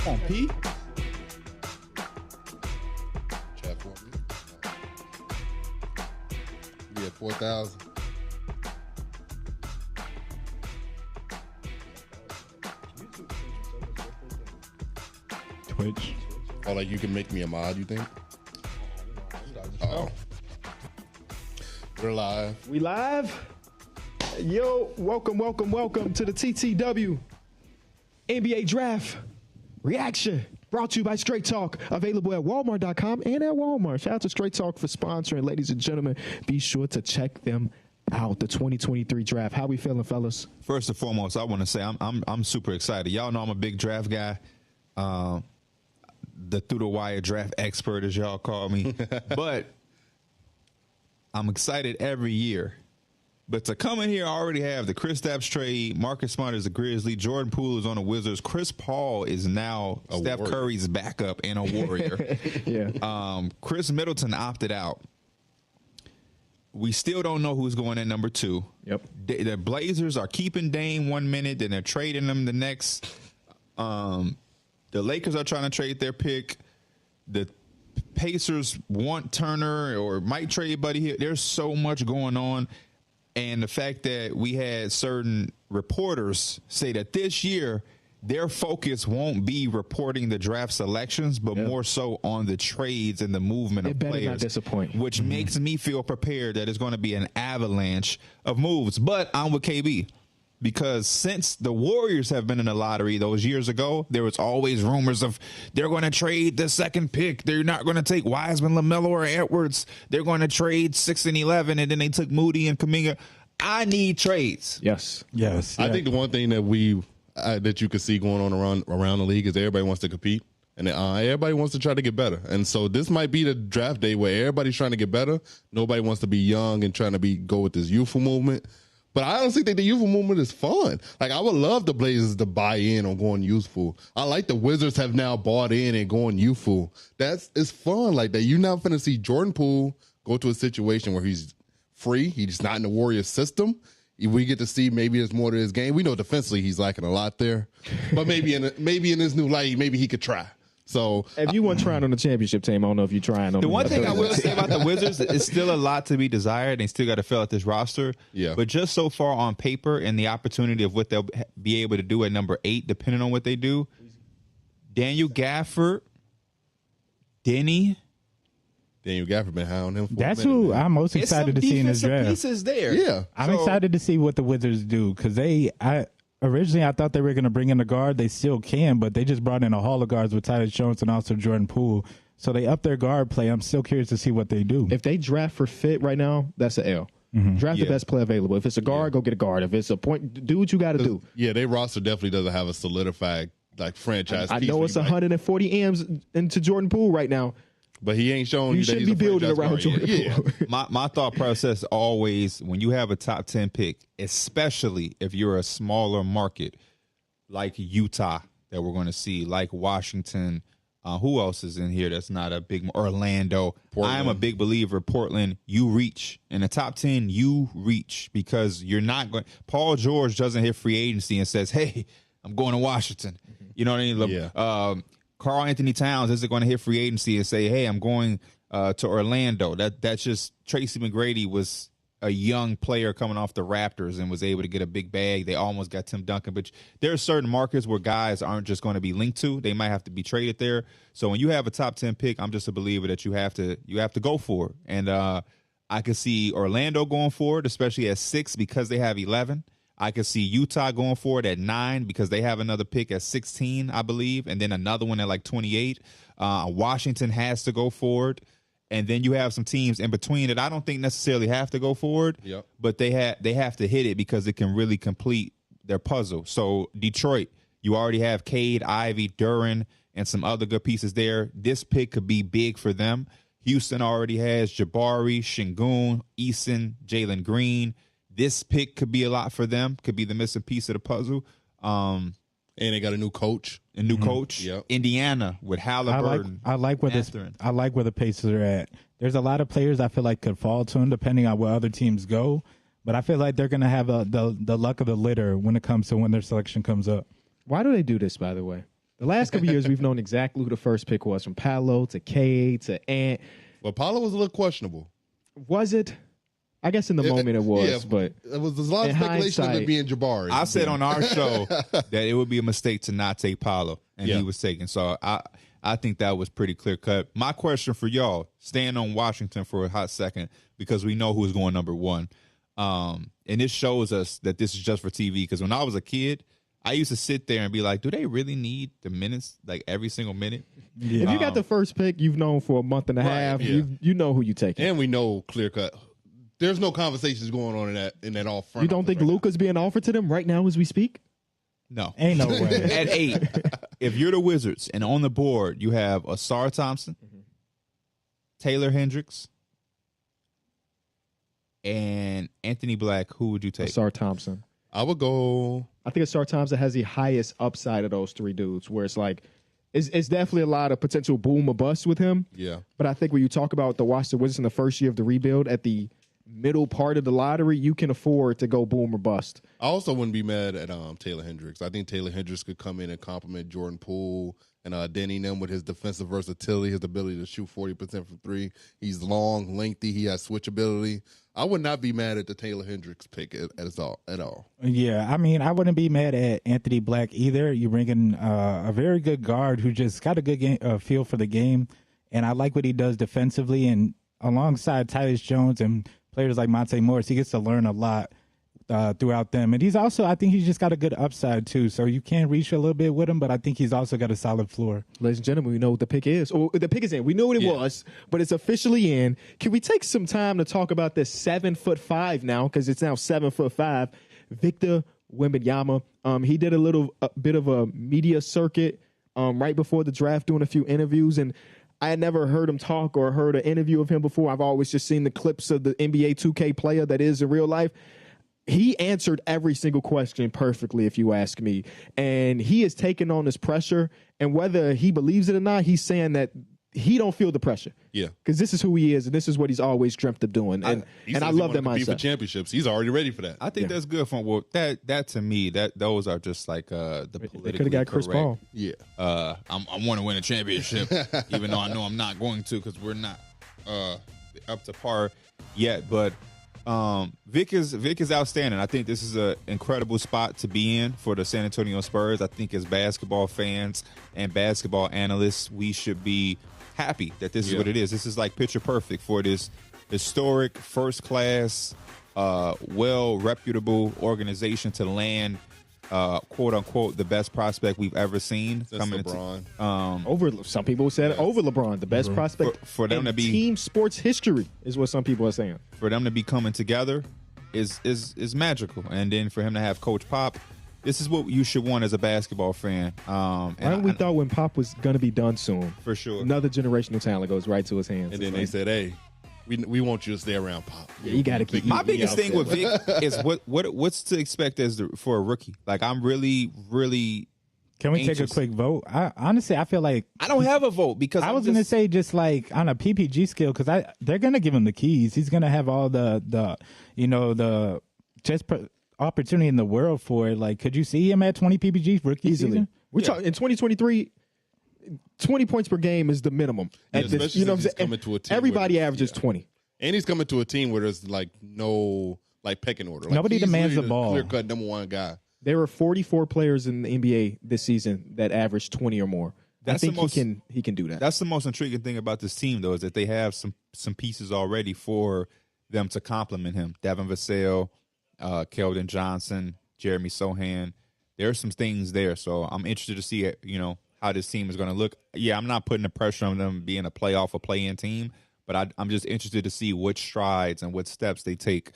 Come on, P. Chat for me. We at 4,000. Twitch. Oh, like you can make me a mod, you think? Oh. We're live. We live? Yo, welcome to the TTW NBA Draft Reaction. Brought to you by Straight Talk. Available at Walmart.com and at Walmart. Shout out to Straight Talk for sponsoring. Ladies and gentlemen, be sure to check them out. The 2023 draft. How we feeling, fellas? First and foremost, I want to say I'm super excited. Y'all know I'm a big draft guy. The through the wire draft expert, as y'all call me. But I'm excited every year. But to come in here, I already have the Kristaps trade. Marcus Smart is the Grizzly. Jordan Poole is on the Wizards. Chris Paul is now Steph warrior. Curry's backup and a Warrior. Yeah. Chris Middleton opted out. We still don't know who's going in number 2. Yep. The Blazers are keeping Dame 1 minute, then they're trading him the next. The Lakers are trying to trade their pick. The Pacers want Turner or might trade Buddy Hield. There's so much going on. And the fact that we had certain reporters say that this year their focus won't be reporting the draft selections, but more so on the trades and the movement of better players. not disappoint. Which makes me feel prepared that it's going to be an avalanche of moves. But I'm with KB. Because since the Warriors have been in the lottery those years ago, there was always rumors of they're going to trade the second pick. They're not going to take Wiseman, LaMelo, or Edwards. They're going to trade 6 and 11, and then they took Moody and Kuminga. I need trades. Yes. I think the one thing that that you can see going on around the league is everybody wants to compete. And everybody wants to try to get better. And so this might be the draft day where everybody's trying to get better. Nobody wants to be young and trying to go with this youthful movement. But I honestly think the youthful movement is fun. Like, I would love the Blazers to buy in on going youthful. I like the Wizards have now bought in and going youthful. It's fun like that. You're now finna see Jordan Poole go to a situation where he's free. He's not in the Warriors system. We get to see maybe there's more to his game. We know defensively he's lacking a lot there. But maybe in his new light, maybe he could try. So If you weren't trying on the championship team, I don't know if you're trying on The one thing I will say about the Wizards is still a lot to be desired. They still got to fill out this roster. Yeah. But just so far on paper and the opportunity of what they'll be able to do at number 8, depending on what they do, Daniel Gafford, Daniel Gafford been high on him. That's who I'm most excited to see in this draft. pieces there. Yeah. I'm excited to see what the Wizards do because originally I thought they were going to bring in a guard. They still can, but they just brought in a hall of guards with Tyler Jones and also Jordan Poole. So they upped their guard play. I'm still curious to see what they do. If they draft for fit right now, that's an L. Draft the best player available. If it's a guard, go get a guard. If it's a point, do what you got to do. Yeah, their roster definitely doesn't have a solidified franchise. I piece know where it's you 140 M's into Jordan Poole right now. but he ain't shown You you that shouldn't he's be a building franchise around guard Jordan yet. Poole. My thought process always, when you have a top 10 pick, especially if you're a smaller market like Utah that we're going to see, like Washington, who else is in here that's not a big Orlando? Portland. I am a big believer. Portland, you reach. In the top 10, you reach because you're not going. Paul George doesn't hit free agency and says, hey, I'm going to Washington. You know what I mean? Yeah. Carl Anthony Towns isn't going to hit free agency and say, hey, I'm going to Orlando. That's just Tracy McGrady was a young player coming off the Raptors and was able to get a big bag. They almost got Tim Duncan, but there are certain markets where guys aren't just going to be linked to. They might have to be traded there. So when you have a top 10 pick, I'm just a believer that you have to go for it. And I could see Orlando going for it, especially at 6 because they have 11. I could see Utah going for it at 9 because they have another pick at 16, I believe, and then another one at like 28. Washington has to go forward. And then you have some teams in between that I don't think necessarily have to go forward, Yep. but they have to hit it because it can really complete their puzzle. So Detroit, you already have Cade, Ivy, Duran, and some other good pieces there. This pick could be big for them. Houston already has Jabari, Şengün, Eason, Jalen Green. This pick could be a lot for them, could be the missing piece of the puzzle. And they got a new coach. A new coach. Yep. Indiana with Halliburton. I like where the Pacers are at. There's a lot of players I feel like could fall to them depending on where other teams go, but I feel like they're going to have the luck of the litter when it comes to when their selection comes up. Why do they do this, by the way? The last couple years, we've known exactly who the first pick was, from Paolo to Cade to Ant. Well, Paulo was a little questionable. Was it? I guess in the moment it was, yeah, but it was there's a lot of in speculation of hindsight- it being Jabari. I said on our show that it would be a mistake to not take Paolo, and Yeah. he was taken. So I think that was pretty clear cut. My question for y'all, staying on Washington for a hot second, because we know who's going number one. And this shows us that this is just for TV. Because when I was a kid, I used to sit there and be like, do they really need the minutes, like every single minute? if you got the first pick, you've known for a month and a half. yeah. You know who you taking. and we know clear cut. There's no conversations going on in that all front. You don't think right Luka's being offered to them right now as we speak? No. Ain't no way. At 8, if you're the Wizards and on the board you have Asar Thompson, Taylor Hendricks, and Anthony Black, who would you take? Asar Thompson. I would go. I think Asar Thompson has the highest upside of those three dudes, where it's like, it's definitely a lot of potential boom or bust with him. Yeah. But I think when you talk about the Washington Wizards in the first year of the rebuild, at the middle part of the lottery, you can afford to go boom or bust. I also wouldn't be mad at Taylor Hendricks. I think Taylor Hendricks could come in and complement Jordan Poole and Denny them with his defensive versatility, his ability to shoot 40% from three. He's long, lengthy. He has switchability. I would not be mad at the Taylor Hendricks pick at all. Yeah, I mean, I wouldn't be mad at Anthony Black either. You bring in a very good guard who just got a good game, feel for the game, and I like what he does defensively. And alongside Tyus Jones and players like Monte Morris, he gets to learn a lot throughout them. And he's also, I think he's just got a good upside too. So you can reach a little bit with him, but I think he's also got a solid floor. Ladies and gentlemen, we know what the pick is. Or the pick is in. We knew what it was, but it's officially in. Can we take some time to talk about this 7'5" now? Because it's now 7'5", Victor Wembanyama. He did a bit of a media circuit right before the draft, doing a few interviews, and I had never heard him talk or heard an interview of him before. I've always just seen the clips of the NBA 2K player that is in real life. He answered every single question perfectly, if you ask me. And he is taking on this pressure. And whether he believes it or not, he's saying that he don't feel the pressure. Yeah. Because this is who he is, and this is what he's always dreamt of doing. And He I says he love wanted that to compete for mindset. championships. He's already ready for that. I think that's good for that to me, those are just like the politically They could have got Chris correct. Paul. Yeah. I want to win a championship, even though I know I'm not going to because we're not up to par yet. But Vic is outstanding. I think this is an incredible spot to be in for the San Antonio Spurs. I think as basketball fans and basketball analysts, we should be happy that this is what it is. This is like picture perfect for this historic, first class, well reputable organization to land quote unquote the best prospect we've ever seen Since coming LeBron. Over some people said over LeBron, the best prospect For them in to be- team sports history is what some people are saying. for them to be coming together is magical. And then for him to have Coach Pop, this is what you should want as a basketball fan. And we thought when Pop was going to be done soon, for sure. another generational talent goes right to his hands. And then It's they like, said, hey, we want you to stay around, Pop. Yeah, you gotta keep- My Yeah, biggest thing okay. with Vic is what's to expect for a rookie. Like I'm really Can we take a anxious. quick vote? Honestly, I feel like I don't have a vote because I was going to say just like on a PPG scale because they're going to give him the keys. He's going to have all the opportunity in the world for it. Like, could you see him at 20 PPG rookie easily. season? We're talking in 2023. 20 points per game is the minimum. Yeah, At this, especially you know what I'm since he's saying? coming to a team Everybody where- averages 20. And he's coming to a team where there's like no like pecking order. Like, Nobody he's demands literally the ball. Clear cut number one guy. There were 44 players in the NBA this season that averaged 20 or more. That's I the think most- he can do that. That's the most intriguing thing about this team, though, is that they have some pieces already for them to complement him. Devin Vassell, Keldon Johnson, Jeremy Sohan. There's some things there, so I'm interested to see how this team is going to look. Yeah, I'm not putting the pressure on them being a playoff or play-in team, but I'm just interested to see what strides and what steps they take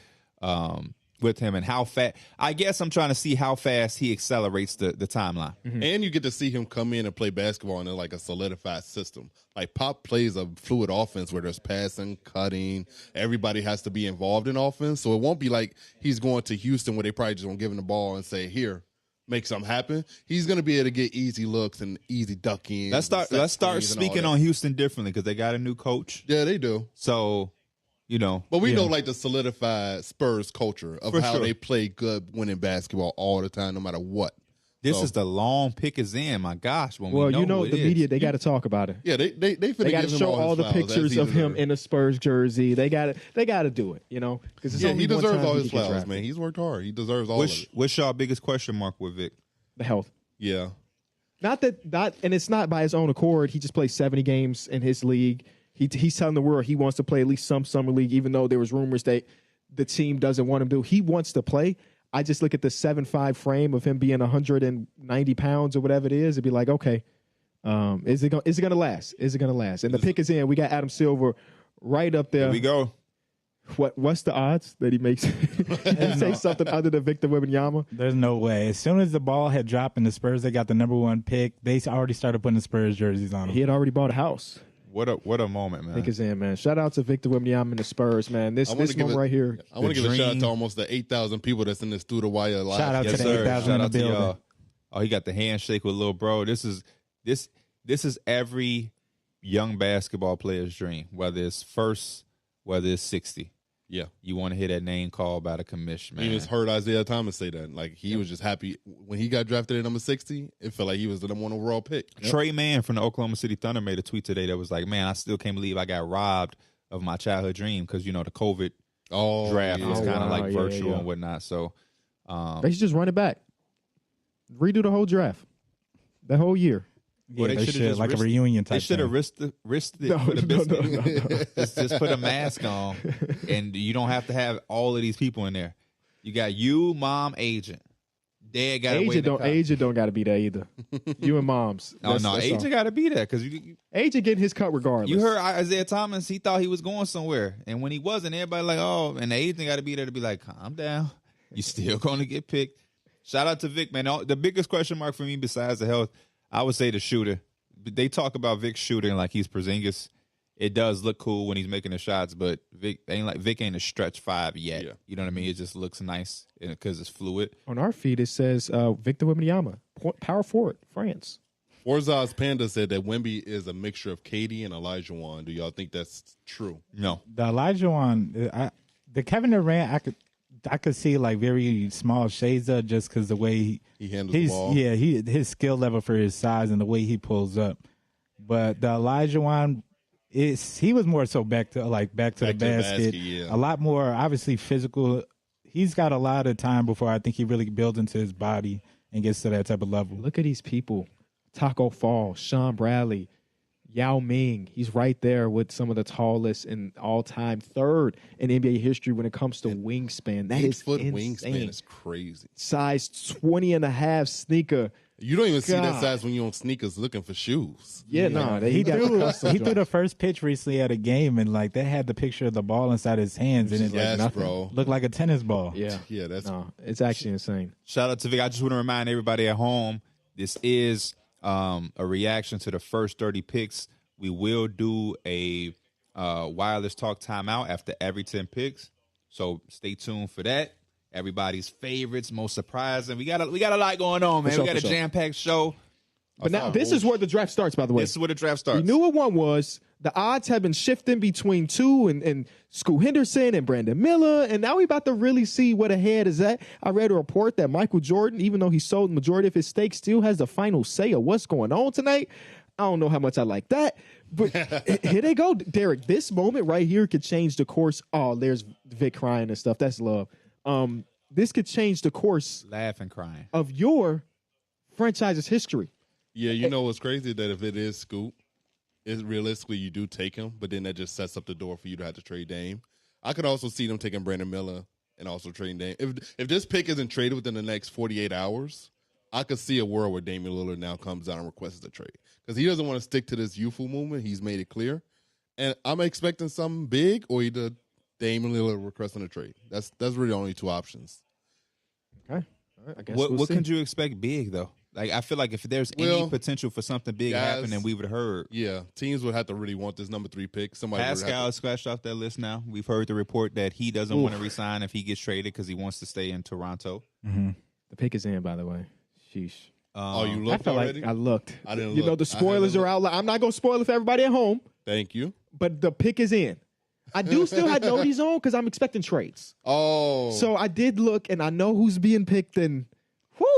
with him and how fast. I guess I'm trying to see how fast he accelerates the timeline. And you get to see him come in and play basketball in like a solidified system. Like Pop plays a fluid offense where there's passing, cutting. Everybody has to be involved in offense. So it won't be like he's going to Houston where they probably just won't give him the ball and say, here, make something happen. He's going to be able to get easy looks and easy ducking. Let's start speaking on Houston differently because they got a new coach. Yeah, they do. So, But we know like the solidified Spurs culture of For how sure. they play good winning basketball all the time, no matter what. This So- is the long pick is in. My gosh. When Well, we know you know, who it the is. media, they got to talk about it. Yeah, they finna They got to give him show all his the flowers, as pictures he of him deserves. in a Spurs jersey. They got to do it, you know, because it's Yeah, only he one deserves time all he his can get flowers, drafted. man. He's worked hard. He deserves all of it. What's y'all biggest question mark with Vic? The health. Yeah. Not, and it's not by his own accord. He just plays 70 games in his league. He's telling the world he wants to play at least some summer league, even though there was rumors that the team doesn't want him to. He wants to play. I just look at the 7'5" frame of him being 190 pounds or whatever it is. It'd be like, okay, is it gonna last? Is it gonna last? And the pick is in. We got Adam Silver right up there. Here we go. What's the odds that he makes? Did he say something other than Victor Wembanyama? There's no way. As soon as the ball had dropped and the Spurs, they got the number 1 pick, they already started putting the Spurs jerseys on He them. had already bought a house. What a moment, man. Pick is in, man. Shout out to Victor Wembanyama and the Spurs, man. This wanna give moment it- right here. I want to The give a shout out dream. to almost the 8,000 people that's in this through the wire live. Shout out Yes, to the sir. 8,000 Shout in the out to building. y'all. Oh, he got the handshake with little bro. This is every young basketball player's dream, whether it's first, whether it's 60. Yeah. You want to hear that name called by the commission, man. You just heard Isaiah Thomas say that. Like, he was just happy. When he got drafted at number 60, it felt like he was the number 1 overall pick. Trey Mann from the Oklahoma City Thunder made a tweet today that was like, man, I still can't believe I got robbed of my childhood dream because, the COVID Oh, draft yeah. was Oh, kind of wow. like Yeah, virtual yeah. and whatnot. So, They should just run it back. Redo the whole draft. The whole year. Yeah, Well, they they should've should, just like a risked- reunion they type should have thing. risked it No, for the no, biscuit. no. Just put a mask on, and you don't have to have all of these people in there. You got you, mom, agent. Dad got Agent don't got to be there either. You and moms. Oh That's- no, that's agent all. got to be there because you Agent getting his cut regardless. you heard Isaiah Thomas. He thought he was going somewhere, and when he wasn't, everybody like, oh, and the agent got to be there to be like, calm down. You still going to get picked. Shout out to Vic, man. The biggest question mark for me besides the health, I would say the shooter. They talk about Vic shooting like he's Porzingis. It does look cool when he's making the shots, but Vic ain't a stretch 5 yet. Yeah. You know what I mean? It just looks nice because it's fluid. On our feed, it says Victor Wembanyama, power forward, France. Forzaz Panda said that Wemby is a mixture of Katie and Elijah Wan. Do y'all think that's true? No, The Elijah one, the Kevin Durant, I could see like very small shades of just because the way He handles the ball. yeah, his skill level for his size and the way he pulls up. But the Elijah one, he was more so back to the basket. Yeah. A lot more obviously physical. He's got a lot of time before I think he really builds into his body and gets to that type of level. Look at these people. Taco Fall, Sean Bradley, Yao Ming. He's right there with some of the tallest and all-time third in NBA history when it comes to wingspan. That is 8-foot insane. wingspan is crazy. Size 20 and a half sneaker. You don't even see that God. size when you're on sneakers looking for shoes. Yeah, no, He got threw custom he threw joints. the first pitch recently at a game and like they had the picture of the ball inside his hands and it Yes, nothing. bro. looked like a tennis ball. Yeah. Yeah, that's No, it's actually insane. shout out to Vic. I just want to remind everybody at home, this is a reaction to the first 30 picks. We will do a wireless talk timeout after every 10 picks. So stay tuned for that. Everybody's favorites, most surprising. We got a lot going on, man. sure, We got for a sure. jam-packed show. But now this is where the draft starts, by the way. This is where the draft starts. We knew what one was. The odds have been shifting between two and Scoot Henderson and Brandon Miller, and now we about to really see what ahead is at. I read a report that Michael Jordan, even though he sold the majority of his stake, still has the final say of what's going on tonight. I don't know how much I like that, but here they go. Derek, this moment right here could change the course. Oh, there's Vic crying and stuff. That's love. This could change the course Laughing, crying. of your franchise's history. Yeah, you know what's crazy that if it is Scoot, it's realistically you do take him, but then that just sets up the door for you to have to trade Dame. I could also see them taking Brandon Miller and also trading Dame. If this pick isn't traded within the next 48 hours, I could see a world where Damian Lillard now comes out and requests a trade because he doesn't want to stick to this youthful movement. He's made it clear, and I'm expecting something big or either Damian Lillard requesting a trade. That's really the only two options. Okay. All right, I guess What we'll see. can you expect big, though? Like, I feel like if there's any Well, potential for something big guys, happening, we would have heard. Yeah, teams would have to really want this number 3 pick. Somebody would have Pascal to- is scratched off that list now. We've heard the report that he doesn't want to resign if he gets traded because he wants to stay in Toronto. The pick is in, by the way. Sheesh. Oh, you I looked felt already? like I looked. I didn't You know, look. the spoilers I are out. I'm not going to spoil it for everybody at home, Thank you. but the pick is in. I do still have noties on because I'm expecting trades. Oh, So I did look, and I know who's being picked. And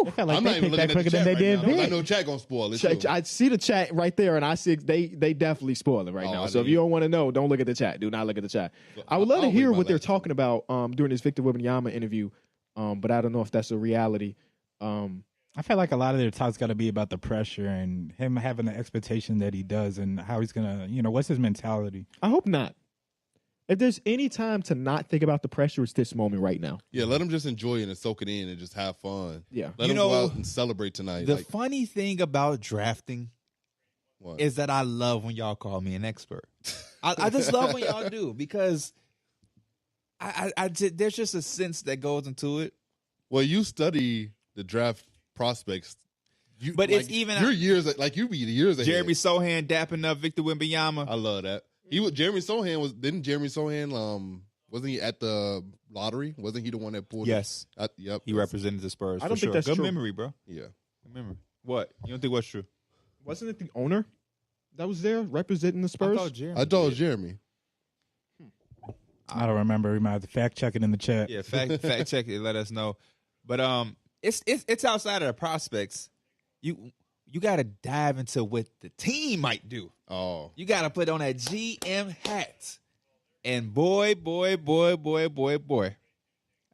I felt like I'm they not even picked that looking at quicker the than chat they right did now, 'cause I Vic. know chat gonna spoil it. Too. I see the chat right there, and I see they definitely spoiling right Oh, now. I So if didn't- you don't want to know, don't look at the chat. Do not look at the chat. I would love to I'll hear wait my what they're last talking about during this Victor Wembanyama interview, but I don't know if that's a reality. I feel like a lot of their talk's got to be about the pressure and him having the expectation that he does and how he's gonna, what's his mentality. I hope not. If there's any time to not think about the pressure, it's this moment right now. Yeah, let them just enjoy it and soak it in and just have fun. Yeah. Let You them know, go out and celebrate tonight. The Like, funny thing about drafting what? is that I love when y'all call me an expert. I just love when y'all do because there's just a sense that goes into it. Well, you study the draft prospects. But it's even- your years, like you be the years ahead. Jeremy Sohan dapping up Victor Wembanyama. I love that. Jeremy Sohan didn't Jeremy Sohan wasn't he at the lottery? Wasn't he the one that pulled? Yes. Yep. He represented the Spurs. I don't for think sure. that's Good true. memory, bro. Yeah. Good memory. What? You don't think what's true? Wasn't it the owner that was there representing the Spurs? I thought Jeremy. I thought it was did. Jeremy. I don't remember. We might have to fact check it in the chat. Yeah, fact check it. Let us know. But it's outside of the prospects. You got to dive into what the team might do. Oh, You got to put on that GM hat. And boy,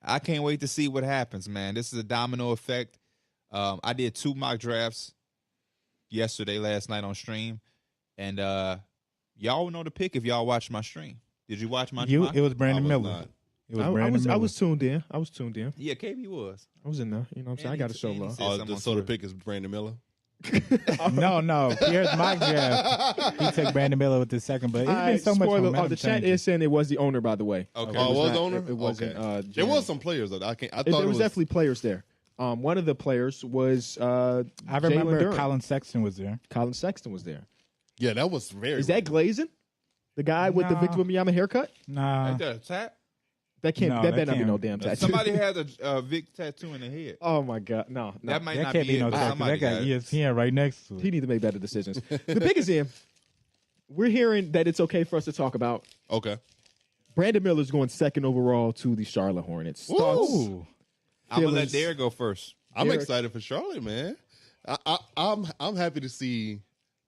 I can't wait to see what happens, man. This is a domino effect. I did 2 mock drafts last night on stream, and y'all know the pick if y'all watched my stream. Did you watch my? It was Brandon I was Miller. not. It was I Brandon Miller. was tuned in. I was tuned in. Yeah, KB was. I was in there. You know what I'm saying? I got to show And he love. said Oh, something on so the Twitter. pick is Brandon Miller. No. Pierre's mock draft. He took Brandon Miller with the second, but it's been so much Spoiler, momentum the chat changes. is saying it was the owner, by the way. Okay. Oh, it was not- the owner. It wasn't. Okay. There Jeremy. was some players though. I thought There it was definitely players there. One of the players was I Jalen remember Duren. Colin Sexton was there. Colin Sexton was there. Yeah, that was very. Is that Glazing? The guy with the Nah. Victor Wembanyama haircut? Nah. Ain't that a tap? That can't. No, that that better not be can't. no damn tattoo. Somebody had a Vic tattoo in the head. Oh my god, no. That might That not can't be be it, no but tackle. somebody That got got it. ESPN right next to He it. need to make better decisions. The pick is in. We're hearing that it's okay for us to talk about Okay. Brandon Miller's going second overall to the Charlotte Hornets. Thoughts? Ooh. I'm gonna let feelings? Derek go first. I'm Derek. excited for Charlotte, man. I'm happy to see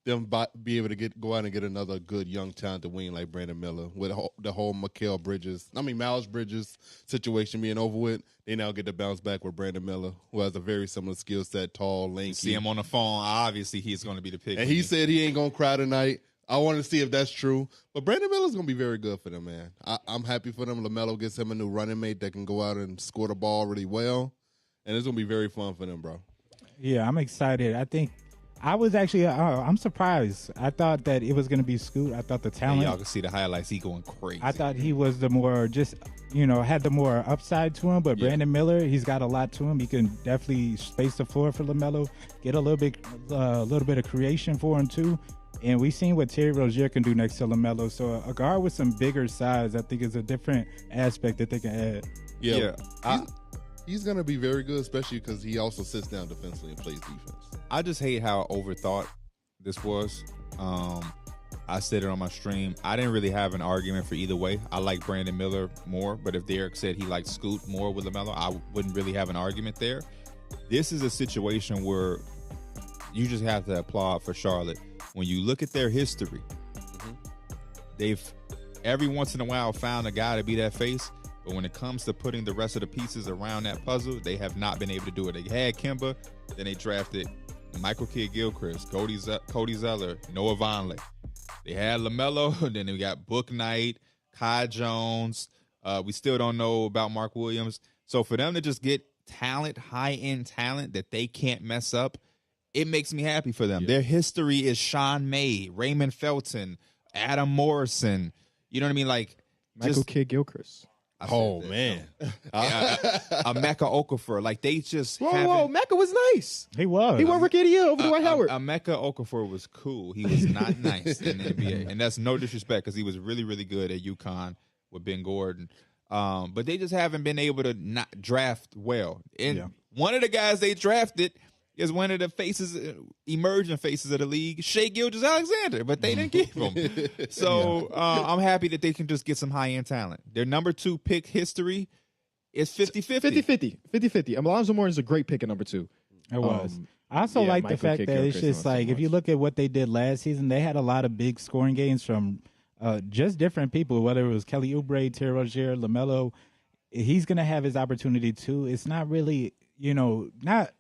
them be able to go out and get another good young talented wing like Brandon Miller with the whole Miles Bridges situation being over with. They now get to bounce back with Brandon Miller, who has a very similar skill set, tall, lanky. See him on the phone. Obviously, he's going to be the pick. And he said he ain't gonna cry tonight. I want to see if that's true. But Brandon Miller's gonna be very good for them, man. I'm happy for them. LaMelo gets him a new running mate that can go out and score the ball really well, and it's gonna be very fun for them, bro. Yeah, I'm excited. I think I was actually, I'm surprised. I thought that it was going to be Scoot. I thought the And talent, y'all can see the highlights. He going crazy. I thought he was the more just, had the more upside to him. But Yeah. Brandon Miller, he's got a lot to him. He can definitely space the floor for LaMelo, get a little bit of creation for him too. And we've seen what Terry Rozier can do next to LaMelo. So a guard with some bigger size, I think, is a different aspect that they can add. Yeah, I, he's gonna be very good, especially because he also sits down defensively and plays defense. I just hate how overthought this was. I said it on my stream. I didn't really have an argument for either way. I like Brandon Miller more, but if Derek said he liked Scoot more with LaMelo, I wouldn't really have an argument there. This is a situation where you just have to applaud for Charlotte. When you look at their history, they've every once in a while found a guy to be that face, but when it comes to putting the rest of the pieces around that puzzle, they have not been able to do it. They had Kemba, then they drafted Michael Kidd-Gilchrist, Cody Zeller, Noah Vonleh. They had LaMelo, then they got Book Knight, Kai Jones. We still don't know about Mark Williams. So for them to just get talent, high-end talent that they can't mess up, it makes me happy for them. Their history is Sean May, Raymond Felton, Adam Morrison. You know what I mean? Like Michael Kidd-Gilchrist. Oh man, Emeka Okafor. Like they just Whoa, Mecca was nice. He was. He won Rookie of the Year over Dwight Howard. Emeka Okafor was cool. He was not nice in the NBA, and that's no disrespect because he was really, really good at UConn with Ben Gordon. But they just haven't been able to not draft well. And one of the guys they drafted is one of the faces, emerging faces of the league, Shai Gilgeous-Alexander, but they didn't keep him. So I'm happy that they can just get some high-end talent. Their number 2 pick history is 50-50. 50-50. Alonzo Mourning is a great pick at number 2. It was. I also yeah, like the Michael fact Kidd that it's Gilchrist just not so like if you much. look at what they did last season, they had a lot of big scoring games from just different people, whether it was Kelly Oubre, Terry Rozier, LaMelo. He's going to have his opportunity too. It's not really, not.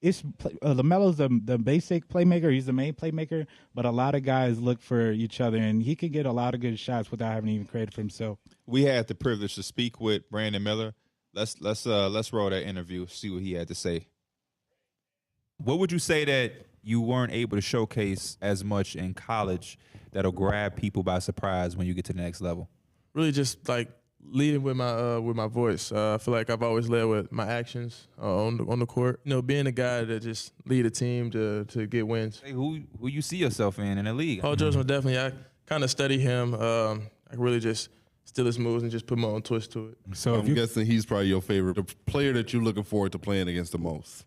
It's LaMelo's the basic playmaker. He's the main playmaker, but a lot of guys look for each other, and he can get a lot of good shots without having to even create for himself. We had the privilege to speak with Brandon Miller. Let's roll that interview, see what he had to say. What would you say that you weren't able to showcase as much in college that'll grab people by surprise when you get to the next level? Really just like leading with my voice. I feel like I've always led with my actions on the court. Being a guy that just lead a team to get wins. Hey, who you see yourself in the league? Paul George was definitely. I kind of study him. I really just steal his moves and just put my own twist to it. So I'm guessing he's probably your favorite, the player that you're looking forward to playing against the most.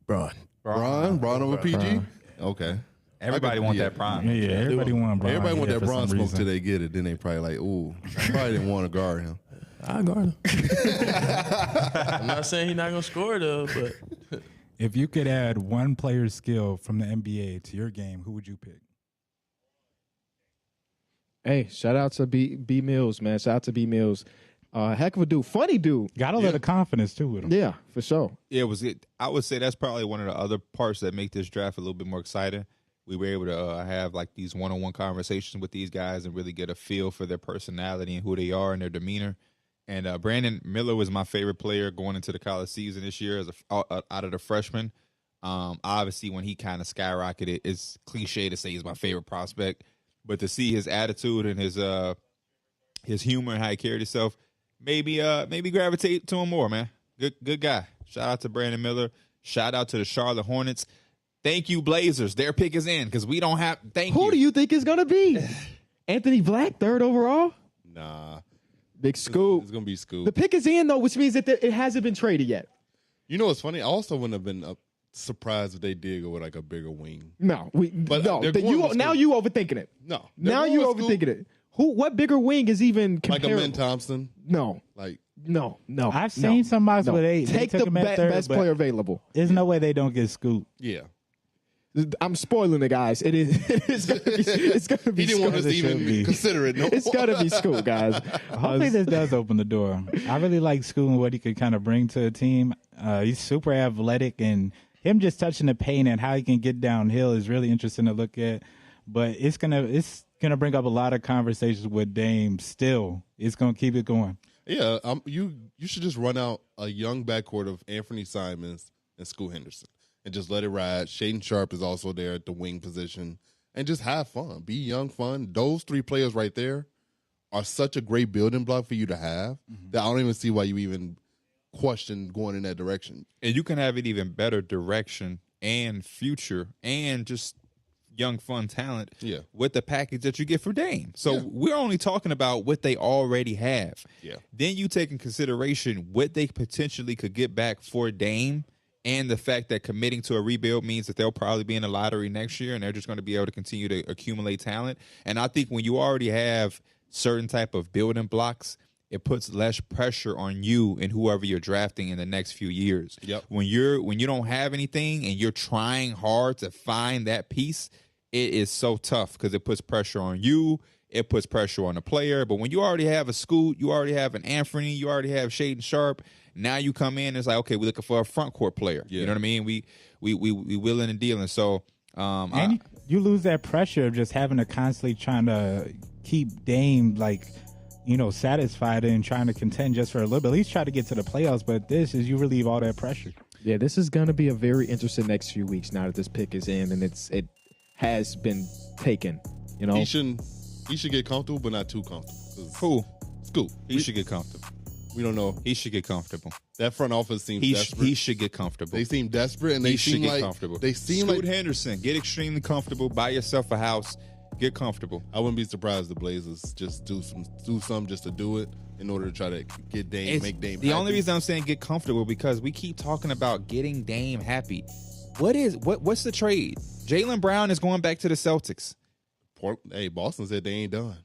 Bron. Bron over PG? Okay. Everybody want that prime. yeah, everybody want Bron. Everybody want here that for Bron some smoke reason. till they get it. Then they probably like, ooh, probably didn't want to guard him. I guard him. I'm not saying he's not gonna score though, but If you could add one player's skill from the NBA to your game, who would you pick? Hey, shout out to B Mills, man. Shout out to B Mills. Heck of a dude. Funny dude. Got a lot of confidence too with him. Yeah, for sure. Yeah, I would say that's probably one of the other parts that make this draft a little bit more exciting. We were able to have like these one-on-one conversations with these guys and really get a feel for their personality and who they are and their demeanor. And Brandon Miller was my favorite player going into the college season this year as out of the freshmen. Obviously, when he kind of skyrocketed, it's cliche to say he's my favorite prospect, but to see his attitude and his humor and how he carried himself, maybe gravitate to him more, man. Good guy. Shout out to Brandon Miller. Shout out to the Charlotte Hornets. Thank you, Blazers. Their pick is in because we don't have. Who do you think is going to be? Anthony Black, 3rd overall? Nah. Big Scoop. It's going to be Scoop. The pick is in, though, which means that it hasn't been traded yet. You know what's funny? I also wouldn't have been surprised if they did go with like a bigger wing. No. But they're going with Now Scoop. you overthinking it. No. Now you overthinking it. What bigger wing is even Like comparable? a Ben Thompson. No. Like, No. I've seen some mocks where they Take took the him at third, best but player available. there's no way they don't get Scoop. yeah. I'm spoiling the guys. It's gonna be He didn't want us it to should even be. consider it. No It's gonna be Scoop, guys. Hopefully this does open the door. I really like Scoop and what he could kind of bring to a team. He's super athletic, and him just touching the paint and how he can get downhill is really interesting to look at. But it's gonna bring up a lot of conversations with Dame. Still, it's gonna keep it going. Yeah, you should just run out a young backcourt of Anthony Simons and Scoot Henderson and just let it ride. Shaden Sharp is also there at the wing position and just have fun. Be young, fun. Those 3 players right there are such a great building block for you to have that I don't even see why you even question going in that direction. And you can have it even better direction and future and just young, fun talent with the package that you get for Dame. So we're only talking about what they already have. Yeah. Then you take in consideration what they potentially could get back for Dame and the fact that committing to a rebuild means that they'll probably be in the lottery next year and they're just going to be able to continue to accumulate talent. And I think when you already have certain type of building blocks, it puts less pressure on you and whoever you're drafting in the next few years. Yep. When you don't have anything and you're trying hard to find that piece, it is so tough because it puts pressure on you. It puts pressure on the player. But when you already have a Scoot, you already have an Anthony, you already have Shaden Sharp. Now you come in, it's like, okay, we're looking for a front court player. Yeah. You know what I mean? We willing and dealing. So And you lose that pressure of just having to constantly trying to keep Dame satisfied and trying to contend just for a little bit. At least try to get to the playoffs. But this is you relieve all that pressure. Yeah, this is going to be a very interesting next few weeks now that this pick is in and it has been taken. You know, He should get comfortable, but not too comfortable. Who? Scoop. He should get comfortable. We don't know. He should get comfortable. That front office seems He desperate. should get comfortable. They seem desperate, and they He should seem get like comfortable. they seem Scoot like. Henderson, get extremely comfortable. Buy yourself a house. Get comfortable. I wouldn't be surprised if the Blazers just do some just to do it in order to try to get Dame, make Dame. The only happy. reason I'm saying get comfortable because we keep talking about getting Dame happy. What's the trade? Jaylen Brown is going back to the Celtics. Hey, Boston said they ain't done.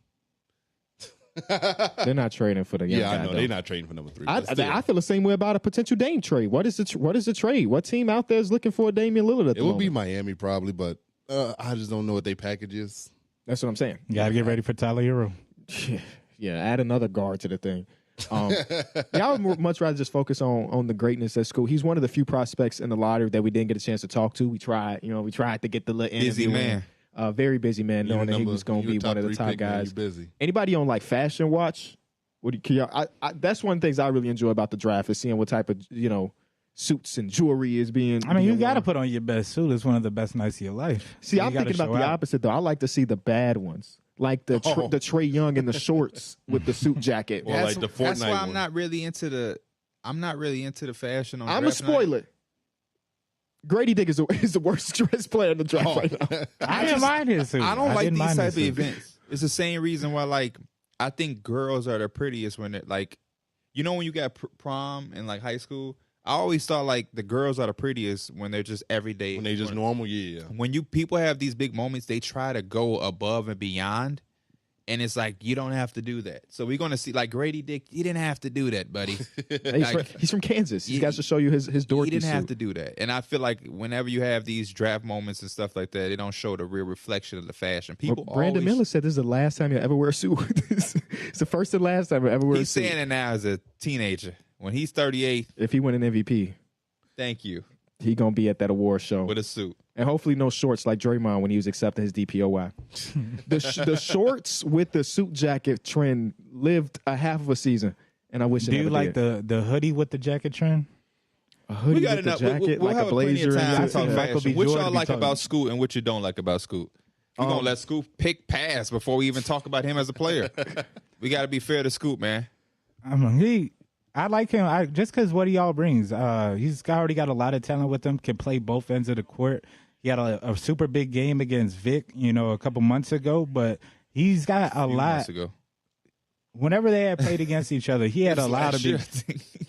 They're not trading for the young Yeah, guy, I know though. they're not trading for number 3. I but still. feel the same way about a potential Dame trade. What is the trade? What team out there is looking for Damian Lillard at the It would be moment? Miami probably, but I just don't know what they package is. That's what I'm saying. You gotta get ready for Tyler Hero. Yeah, add another guard to the thing. I would much rather just focus on the greatness at school. He's one of the few prospects in the lottery that we didn't get a chance to talk to. We tried to get the little Busy interview man. in. Very busy man, knowing that he was going to be one of the top guys. Busy. Anybody on like Fashion Watch? That's one of the things I really enjoy about the draft is seeing what type of suits and jewelry is being. I mean, you being got to worn. put on your best suit. It's one of the best nights of your life. See, So I'm you gotta thinking about show the out. opposite though. I like to see the bad ones, like the Trey Young in the shorts with the suit jacket. Or like the That's Fortnite why I'm one. not really into the fashion on I'm a draft night. spoiler. Grady Dick is the worst dressed player in the draft right now. I didn't mind his suit. I don't like didn't these mind type his of suit. events. It's the same reason why, like, I think girls are the prettiest when they're like, when you got prom in like high school. I always thought like the girls are the prettiest when they're just everyday. When they just normal, yeah. When people have these big moments, they try to go above and beyond, and it's like you don't have to do that. So we're gonna see like Grady Dick. You didn't have to do that, buddy. He's from Kansas. He's He- got to show you his dorky He didn't have suit. to do that. And I feel like whenever you have these draft moments and stuff like that, they don't show the real reflection of the fashion. People Well, Brandon always, Miller said this is the last time you'll ever wear a suit. It's the first and last time you'll ever wear a he's suit. saying it now as a teenager. When he's 38, If he win an MVP, thank you, he gonna be at that award show. with a suit. And hopefully no shorts like Draymond when he was accepting his DPOY. the shorts with the suit jacket trend lived a half of a season, and I wish it Do you never like did. the hoodie with the jacket trend? A hoodie We got with the enough. jacket, We'll like have a plenty blazer. of time to and talk Michael fashion. B. What Jordan y'all be like talking. about Scoot and what you don't like about Scoot? We're gonna let Scoot pick pass before we even talk about him as a player. We got to be fair to Scoot, man. I mean, I like him just because what he all brings. He's already got a lot of talent with him. Can play both ends of the court. He had a super big game against Vic, a couple months ago. But he's got a Few lot. months ago. Whenever they had played against each other, he had a lot of Last year, big. I think.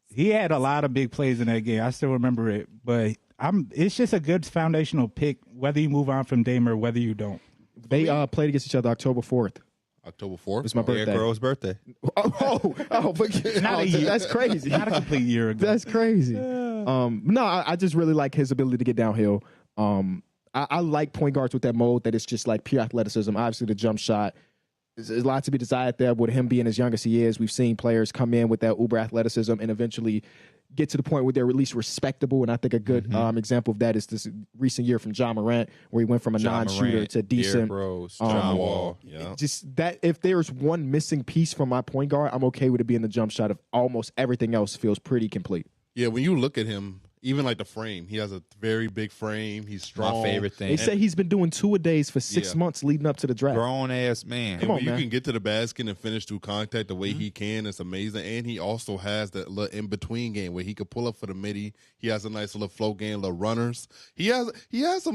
He had a lot of big plays in that game. I still remember it. But it's just a good foundational pick, whether you move on from Dame or whether you don't. They played against each other October 4th. October 4th. It's my Derrick birthday. Rose's birthday. That's crazy. Not a complete year ago. That's crazy. No, I just really like his ability to get downhill. I like point guards with that mode that it's just like pure athleticism. Obviously, the jump shot. There's a lot to be desired there. With him being as young as he is, we've seen players come in with that uber athleticism and eventually get to the point where they're at least respectable. And I think a good example of that is this recent year from John Morant, where he went from a Ja non-shooter Morant, to decent. Derrick Rose, John Wall. Yeah. Just that if there's one missing piece from my point guard, I'm okay with it being the jump shot. If almost everything else feels pretty complete. Yeah, when you look at him, even like the frame, he has a very big frame. He's strong. My favorite thing. They say he's been doing 2-a-days for 6 Yeah. months leading up to the draft. Grown ass man. And on, when you man. can get to the basket and finish through contact the way he can, it's amazing. And he also has that little in between game where he could pull up for the midi. He has a nice little flow game, little runners. He has a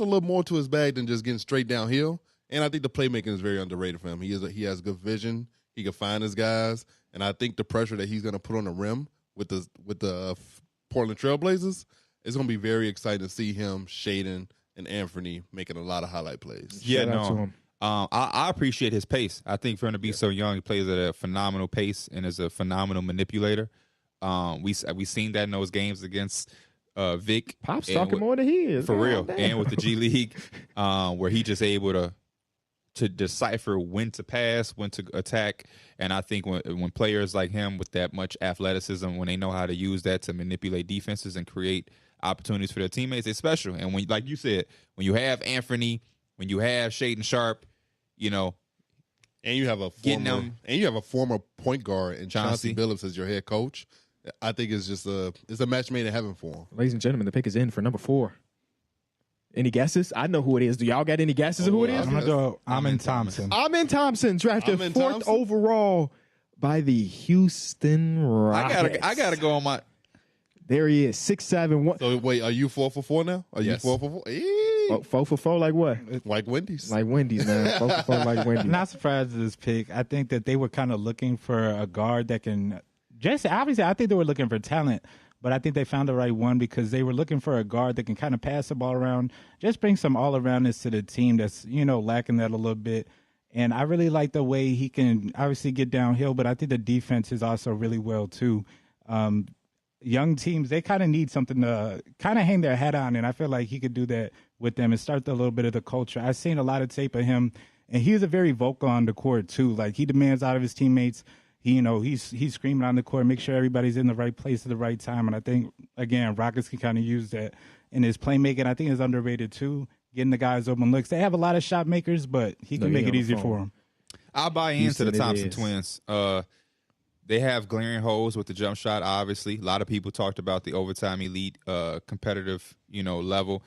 little more to his bag than just getting straight downhill. And I think the playmaking is very underrated for him. He has good vision. He can find his guys, and I think the pressure that he's going to put on the rim with the Portland Trailblazers, it's going to be very exciting to see him, Shaden, and Anthony making a lot of highlight plays. Yeah, Shout out to no. him. I appreciate his pace. I think for him to be so young, he plays at a phenomenal pace and is a phenomenal manipulator. We seen that in those games against Vic. Pop's and talking with- more than he is. for real, Damn. and with the G League, where he just able to decipher when to pass, when to attack. And I think when players like him with that much athleticism, when they know how to use that to manipulate defenses and create opportunities for their teammates, it's special. And when, like you said, when you have Anthony, when you have Shaden Sharp, And you have a former point guard in Chauncey Chauncey. Billups as your head coach. I think it's just it's a match made in heaven for him. Ladies and gentlemen, the pick is in for number 4. Any guesses? I know who it is. Do y'all got any guesses of who it is? I'm going to go Amin Thompson. Amin Thompson, drafted Amin 4th Thompson? overall by the Houston Rockets. I gotta go on my. There he is, 6'7", one. So wait, are you 4 for 4 now? Are Yes. you 4 for 4? Oh, 4 for 4, like what? Like Wendy's. Like Wendy's, man. 4 for 4, like Wendy's. Not surprised at this pick. I think that they were kind of looking for a guard that can just obviously. I think they were looking for talent, but I think they found the right one because they were looking for a guard that can kind of pass the ball around, just bring some all aroundness to the team that's lacking that a little bit. And I really like the way he can obviously get downhill, but I think the defense is also really well too. Young teams, they kind of need something to kind of hang their hat on, and I feel like he could do that with them and start a little bit of the culture. I've seen a lot of tape of him, and he's a very vocal on the court too. Like, he demands out of his teammates. He's screaming on the court, make sure everybody's in the right place at the right time. And I think, again, Rockets can kind of use that in his playmaking. I think it's underrated too, getting the guys open looks. They have a lot of shot makers, but he can make it easier for them. I'll buy into the Thompson twins. They have glaring holes with the jump shot, obviously. A lot of people talked about the overtime elite competitive, level.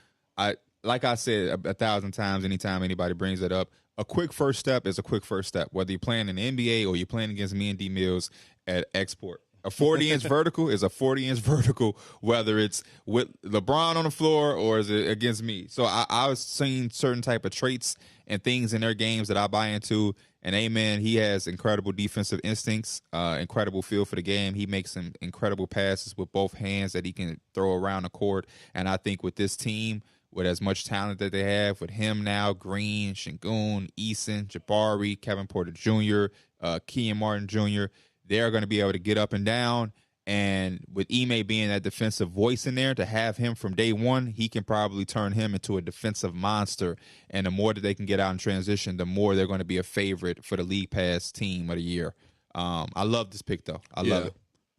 Like I said 1,000 times, anytime anybody brings it up, a quick first step is a quick first step. Whether you're playing in the NBA or you're playing against me and D Mills at Export. A 40-inch vertical is a 40-inch vertical, whether it's with LeBron on the floor or is it against me. So I was seeing certain type of traits and things in their games that I buy into. And amen, he has incredible defensive instincts, incredible feel for the game. He makes some incredible passes with both hands that he can throw around the court. And I think with this team, with as much talent that they have, with him now, Green, Şengün, Eason, Jabari, Kevin Porter Jr., Kenyon Martin Jr., they're going to be able to get up and down. And with Ime being that defensive voice in there, to have him from day one, he can probably turn him into a defensive monster. And the more that they can get out in transition, the more they're going to be a favorite for the League Pass team of the year. I love this pick, though. I love it.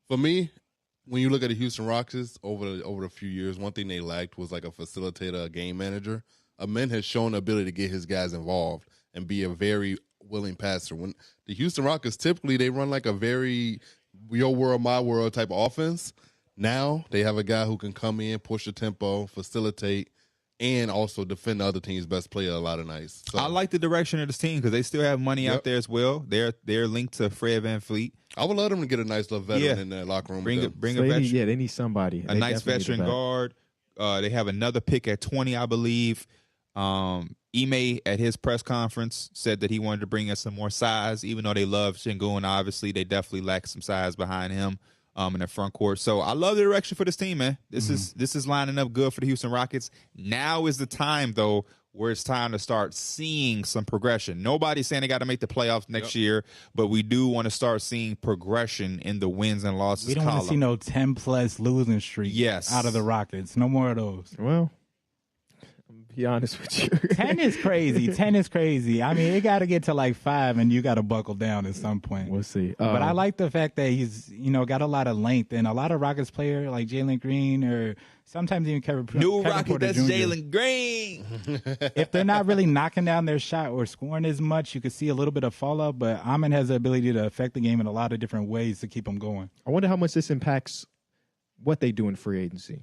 For me, when you look at the Houston Rockets over the few years, one thing they lacked was like a facilitator, a game manager. Amen has shown the ability to get his guys involved and be a very willing passer. When the Houston Rockets, typically they run like a very your world, my world type of offense. Now they have a guy who can come in, push the tempo, facilitate, and also defend the other team's best player a lot of nights. So, I like the direction of this team because they still have money out there as well. They're linked to Fred VanVleet. I would love them to get a nice little veteran in that locker room. Bring a veteran. They need somebody. A nice veteran guard. They have another pick at 20, I believe. Ime at his press conference said that he wanted to bring in some more size, even though they love Şengün. Obviously, they definitely lack some size behind him in the front court. So I love the direction for this team, man. This is lining up good for the Houston Rockets. Now is the time, though, where it's time to start seeing some progression. Nobody's saying they got to make the playoffs next year, but we do want to start seeing progression in the wins and losses We don't want to see no 10-plus losing streak out of the Rockets. No more of those. Well, be honest with you. 10 is crazy. 10 is crazy. I mean, it got to get to like 5, and you got to buckle down at some point. We'll see. But I like the fact that he's, got a lot of length, and a lot of Rockets player like Jalen Green or sometimes even Kevin Rocket, Porter that's Jr. Jalen Green. If they're not really knocking down their shot or scoring as much, you can see a little bit of fallout. But Amen has the ability to affect the game in a lot of different ways to keep them going. I wonder how much this impacts what they do in free agency.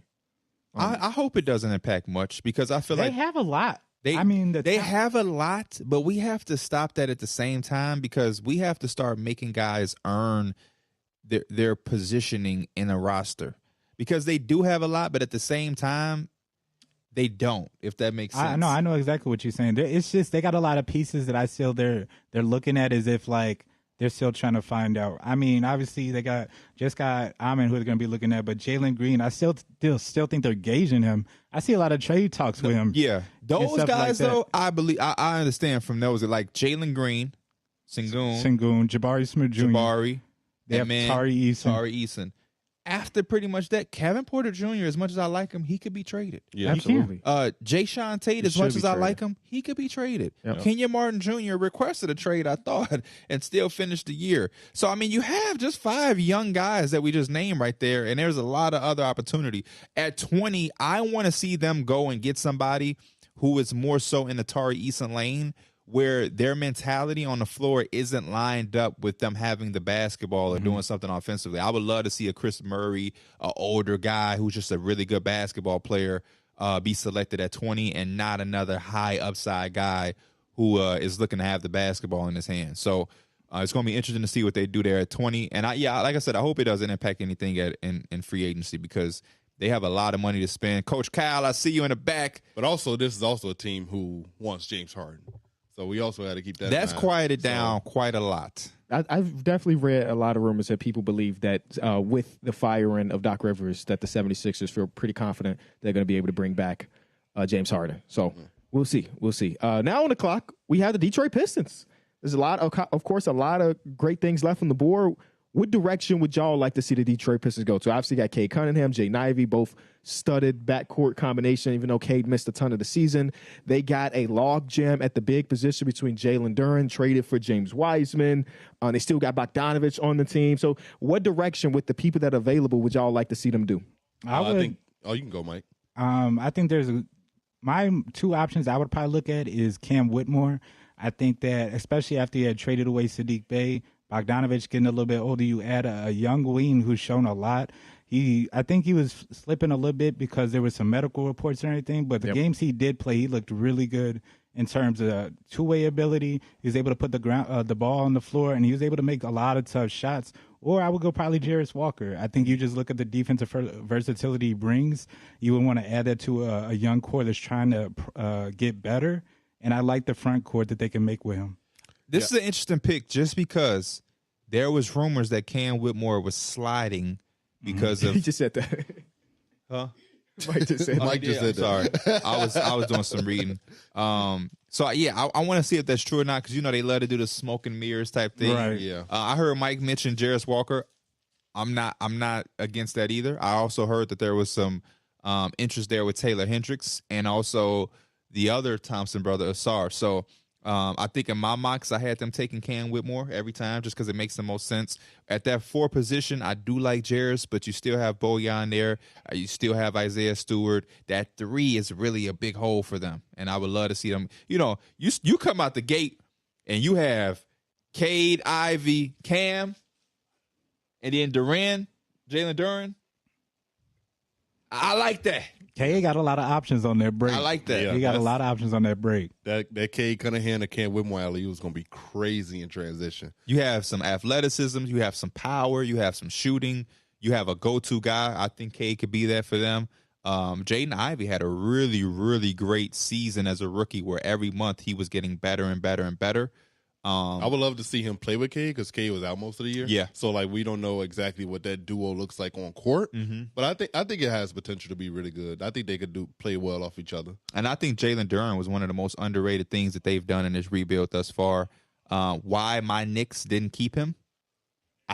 I hope it doesn't impact much because I feel they like have a lot. They have a lot, but we have to stop that at the same time because we have to start making guys earn their positioning in a roster because they do have a lot, but at the same time, they don't. If that makes sense. I know exactly what you're saying. It's just they got a lot of pieces that I still they're looking at as if like. They're still trying to find out. I mean, obviously they got Amen who they're going to be looking at, but Jalen Green, I still think they're gauging him. I see a lot of trade talks with him. Yeah, those guys like though, I believe I understand from those that like Jalen Green, Şengün, Jabari Smith Jr. They have Tari Eason. After pretty much that, Kevin Porter Jr., as much as I like him, he could be traded. Yeah, absolutely. Jayshawn Tate, as much as I like him, he could be traded. Yep. Kenyon Martin Jr. requested a trade, I thought, and still finished the year. So, I mean, you have just 5 young guys that we just named right there, and there's a lot of other opportunity. At 20, I want to see them go and get somebody who is more so in the Tari Eason lane, where their mentality on the floor isn't lined up with them having the basketball or doing something offensively. I would love to see a Chris Murray, an older guy who's just a really good basketball player, be selected at 20 and not another high upside guy who is looking to have the basketball in his hand. So it's going to be interesting to see what they do there at 20. And like I said, I hope it doesn't impact anything in free agency because they have a lot of money to spend. Coach Kyle, I see you in the back. But also, this is also a team who wants James Harden. So we also had to keep that That's in mind. quieted down quite a lot. I've definitely read a lot of rumors that people believe that with the firing of Doc Rivers, that the 76ers feel pretty confident they're going to be able to bring back James Harden. So we'll see. Now on the clock, we have the Detroit Pistons. There's of course, a lot of great things left on the board. What direction would y'all like to see the Detroit Pistons go to? Obviously, you got Cade Cunningham, Jay Ivey, both studded backcourt combination, even though Cade missed a ton of the season. They got a log jam at the big position between Jalen Duren, traded for James Wiseman. They still got Bogdanovich on the team. So what direction with the people that are available would y'all like to see them do? I think you can go, Mike. I think my two options I would probably look at is Cam Whitmore. I think that, especially after he had traded away Sadiq Bey, Bogdanovich getting a little bit older, you add a young wing who's shown a lot. I think he was slipping a little bit because there was some medical reports and everything, but the games he did play, he looked really good in terms of two-way ability. He was able to put the ball on the floor, and he was able to make a lot of tough shots. Or I would go probably Jarris Walker. I think you just look at the defensive versatility he brings. You would want to add that to a young core that's trying to get better, and I like the front court that they can make with him. This is an interesting pick just because there was rumors that Cam Whitmore was sliding because of. He just said that. Huh? Mike just said said that. Sorry, I was doing some reading. So yeah, I want to see if that's true or not because they love to do the smoke and mirrors type thing. Right. Yeah. I heard Mike mention Jarris Walker. I'm not against that either. I also heard that there was some interest there with Taylor Hendricks and also the other Thompson brother, Asar. So I think in my mocks, I had them taking Cam Whitmore every time just because it makes the most sense. At that 4 position, I do like Jarris, but you still have Bojan there. You still have Isaiah Stewart. That 3 is really a big hole for them, and I would love to see them. You come out the gate, and you have Cade, Ivey, Cam, and then Jalen Duren. I like that. K got a lot of options on that break. I like that. Yeah. He got a lot of options on that break. That Cade Cunningham and Cam Whitmore alley was going to be crazy in transition. You have some athleticism. You have some power. You have some shooting. You have a go-to guy. I think Cade could be that for them. Jaden Ivey had a really, really great season as a rookie where every month he was getting better and better and better. I would love to see him play with Cade because Cade was out most of the year. Yeah. So we don't know exactly what that duo looks like on court. Mm-hmm. But I think it has potential to be really good. I think they could play well off each other. And I think Jalen Duren was one of the most underrated things that they've done in this rebuild thus far. Why my Knicks didn't keep him?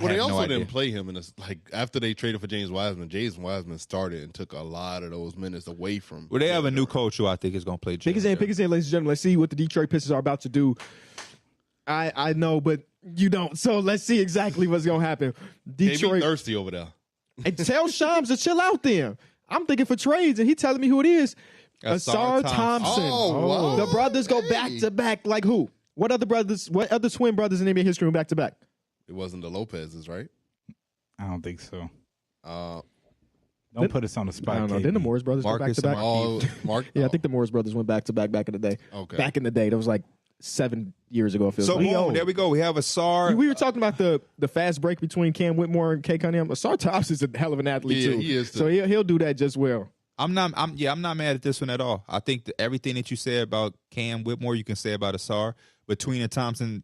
They also didn't play him in this. After they traded for James Wiseman started and took a lot of those minutes away from. Well, they have a new coach who I think is going to play. Pick his name, ladies and gentlemen. Let's see what the Detroit Pistons are about to do. I know, but you don't. So let's see exactly what's going to happen. Detroit. They be thirsty over there. And tell Shams to chill out then. I'm thinking for trades, and he telling me who it is. Asar Thompson. Oh, wow. The brothers go back to back. Like who? What other twin brothers in NBA history went back to back? It wasn't the Lopez's, right? I don't think so. Don't put us on the spot. I don't know. Didn't the Morris brothers go back to back? Mark. Yeah, I think the Morris brothers went back to back in the day. Okay. Back in the day, that was like 7 years ago. So boom, there we go. We have Asar. We were talking about the fast break between Cam Whitmore and Cade Cunningham. Asar Thompson is a hell of an athlete too. He is too. So he'll do that just well. I'm not mad at this one at all. I think that everything that you said about Cam Whitmore, you can say about Asar. Between the Thompson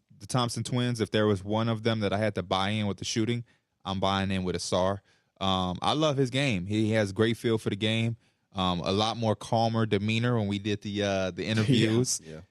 twins, if there was one of them that I had to buy in with the shooting, I'm buying in with Asar. I love his game. He has great feel for the game. A lot more calmer demeanor when we did the interviews. Yeah.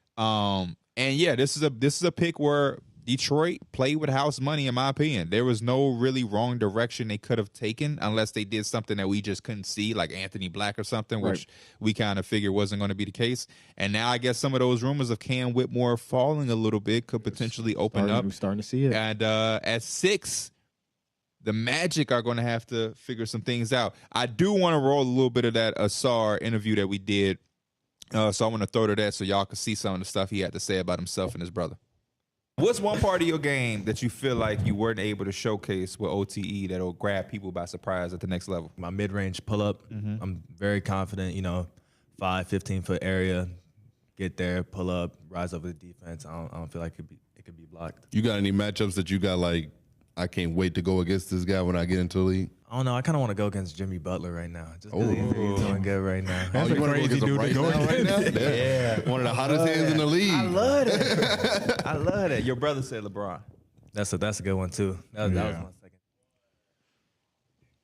And yeah, this is a pick where Detroit played with house money, in my opinion. There was no really wrong direction they could have taken unless they did something that we just couldn't see, like Anthony Black or something, which we kind of figured wasn't going to be the case. And now I guess some of those rumors of Cam Whitmore falling a little bit could potentially open up. We're starting to see it. And at 6, the Magic are going to have to figure some things out. I do want to roll a little bit of that Asar interview that we did. So I want to throw to that so y'all can see some of the stuff he had to say about himself and his brother. What's one part of your game that you feel like you weren't able to showcase with OTE that'll grab people by surprise at the next level? My mid-range pull-up, I'm very confident, 5, 15-foot area, get there, pull up, rise over the defense. I don't feel like it could be blocked. You got any matchups that you got I can't wait to go against this guy when I get into the league? I don't know. I kind of want to go against Jimmy Butler right now. Just because he's doing good right now. That's you want to go against him right now? Yeah. One of the hottest hands in the league. I love it. I love it. Your brother said LeBron. That's a good one, too. That was my second.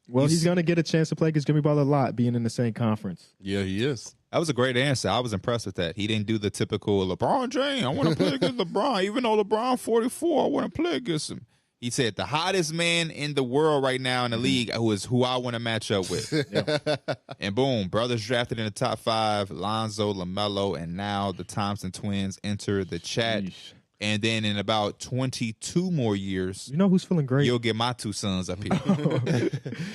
Well, he's going to get a chance to play against Jimmy Butler a lot, being in the same conference. Yeah, he is. That was a great answer. I was impressed with that. He didn't do the typical LeBron James. I want to play against LeBron, even though LeBron 44. I want to play against him. He said the hottest man in the world right now in the league who I want to match up with. And boom, brothers drafted in the top 5, Lonzo, LaMelo, and now the Thompson twins enter the chat. Yeesh. And then in about 22 more years, You know who's feeling great? you'll get my 2 sons up here.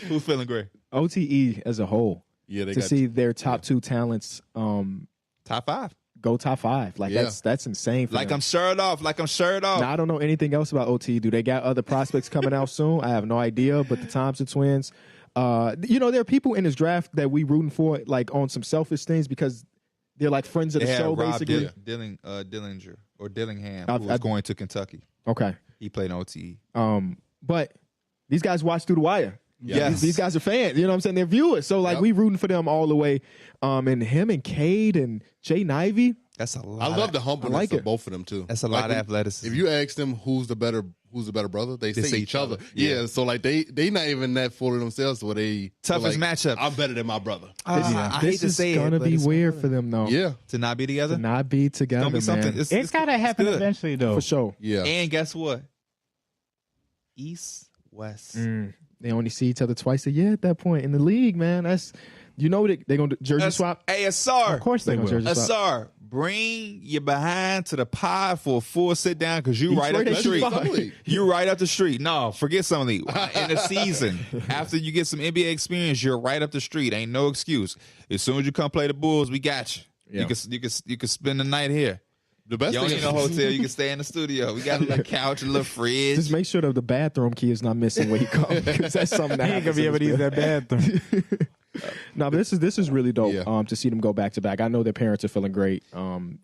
Who's feeling great? OTE as a whole. Yeah, they To got see their top 2 talents Top 5. go top 5. Like Yeah. that's insane for Like them. I'm shirt off. Now, I don't know anything else about OT. Do they got other prospects coming out soon? I have no idea. But the Thompson twins, there are people in this draft that we rooting for, like on some selfish things because they're like friends of the They had show, Rob basically. Dillinger or Dillingham, I've- who was I've- going to Kentucky. Okay, He played in OTE. but these guys watch through the wire. Yes. These guys are fans. You know what I'm saying? They're viewers. So like we rooting for them all the way. And him and Cade and Jay Nivey. That's a lot. I love the humbleness like of it. both of them too. That's a lot of athleticism. If you ask them who's the better brother, they say each other. Yeah, so like they not even that full of themselves. Where they Toughest like, matchup. I'm better than my brother. I hate This to is say it, gonna but be it's weird for them though. Yeah, to not be together. To not be together, It's gonna be man. something. It's gotta happen good. eventually, though. For sure. yeah. And guess what? East, West. They only see each other twice a year at that point in the league, man. That's they're gonna do jersey swap. Hey, Asar. Of course they They're will. gonna jersey swap. Asar, bring your behind to the pod for a full sit down because you right up the Detroit street. ain't Summer League. You right up the street. No, forget Summer League. In the season, after you get some NBA experience, you're right up the street. Ain't no excuse. As soon as you come play the Bulls, we got you. Yeah. You can spend the night here. The best You don't thing need a hotel. You can stay in the studio. We got a little couch, a little fridge. Just make sure that the bathroom key is not missing when you come because that's something that He ain't gonna be able to use that bathroom. No, but this is really dope. Yeah. To see them go back to back. I know their parents are feeling great.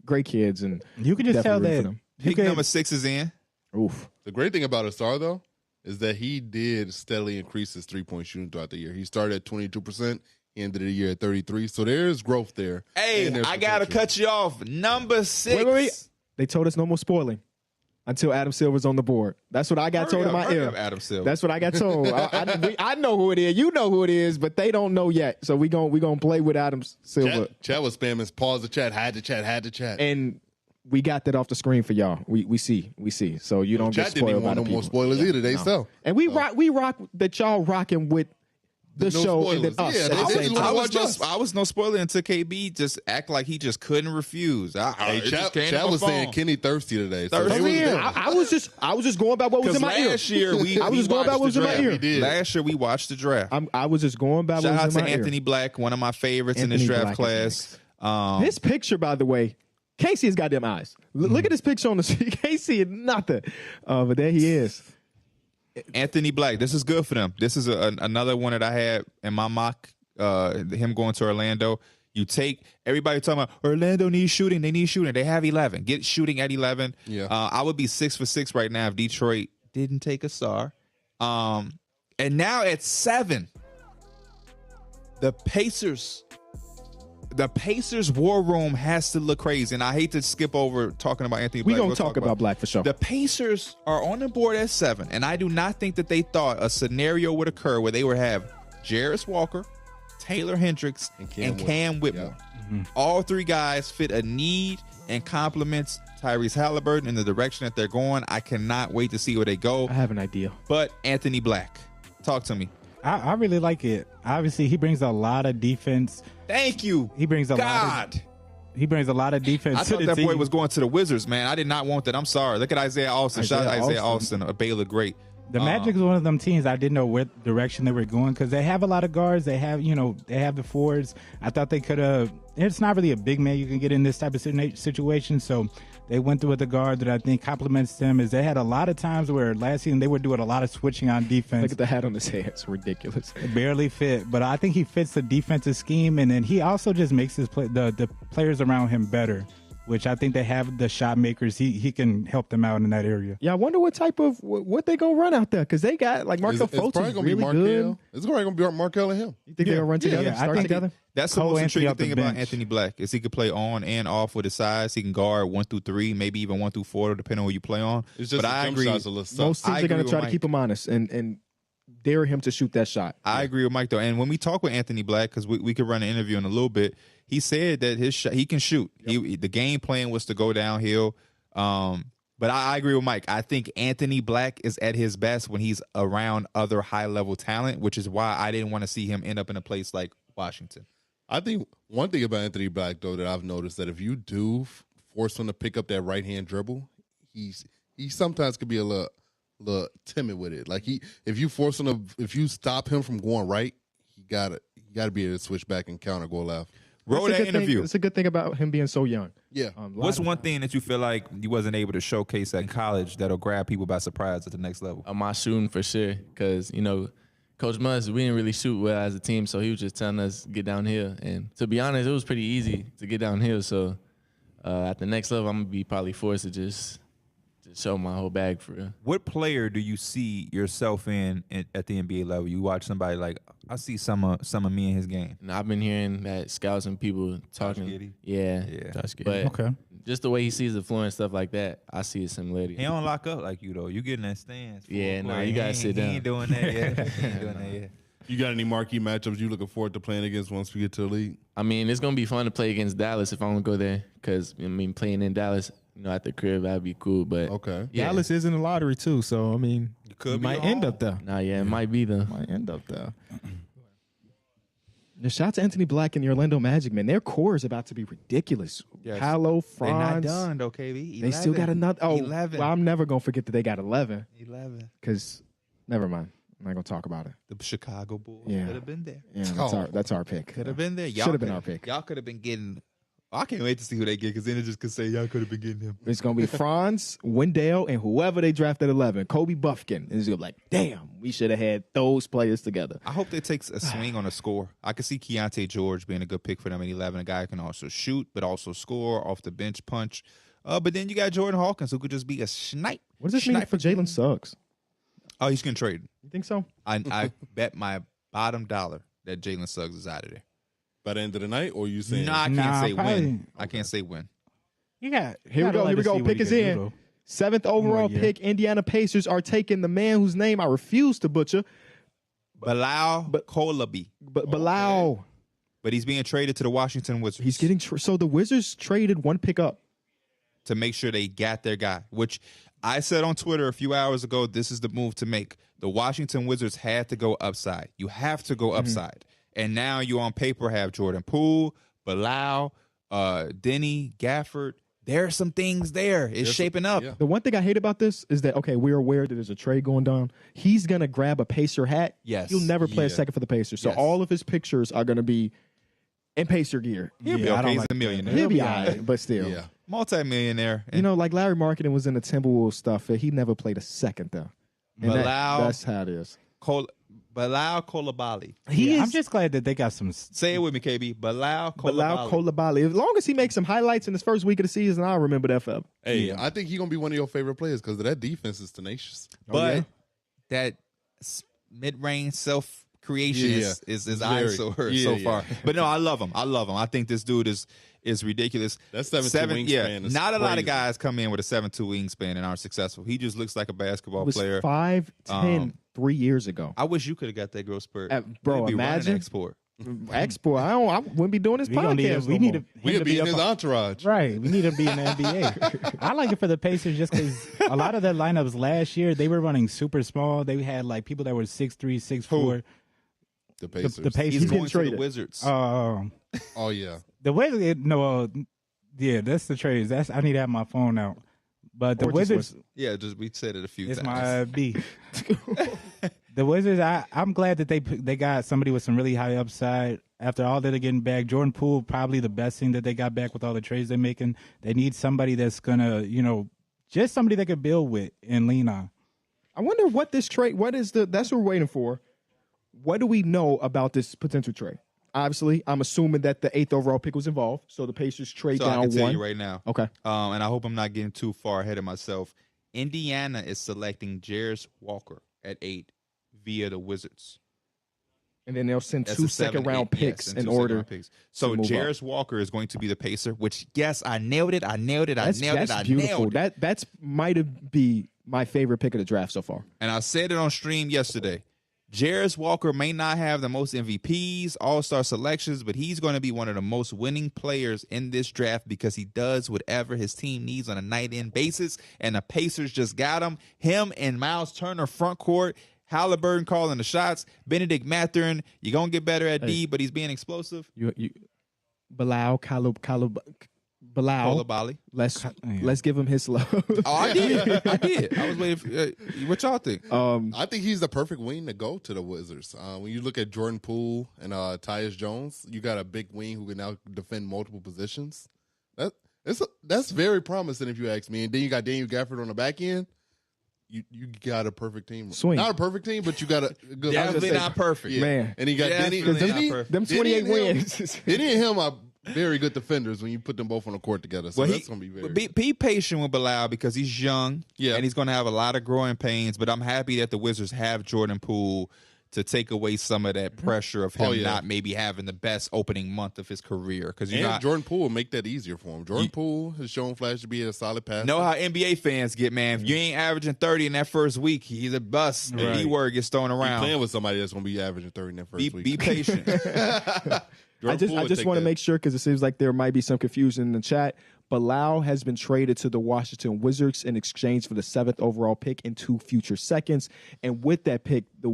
Great kids, and You can just tell definitely root that. for them. Pick number 6 is in. Oof. The great thing about Asar, though, is that he did steadily increase his 3-point shooting throughout the year. He started at 22%, he ended the year at 33%. So there's growth there. Hey, And there's I gotta potential. cut you off. Number 6. Wait. They told us no more spoiling until Adam Silver's on the board. That's what I got told in my Hurry ear. up, Adam Silver. That's what I got told. I know who it is. You know who it is, but they don't know yet. So we gonna play with Adam Silver, Chad was spamming pause the chat, had to chat. and we got that off the screen for y'all. We see. So you don't get Chad didn't spoiled even by want the no more people. spoilers either. They sell. And we rock that y'all rocking with the No show and then spoilers. us. Yeah, at they the said same you time. wanna watch us. I was no spoiler until KB just act like he just couldn't refuse. Hey, It just came to Chad my was saying phone. Kenny thirsty today. So Thirsty? they was- Yeah, I was just going by what was in my ear. Last year we I was just going by watched what was the in my draft. ear. We did. Last year we watched the draft. I was just going by what Shout out was in to my Anthony ear. Black, one of my favorites in Anthony this draft Black is class. This picture, by the way, Casey has goddamn eyes. Look at this picture on the screen. Casey is nothing. But there he is. Anthony Black. This is good for them. This is another one that I had in my mock. Him going to Orlando. You take everybody talking about Orlando needs shooting. They need shooting. They have 11. Get shooting at 11. Yeah. I would be 6 for 6 right now if Detroit didn't take a star. And now at 7, the Pacers war room has to look crazy. And I hate to skip over talking about Anthony Black. We're going We'll to talk about Black for sure. The Pacers are on the board at 7, and I do not think that they thought a scenario would occur where they would have Jarris Walker, Taylor Hendricks, and Cam Whitmore. All 3 guys fit a need and complements Tyrese Halliburton in the direction that they're going. I cannot wait to see where they go. I have an idea. But Anthony Black, talk to me. I really like it. Obviously, he brings a lot of defense. Thank you. He brings a lot. God. He brings a lot of defense I to thought the that team. boy was going to the Wizards, man. I did not want that. I'm sorry. Look at Isaiah Austin. Shout out Isaiah Austin, a Baylor great. The Magic is one of them teams I didn't know what direction they were going because they have a lot of guards. They have, they have the forwards. I thought they could have. It's not really a big man you can get in this type of situation. So they went through with a guard that I think complements them. Is they had a lot of times where last season they were doing a lot of switching on defense. Look at the hat on his head. It's ridiculous. Barely fit, but I think he fits the defensive scheme, and then he also just makes the players around him better. Which I think they have the shot makers. He can help them out in that area. Yeah, I wonder what type of what they gonna run out there because they got like Markel It's probably Fultz going to be really good. It's probably going to be Markel and him. You think they're gonna run together? I Start think together? That's the Cole most Anthony intriguing off the thing about bench. Anthony Black is he could play on and off with his size. He can guard 1 through 3, maybe even 1 through 4, depending on who you play on. It's just but the I jump agree. shots a little soft. Most teams I are gonna agree try with to keep him honest, and dare him to shoot that shot. I agree with Mike though, and when we talk with Anthony Black, because we could run an interview in a little bit, he said that his shot, he can shoot. The game plan was to go downhill. But I agree with Mike. I think Anthony Black is at his best when he's around other high level talent, which is why I didn't want to see him end up in a place like Washington. I think one thing about Anthony Black, though, that I've noticed that if you do force him to pick up that right hand dribble, he sometimes could be a little timid with it. Like if you stop him from going right, you gotta be able to switch back and counter go left. Roll that interview. It's a good thing about him being so young. Yeah. What's one thing that you feel like you wasn't able to showcase at college that'll grab people by surprise at the next level? My shooting for sure, because Coach Muzz, we didn't really shoot well as a team, so he was just telling us get downhill. And to be honest, it was pretty easy to get downhill. So at the next level, I'm gonna be probably forced to just show my whole bag for real. What player do you see yourself in at the NBA level? You watch somebody like, I see some of me in his game. And I've been hearing that scouts and people talking. Giddey? Yeah. Josh Giddey. But Okay. just the way he sees the floor and stuff like that, I see a similarity. He don't lock up like you though. You get in that stance. Yeah, nah, you gotta sit down. He ain't doing that yet. He ain't doing that yet. You got any marquee matchups you looking forward to playing against once we get to the league? I mean, it's gonna be fun to play against Dallas if I want to go there, because playing in Dallas, at the crib, that'd be cool. But Okay. yeah. Dallas is in the lottery too, so I mean, could you be might home. end up there. Nah, yeah, it might be though. Might end up there. The shout out to Anthony Black and the Orlando Magic, man. Their core is about to be ridiculous. Yes. Paolo, They're not Franz. done though, KB. They still got another. Oh, 11. well, I'm never gonna forget that they got 11. 11. Because, never mind. I'm not gonna talk about it. The Chicago Bulls Yeah. could have been there. Yeah, Oh. that's our pick. Could have been there. Should have been our pick. Y'all could have been getting. I can't wait to see who they get, because then it just could say y'all could have been getting him. It's gonna be Franz, Wendell, and whoever they draft at 11. Kobe Buffkin. And it's gonna be like, damn, we should have had those players together. I hope they takes a swing on a score. I could see Keontae George being a good pick for them at 11. A guy who can also shoot, but also score off the bench punch. But then you got Jordan Hawkins, who could just be a snipe. What does this mean for Jalen Suggs? Oh, he's getting traded. You think so? I bet my bottom dollar that Jalen Suggs is out of there. By the end of the night, or you saying? No, I can't Nah, say probably- when. I can't say when. You got Here we go. Here we go. Pick is in. Though. 7th overall year. pick. Indiana Pacers are taking the man whose name I refuse to butcher, Bilal Kolabi. Bilal. But he's being traded to the Washington Wizards. He's getting so the Wizards traded one pick up. to make sure they got their guy, which I said on Twitter a few hours ago, this is the move to make. The Washington Wizards had to go upside. You have to go upside. And now you on paper have Jordan Poole, Bilal, Denny, Gafford. There are some things there. It's shaping up. yeah. The one thing I hate about this is that, okay, we're aware that there's a trade going down. He's going to grab a Pacer hat. Yes. He'll never play a Yeah. second for the Pacers. So Yes. all of his pictures are going to be in Pacer gear. He'll be Yeah, I okay. don't He's like a millionaire. He'll be all right, but still. Yeah. Multi-millionaire. You know, like Larry Marketing was in the Timberwolves stuff. He never played a second, though. And Bilal- that's how it is. Bilal Kolabali. He I'm is just glad that they got some. Say it with me, KB. Bilal Kolabali. Bilal Coulibaly. As long as he makes some highlights in his first week of the season, I'll remember that forever. Hey, I think he's gonna be one of your favorite players because that defense is tenacious. But that mid-range self-creation Yeah. is Very- eyesore yeah, so yeah. far. But no, I love him. I think this dude is ridiculous. That 7'2" wingspan is not a lot of crazy. guys come in with a 7'2" wingspan and aren't successful. He just looks like a basketball He was player. 5'10" 3 years ago. I wish you could have got that growth spurt. Bro, You'd be running imagine. export. Export. I wouldn't be doing this We gonna need. podcast. We no need more. him We to could be in up his on- entourage. Right, we need to be in the NBA. I like it for the Pacers just because a lot of their lineups last year they were running super small. They had like people that were 6'3", 6'4". The Pacers. The Pacers. He's getting going to the traded. Wizards. Oh yeah. The way yeah, that's the trades. I need to have my phone out. But the Or just Wizards, yeah, just we said it a few it's times. my B. The Wizards, I'm glad that they got somebody with some really high upside. After all that they're getting back, Jordan Poole probably the best thing that they got back with all the trades they're making. They need somebody that's gonna, just somebody they could build with and lean on. I wonder what this trade. That's what we're waiting for. What do we know about this potential trade? Obviously, I'm assuming that the 8th overall pick was involved, so the Pacers trade So I down can tell one. you right now. Okay. And I hope I'm not getting too far ahead of myself. Indiana is selecting Jarris Walker at 8 via the Wizards. And then they'll send That's two a 7, second-round 8, yes, picks and in 2 order. second-round picks. So move up. Jarris Walker is going to be the Pacer, which, yes, I nailed it. That's beautiful. That's might have be my favorite pick of the draft so far. And I said it on stream yesterday. Jarris Walker may not have the most MVPs, all-star selections, but he's going to be one of the most winning players in this draft because he does whatever his team needs on a night-in basis, and the Pacers just got him. Him and Miles Turner front court, Halliburton calling the shots, Benedict Mathurin, you're going to get better at D, but he's being explosive. Bilal. Coulibaly. Let's give him his love. Oh, I did. I was waiting for what y'all think? I think he's the perfect wing to go to the Wizards. When you look at Jordan Poole and Tyus Jones, you got a big wing who can now defend multiple positions. That's very promising if you ask me. And then you got Daniel Gafford on the back end. You got a perfect team. Swing. Not a perfect team, but you got a good. Definitely not perfect. Yeah. Man. And he got Denny. Definitely not perfect. Them 28 wins. Denny and him are very good defenders when you put them both on the court together. So that's going to be very be patient with Bilal because he's young and he's going to have a lot of growing pains. But I'm happy that the Wizards have Jordan Poole to take away some of that pressure of him not maybe having the best opening month of his career. Jordan Poole will make that easier for him. Jordan Poole has shown flash to be a solid passer. Know how NBA fans get, man. If you ain't averaging 30 in that first week, he's a bust. The D word gets thrown around. You're playing with somebody that's going to be averaging 30 in that first week. Be patient. I just want to make sure because it seems like there might be some confusion in the chat. Bilal has been traded to the Washington Wizards in exchange for the 7th overall pick and 2 future seconds. And with that pick, the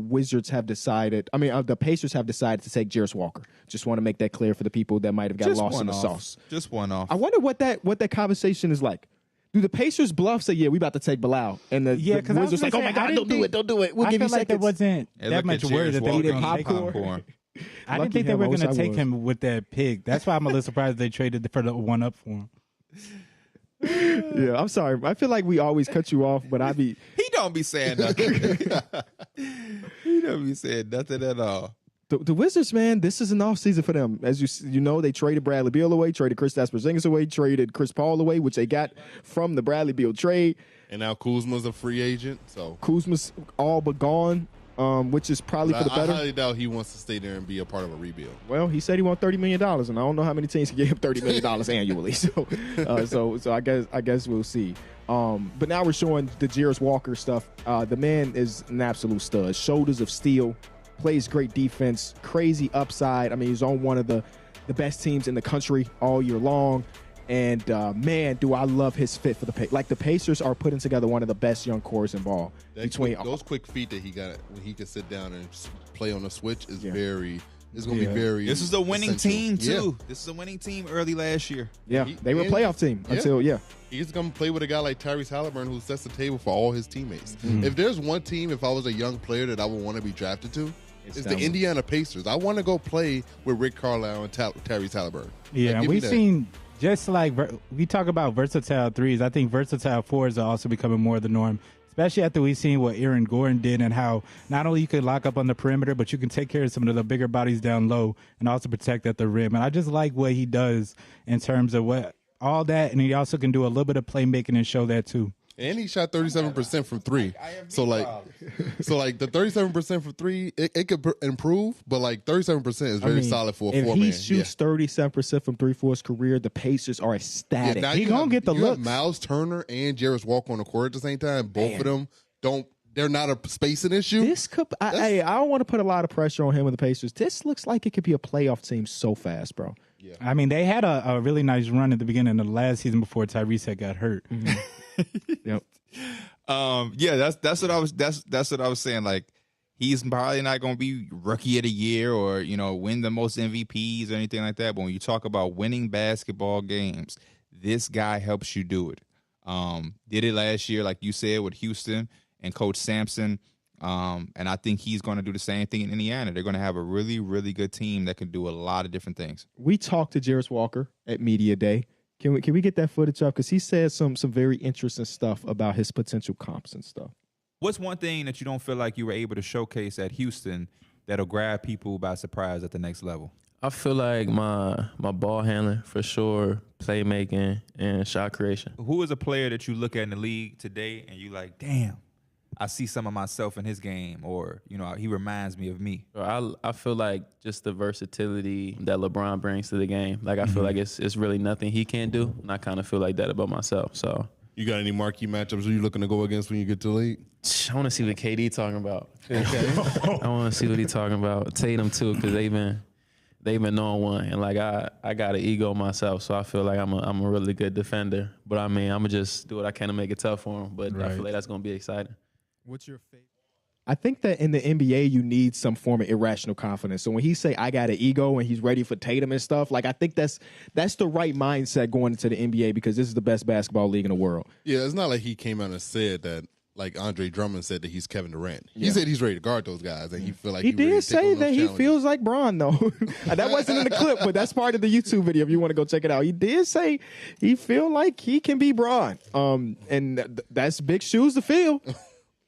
Pacers have decided to take Jarris Walker. Just want to make that clear for the people that might have got lost in the sauce. Just one off. I wonder what that conversation is like. Do the Pacers bluff say, we about to take Bilal? And the Wizards like, oh my God, don't do it. We'll give you seconds. There wasn't that much worry that they were going to take him. I didn't think they were going to take him with that pick. That's why I'm a little surprised they traded for the one up for him. Yeah, I'm sorry. I feel like we always cut you off, but he don't be saying nothing. He don't be saying nothing at all. The Wizards, man, this is an off season for them. As you know, they traded Bradley Beal away, traded Kristaps Porzingis away, traded Chris Paul away, which they got from the Bradley Beal trade. And now Kuzma's a free agent, so Kuzma's all but gone. Which is probably for the better. I highly doubt he wants to stay there and be a part of a rebuild. Well, he said he wants $30 million, and I don't know how many teams can give him $30 million annually. So I guess we'll see. But now we're showing the Jarris Walker stuff. The man is an absolute stud. Shoulders of steel, plays great defense, crazy upside. I mean, he's on one of the best teams in the country all year long. And, man, do I love his fit for the Pacers. Like, the Pacers are putting together one of the best young cores in ball. Those quick feet that he got when he can sit down and play on the switch is very – it's going to be very This is a winning essential. team, too. Yeah. This is a winning team early last year. Yeah, they were a playoff team until He's going to play with a guy like Tyrese Halliburton who sets the table for all his teammates. If there's one team, if I was a young player that I would want to be drafted to, it's the Indiana Pacers. I want to go play with Rick Carlisle and Tyrese Halliburton. Yeah, we've seen – just like we talk about versatile threes, I think versatile fours are also becoming more the norm, especially after we've seen what Aaron Gordon did and how not only you can lock up on the perimeter, but you can take care of some of the bigger bodies down low and also protect at the rim. And I just like what he does in terms of all that, and he also can do a little bit of playmaking and show that too. And he shot 37% from three. So the 37% from three, it could improve, but 37% is very solid for a 4-man. If he shoots 37% from three for his career, the Pacers are ecstatic. Yeah, he gonna get the looks. Miles Turner and Jarris Walker on the court at the same time. Both of them they're not a spacing issue. This could. I don't want to put a lot of pressure on him and the Pacers. This looks like it could be a playoff team so fast, bro. Yeah. I mean, they had a really nice run at the beginning of the last season before Tyrese had got hurt. Yep. That's what I was saying. Like, he's probably not going to be rookie of the year or win the most MVPs or anything like that. But when you talk about winning basketball games, this guy helps you do it. Did it last year, like you said, with Houston and Coach Sampson. And I think he's going to do the same thing in Indiana. They're going to have a really, really good team that can do a lot of different things. We talked to Jarris Walker at Media Day. Can we get that footage up? Because he said some very interesting stuff about his potential comps and stuff. What's one thing that you don't feel like you were able to showcase at Houston that'll grab people by surprise at the next level? I feel like my ball handling for sure, playmaking and shot creation. Who is a player that you look at in the league today and you like, damn, I see some of myself in his game, or he reminds me of me? I feel like just the versatility that LeBron brings to the game. Like I feel like it's really nothing he can't do, and I kind of feel like that about myself. So You got any marquee matchups who you looking to go against when you get to the league? I want to see what KD talking about. I want to see what he talking about. Tatum too, because they've been on one, and like I got an ego myself, so I feel like I'm a really good defender. But I mean, I'm gonna just do what I can to make it tough for him. But I feel like that's gonna be exciting. What's your favorite? I think that in the NBA, you need some form of irrational confidence. So when he say I got an ego and he's ready for Tatum and stuff, like I think that's the right mindset going into the NBA because this is the best basketball league in the world. Yeah, it's not like he came out and said that. Like Andre Drummond said that he's Kevin Durant. He said he's ready to guard those guys, and he feel like He ready did to take say on those that he challenges. feels like Bron, though. That wasn't in the clip, but that's part of the YouTube video if you want to go check it out. He did say he feel like he can be Bron. And that's big shoes to fill.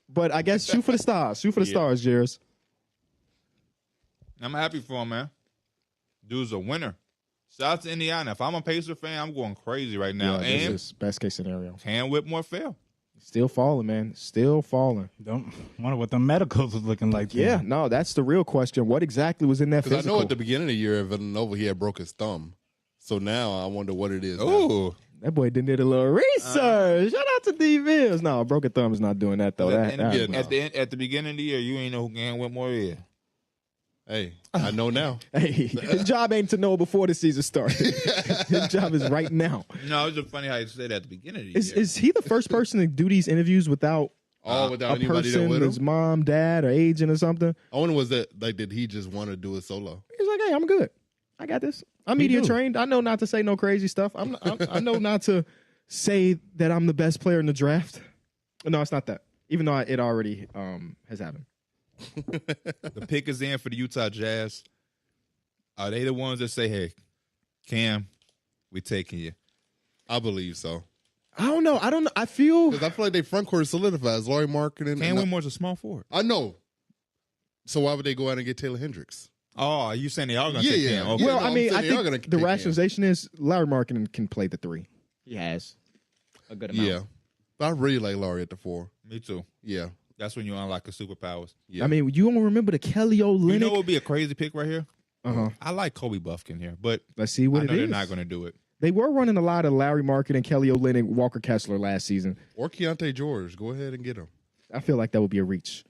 But I guess shoot for the stars. Shoot for the stars, Jairus. I'm happy for him, man. Dude's a winner. Shout out to Indiana. If I'm a Pacer fan, I'm going crazy right now. This And is best case scenario. Cam Whitmore fail. Still falling, man. Still falling. Don't wonder what the medicals was looking like. Yeah, no, that's the real question. What exactly was in that Because I physical? know at the beginning of the year at Villanova he had broke his thumb. So now I wonder what it is. now. Ooh. That boy did a little research. Shout out to D Mills. No, broken thumb is not doing that though. At Yeah, the beginning of the year, you ain't know who Cam Whitmore is. Hey, I know now. Hey, his job ain't to know before the season starts. His job is right now. No, it's just funny how you say that at the beginning of the year. Is he the first person to do these interviews without Without a anybody there person, with his him. mom, dad, or agent or something? I wonder was that like did he just want to do it solo? He's like, hey, I'm good. I got this. I'm media trained. I know not to say no crazy stuff. I know not to say that I'm the best player in the draft. No, it's not that. Even though it already has happened. The pick is in for the Utah Jazz. Are they the ones that say, hey, Cam, we taking you? I believe so. I don't know. I feel Because I feel like they front court solidifies Laurie Markkinen. Cam Whitmore's a small forward. I know. So why would they go out and get Taylor Hendricks? Oh, you saying they are going to take Cam? Okay. well, no, I I'm mean, saying I they are gonna think the take him. rationalization is Larry Markkinen can play the three. He has a good amount. Yeah. But I really like Laurie at the 4. Me too. Yeah. That's when you unlock the superpowers. Yeah. I mean, you don't remember the Kelly Olynyk? You know what would be a crazy pick right here? Uh-huh. I like Kobe Buffkin here, but Let's see what I know it they're is. not going to do it. They were running a lot of Larry Markkinen and Kelly Olynyk, Walker Kessler last season. Or Keontae George. Go ahead and get him. I feel like that would be a reach.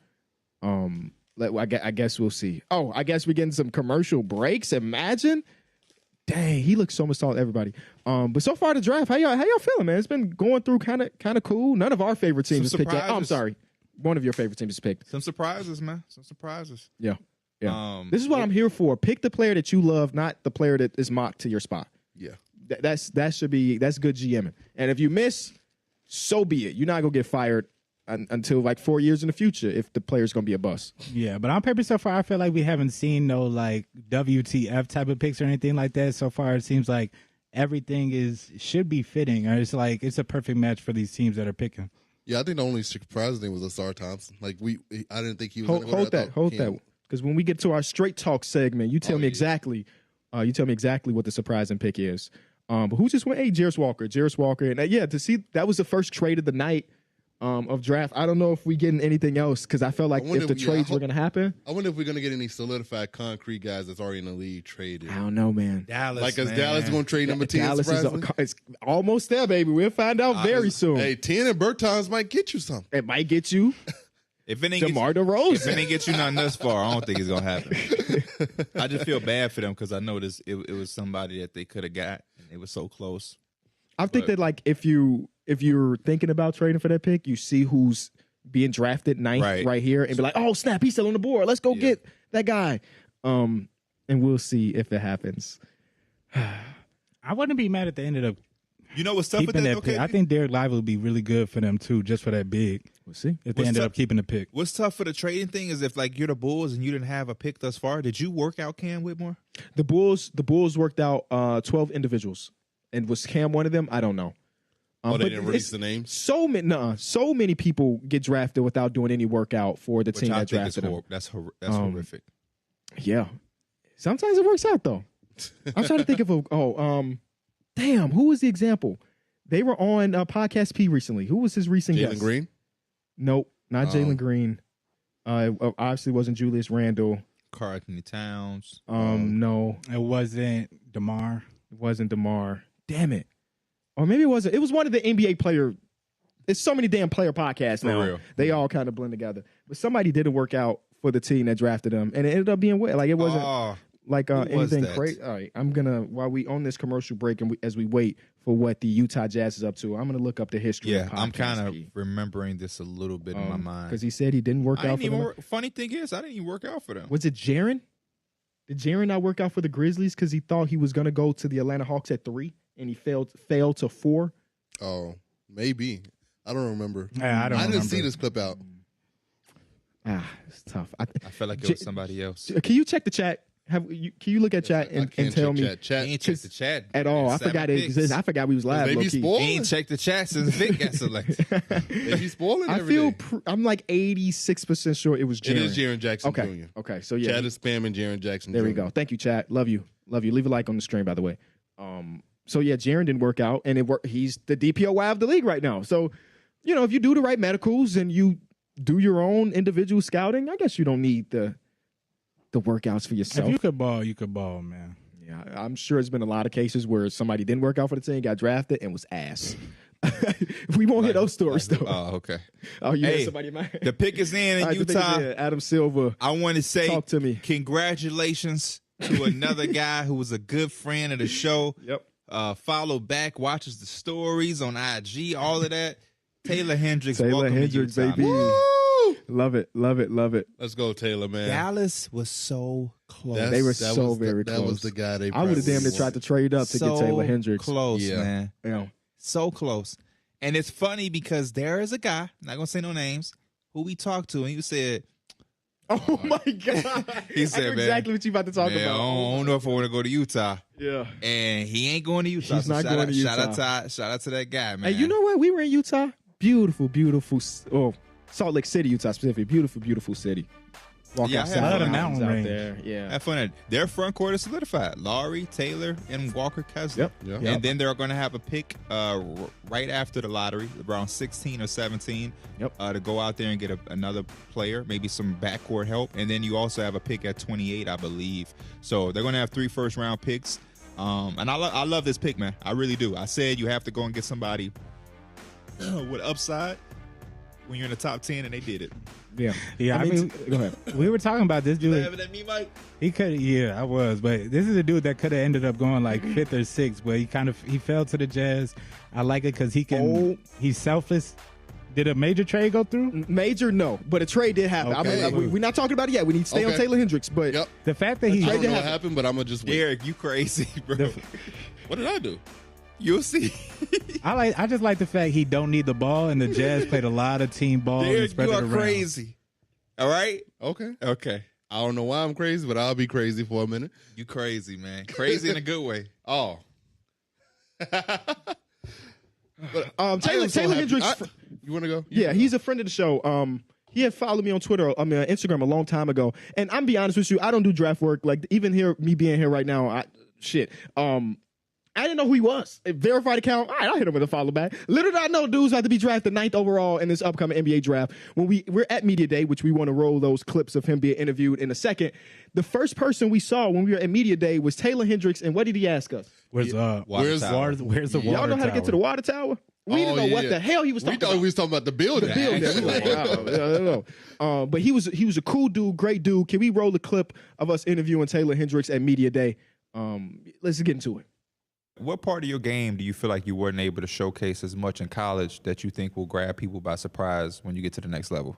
I guess we'll see. Oh, I guess we're getting some commercial breaks. Imagine. Dang, he looks so much taller than everybody. But so far the draft, how y'all feeling, man? It's been going through kind of cool. None of our favorite teams Some is picked yet. Oh, I'm surprises. sorry. One of your favorite teams is picked. Some surprises, man. Some surprises. Yeah. Yeah. Um, This is what I'm here for. Pick the player that you love, not the player that is mocked to your spot. Yeah. That's good GMing. And if you miss, so be it. You're not gonna get fired until like 4 years in the future if the player's gonna be a bust. Yeah, but on paper so far, I feel like we haven't seen no like WTF type of picks or anything like that. So far, it seems like everything should be fitting, or it's like it's a perfect match for these teams that are picking. Yeah, I think the only surprising thing was Asar Thompson. Like I didn't think he was Hold that. Because when we get to our straight talk segment, you tell me yeah. exactly. You tell me exactly what the surprising pick is. But who just went? Hey, Jairus Walker, and to see that was the first trade of the night of draft. I don't know if we getting anything else because I felt like if the trades were going to happen. I wonder if we're going to get any solidified concrete guys that's already in the league traded. I don't know, man. Dallas, Like, is man. Dallas going to trade number 10? Dallas surprisingly? is almost there, baby. We'll find out very soon. Hey, 10 and Bertans might get you something. It might get you If it ain't DeMar if DeRozan. it ain't get you nothing thus far, I don't think it's gonna happen. I just feel bad for them because I noticed it was somebody that they could have got, and it was so close. I think that like if you're thinking about trading for that pick, you see who's being drafted ninth right here, and be like, oh snap, he's still on the board. Let's go get that guy. And we'll see if it happens. I wouldn't be mad at the end of You know what's tough with keeping that? that pick. Okay, I think Derek Lively would be really good for them too, just for that big. We'll see. If they What's ended tough- up keeping the pick. what's tough for the trading thing is if like you're the Bulls and you didn't have a pick thus far. Did you work out Cam Whitmore? The Bulls worked out 12 individuals, and was Cam one of them? I don't know. Oh, they but didn't release it's the names? So many people get drafted without doing any workout for the Which team I that think is drafted them. that's horrific. Yeah, sometimes it works out though. I'm trying to think of damn, who was the example? They were on Podcast P recently. Who was his recent Jalen guest? Green? Nope, not Jalen Green. It obviously wasn't Julius Randle. Karl Anthony Towns. No, It wasn't DeMar. it wasn't DeMar. Damn it. Or maybe it wasn't. It was one of the NBA player it's so many damn player podcasts now. real. They all kind of blend together. But somebody didn't work out for the team that drafted him, and it ended up being like it wasn't like was anything that? crazy. All right, I'm gonna while we on this commercial break and as we wait for what the Utah Jazz is up to, I'm gonna look up the history. Yeah, of I'm kind of Key. remembering this a little bit in my mind. Because he said he didn't work I out didn't for even them. work, funny thing is, I didn't even work out for them. Was it Jaren? Did Jaren not work out for the Grizzlies because he thought he was gonna go to the Atlanta Hawks at 3 and he failed to 4? Oh, maybe. I don't remember. Yeah, I don't didn't remember. see this clip out. It's tough. I felt like it was somebody else. Can you check the chat? Can you look at chat I and can't tell check me chat. Chat. He ain't checked the chat at all? I 7 forgot it picks. exists. I forgot we was live. Maybe low he's key. spoiled. He ain't checked the chat since Vic got selected. Maybe spoiling I every feel day. I'm like 86% sure it was Jaren. It is Jaren Jackson Okay. Jr. Okay. So yeah, Chad is spamming Jaren Jackson there Jr. we go. Thank you, chat. Love you. Leave a like on the stream, by the way. So yeah, Jaren didn't work out, and he's the DPOY of the league right now. So, if you do the right medicals and you do your own individual scouting, I guess you don't need the workouts for yourself. If you could ball, man. Yeah, I'm sure it's been a lot of cases where somebody didn't work out for the team, got drafted, and was ass. We won't hear those stories though. Oh, okay. Oh, you Hey, had somebody in mind? The pick is in All right, the Utah. thing is, Adam Silver. I want to say Talk to me. congratulations to another guy who was a good friend of the show. Yep. Follow back, watches the stories on IG, all of that. Taylor Hendricks, Taylor welcome Hendricks, to Utah, baby. man. Love it. Let's go, Taylor, man. Dallas was so close. They were That so was very That was close. the guy they I would have damn near probably tried to trade up to get Taylor Hendricks. Close, Yeah. man. Yeah. So close. And it's funny because there is a guy, not gonna say no names, who we talked to, and he said, Oh my God. He I said, know man, exactly what you about to talk man, I about. don't know if I want to go to Utah. Yeah. And he ain't going to Utah. He's not going to Shout Utah. out to that guy, man. Hey, you know what? We were in Utah. Beautiful, beautiful. Salt Lake City, Utah specifically. Beautiful, beautiful city. Walk Yeah, I outside. had fun. mountains Mountain out range. there. Yeah. Have fun. Their front court is solidified. Laurie, Taylor, and Walker Kessler. Yep. Yeah. And then they're going to have a pick right after the lottery, around 16 or 17, Yep. to go out there and get another player, maybe some backcourt help. And then you also have a pick at 28, I believe. So they're going to have 3 first-round picks. And I love this pick, man. I really do. I said you have to go and get somebody with upside when you're in the top 10, and they did it. Yeah. Yeah, I mean, go ahead. we were talking about this dude. Laughing at me, Mike? He could, yeah, I was, but this is a dude that could have ended up going like 5th or 6th, but he fell to the Jazz. I like it because he's selfless. Did a major trade go through? Major, no. But a trade did happen. Okay. I mean, we're not talking about it yet. We need to stay on Okay. Taylor Hendricks. But Yep. The fact that he I don't know what happen. happened, but I'm gonna just wait. Derek, you crazy, bro. What did I do? You'll see. I just like the fact he don't need the ball, and the Jazz played a lot of team ball and Derek, spread you it are around. crazy. All right? Okay. Okay. I don't know why I'm crazy, but I'll be crazy for a minute. You crazy, man. Crazy in a good way. Oh. Taylor Hendricks. You want to go? Yeah, he's a friend of the show. He had followed me on Twitter, Instagram a long time ago. And I'm be honest with you, I don't do draft work. Like even here, me being here right now, I didn't know who he was. A verified account. All right, I'll hit him with a follow back. Little did I know dudes have to be drafted 9th overall in this upcoming NBA draft. When we're at Media Day, which we want to roll those clips of him being interviewed in a second. The first person we saw when we were at Media Day was Taylor Hendricks. And what did he ask us? Where's Tower. where's the water Y'all know how to get to the water tower? We didn't know what the hell he was We talking thought about. we was talking about the building. We like, wow, I don't know. But he was a cool dude, great dude. Can we roll the clip of us interviewing Taylor Hendricks at Media Day? Let's get into it. What part of your game do you feel like you weren't able to showcase as much in college that you think will grab people by surprise when you get to the next level?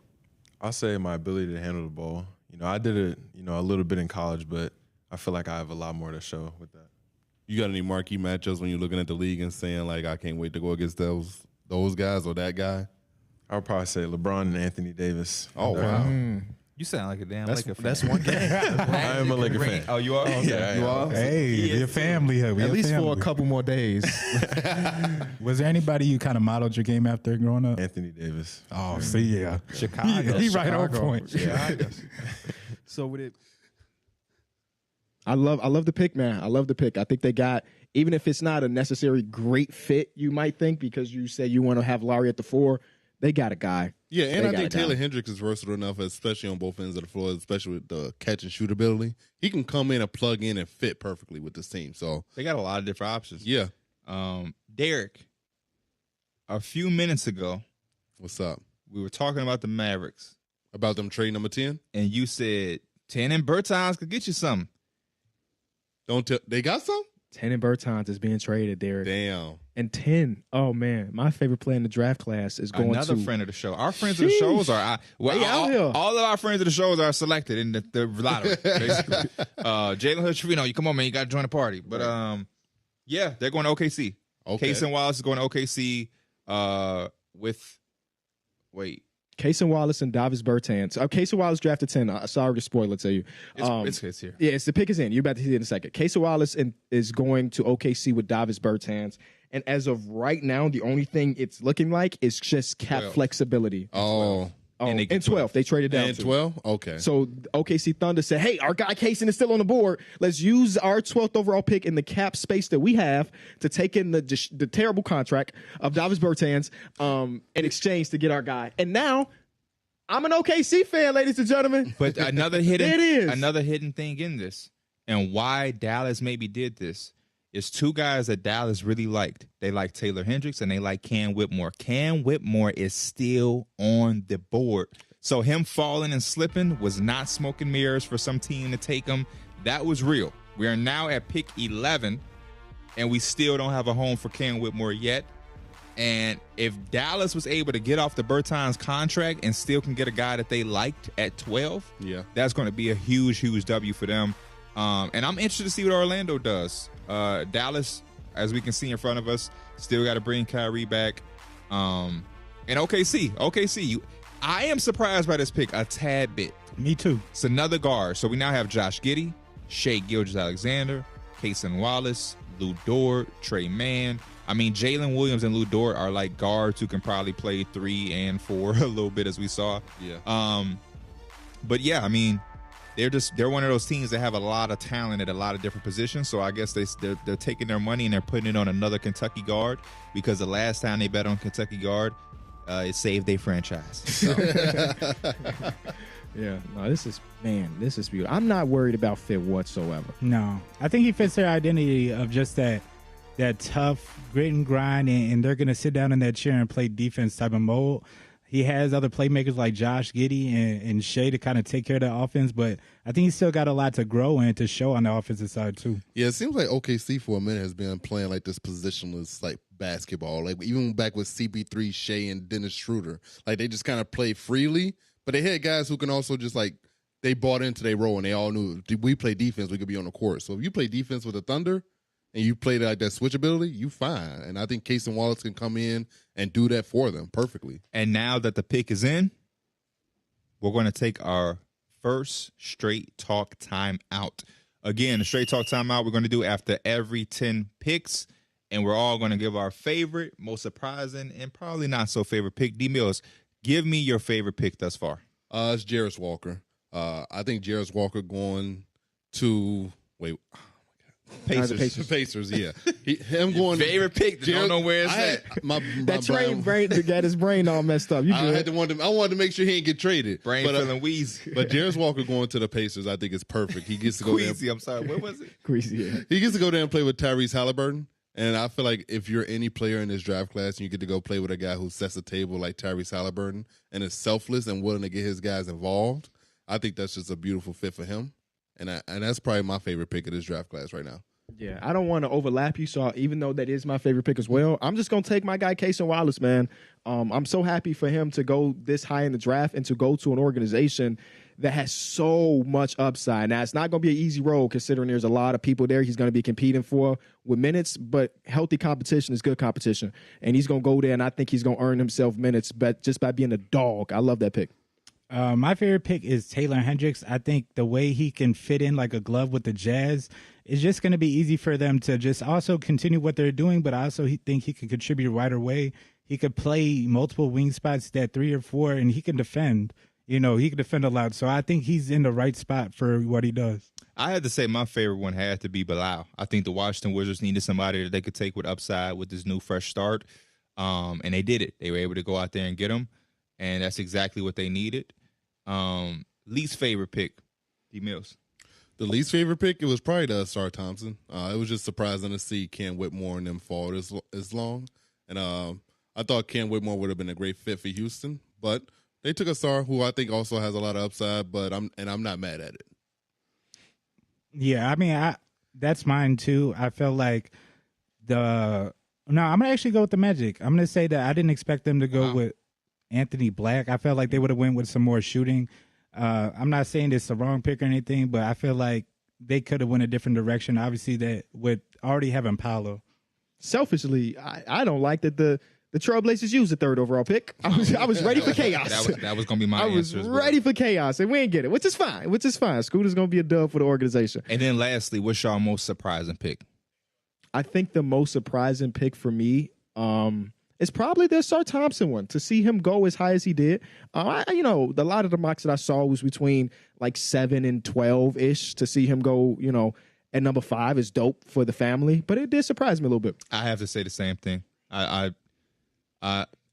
I'll say my ability to handle the ball. I did it, a little bit in college, but I feel like I have a lot more to show with that. You got any marquee matchups when you're looking at the league and saying like, I can't wait to go against those guys or that guy? I would probably say LeBron and Anthony Davis. Oh wow. You sound like a damn That's Laker fan. that's one game. I am a Laker fan. Oh, you are? Okay. Yeah, You are? Hey, we're family here. At least for a couple more days. Was there anybody you kind of modeled your game after growing up? Anthony Davis. Oh, see, yeah. Chicago. He right on Chicago. point. So with it, I love the pick, man. I love the pick. I think they got, even if it's not a necessary great fit, you might think, because you say you want to have Larry at the 4, they got a guy. Yeah, and They I got think a guy. Taylor Hendricks is versatile enough, especially on both ends of the floor, especially with the catch and shoot ability. He can come in and plug in and fit perfectly with this team. So They got a lot of different options. yeah, Derek, a few minutes ago, What's up? We were talking about the Mavericks, About them trade number 10? and you said 10 and Bertans could get you something. Don't tell. They got some? 10 and Bertans is being traded, Derek. Damn. And 10, oh man, my favorite player in the draft class is going Another to friend of the show. Our friends of the shows are They out here. all of our friends of the shows are selected in the lottery. Basically, Jalen Hood-Trevino, you come on, man, you got to join the party. But yeah, they're going to OKC. Okay. Case and Wallace is going to OKC with Casey Wallace and Davis Bertans. Casey Wallace drafted 10. Sorry to spoil it to you. It's here. Yeah, the pick is in. You're about to see it in a second. Casey Wallace is going to OKC with Davis Bertans. And as of right now, the only thing it's looking like is just cap 12. flexibility. Oh. And they And 12. They traded down And to 12? Okay. So OKC Thunder said, hey, our guy Kaysen is still on the board. Let's use our 12th overall pick in the cap space that we have to take in the terrible contract of Davis Bertans in exchange to get our guy. And now I'm an OKC fan, ladies and gentlemen. But another hidden It is. another hidden thing in this, and why Dallas maybe did this, is two guys that Dallas really liked. They like Taylor Hendricks and they like Cam Whitmore. Cam Whitmore is still on the board. So him falling and slipping was not smoke and mirrors for some team to take him. That was real. We are now at pick 11, and we still don't have a home for Cam Whitmore yet. And if Dallas was able to get off the Bertans contract and still can get a guy that they liked at 12, Yeah. that's going to be a huge, huge W for them. And I'm interested to see what Orlando does. Dallas, as we can see in front of us, still got to bring Kyrie back. And OKC, I am surprised by this pick a tad bit. Me too. It's another guard. So we now have Josh Giddey, Shea Gilgeous-Alexander, Cason Wallace, Lou Dort, Trey Mann. I mean, Jalen Williams and Lou Dort are like guards who can probably play 3 and 4 a little bit, as we saw. Yeah. But yeah, I mean, they're one of those teams that have a lot of talent at a lot of different positions. So I guess they're taking their money and they're putting it on another Kentucky guard, because the last time they bet on Kentucky guard, it saved their franchise. So. Yeah, no, this is beautiful. I'm not worried about fit whatsoever. No, I think he fits their identity of just that tough grit and grind, and they're going to sit down in that chair and play defense type of mode. He has other playmakers like Josh Giddey and Shea to kind of take care of the offense, but I think he's still got a lot to grow and to show on the offensive side too. Yeah, it seems like OKC for a minute has been playing like this positionless like basketball. Like even back with CP3, Shea, and Dennis Schroeder. Like they just kind of play freely, but they had guys who can also just like, they bought into their role and they all knew if we play defense, we could be on the court. So if you play defense with the Thunder and you play like that switchability, you fine. And I think Cason Wallace can come in and do that for them perfectly. And now that the pick is in, we're going to take our first straight talk time out. Again, the straight talk time out we're going to do after every 10 picks, and we're all going to give our favorite, most surprising, and probably not so favorite pick. D Mills, give me your favorite pick thus far. It's Jarris Walker. I think Jarris Walker going to Pacers, yeah. Him going Favorite pick. Don't know where it's at. That train brain got his brain all messed up. You good? I wanted to make sure he didn't get traded. Brain feeling wheezy. But Jarris Walker going to the Pacers, I think is perfect. He gets to go there. Queasy, I'm sorry. What was it? Greasy. Yeah. He gets to go there and play with Tyrese Halliburton. And I feel like if you're any player in this draft class and you get to go play with a guy who sets the table like Tyrese Halliburton and is selfless and willing to get his guys involved, I think that's just a beautiful fit for him. And that's probably my favorite pick of this draft class right now. Yeah, I don't want to overlap you, so even though that is my favorite pick as well, I'm just going to take my guy, Cason Wallace, man. I'm so happy for him to go this high in the draft and to go to an organization that has so much upside. Now, it's not going to be an easy road considering there's a lot of people there he's going to be competing for with minutes, but healthy competition is good competition. And he's going to go there, and I think he's going to earn himself minutes just by being a dog. I love that pick. My favorite pick is Taylor Hendricks. I think the way he can fit in like a glove with the Jazz is just going to be easy for them to just also continue what they're doing, but I also think he can contribute right away. He could play multiple wing spots, that 3 or 4, and he can defend. You know, he can defend a lot. So I think he's in the right spot for what he does. I had to say my favorite one had to be Bilal. I think the Washington Wizards needed somebody that they could take with upside with this new fresh start, and they did it. They were able to go out there and get him, and that's exactly what they needed. Least favorite pick, D Mills. The least favorite pick, it was probably the Sar Thompson. It was just surprising to see Cam Whitmore and them fall as long. And I thought Cam Whitmore would have been a great fit for Houston, but they took a star who I think also has a lot of upside. But I'm not mad at it. Yeah, I mean, that's mine too. I felt like I'm gonna actually go with the Magic. I'm gonna say that I didn't expect them to go with Anthony Black. I felt like they would have went with some more shooting. I'm not saying it's the wrong pick or anything, but I feel like they could have went a different direction. Obviously, that with already having Paolo. Selfishly, I don't like that the Trailblazers used the 3rd overall pick. I was ready for chaos. That was going to be my answer. I was ready for chaos, and we didn't get it, which is fine. Scooter's going to be a dub for the organization. And then lastly, what's your most surprising pick? I think the most surprising pick for me is probably the Sar Thompson one. To see him go as high as he did, a lot of the mocks that I saw was between like 7 and 12-ish. To see him go, at number 5 is dope for the family, but it did surprise me a little bit. I have to say the same thing. I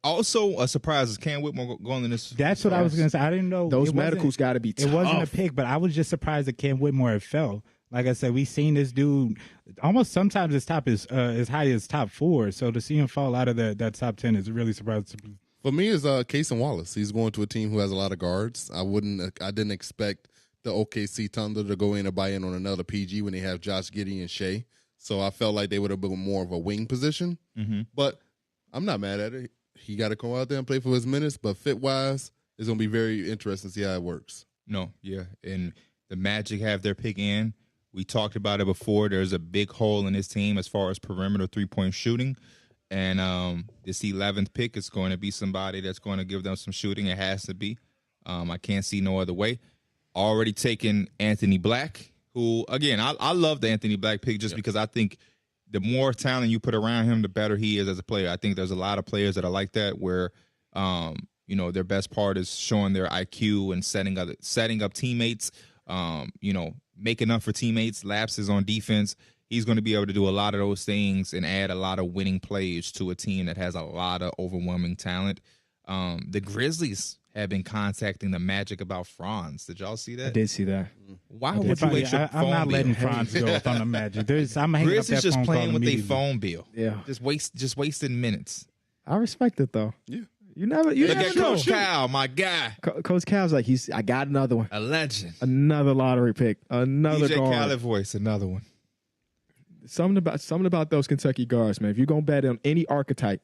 also a surprise is Cam Whitmore going in this. That's what I was going to say. I didn't know those medicals got to be tough. It wasn't a pick, but I was just surprised that Cam Whitmore had fell. Like I said, we seen this dude almost sometimes his top is as high as top 4. So to see him fall out of that top 10 is really surprising. For me, is Cason Wallace. He's going to a team who has a lot of guards. I didn't expect the OKC Thunder to go in and buy in on another PG when they have Josh Giddey and Shea. So I felt like they would have been more of a wing position. Mm-hmm. But I'm not mad at it. He got to go out there and play for his minutes. But fit-wise, it's going to be very interesting to see how it works. No, yeah. And the Magic have their pick in. We talked about it before. There's a big hole in this team as far as perimeter three-point shooting. And this 11th pick is going to be somebody that's going to give them some shooting. It has to be. I can't see no other way. Already taken Anthony Black, who, again, I love the Anthony Black pick just because I think the more talent you put around him, the better he is as a player. I think there's a lot of players that are like that where, their best part is showing their IQ and setting up teammates, making up for teammates, lapses on defense. He's going to be able to do a lot of those things and add a lot of winning plays to a team that has a lot of overwhelming talent. The Grizzlies have been contacting the Magic about Franz. Did y'all see that? I did see that. Why would you waste your phone I'm not bill? letting Franz go from the Magic. I'm hanging Grizzlies up that just phone playing call with their immediately. phone bill. Yeah. Just wasting minutes. I respect it, though. Yeah. You never Look at know. Coach Kyle, my guy. Coach Cal's like, I got another one. A legend. Another lottery pick. Another DJ guard. Khaled voice, another one. Something about those Kentucky guards, man. If you're going to bet on any archetype,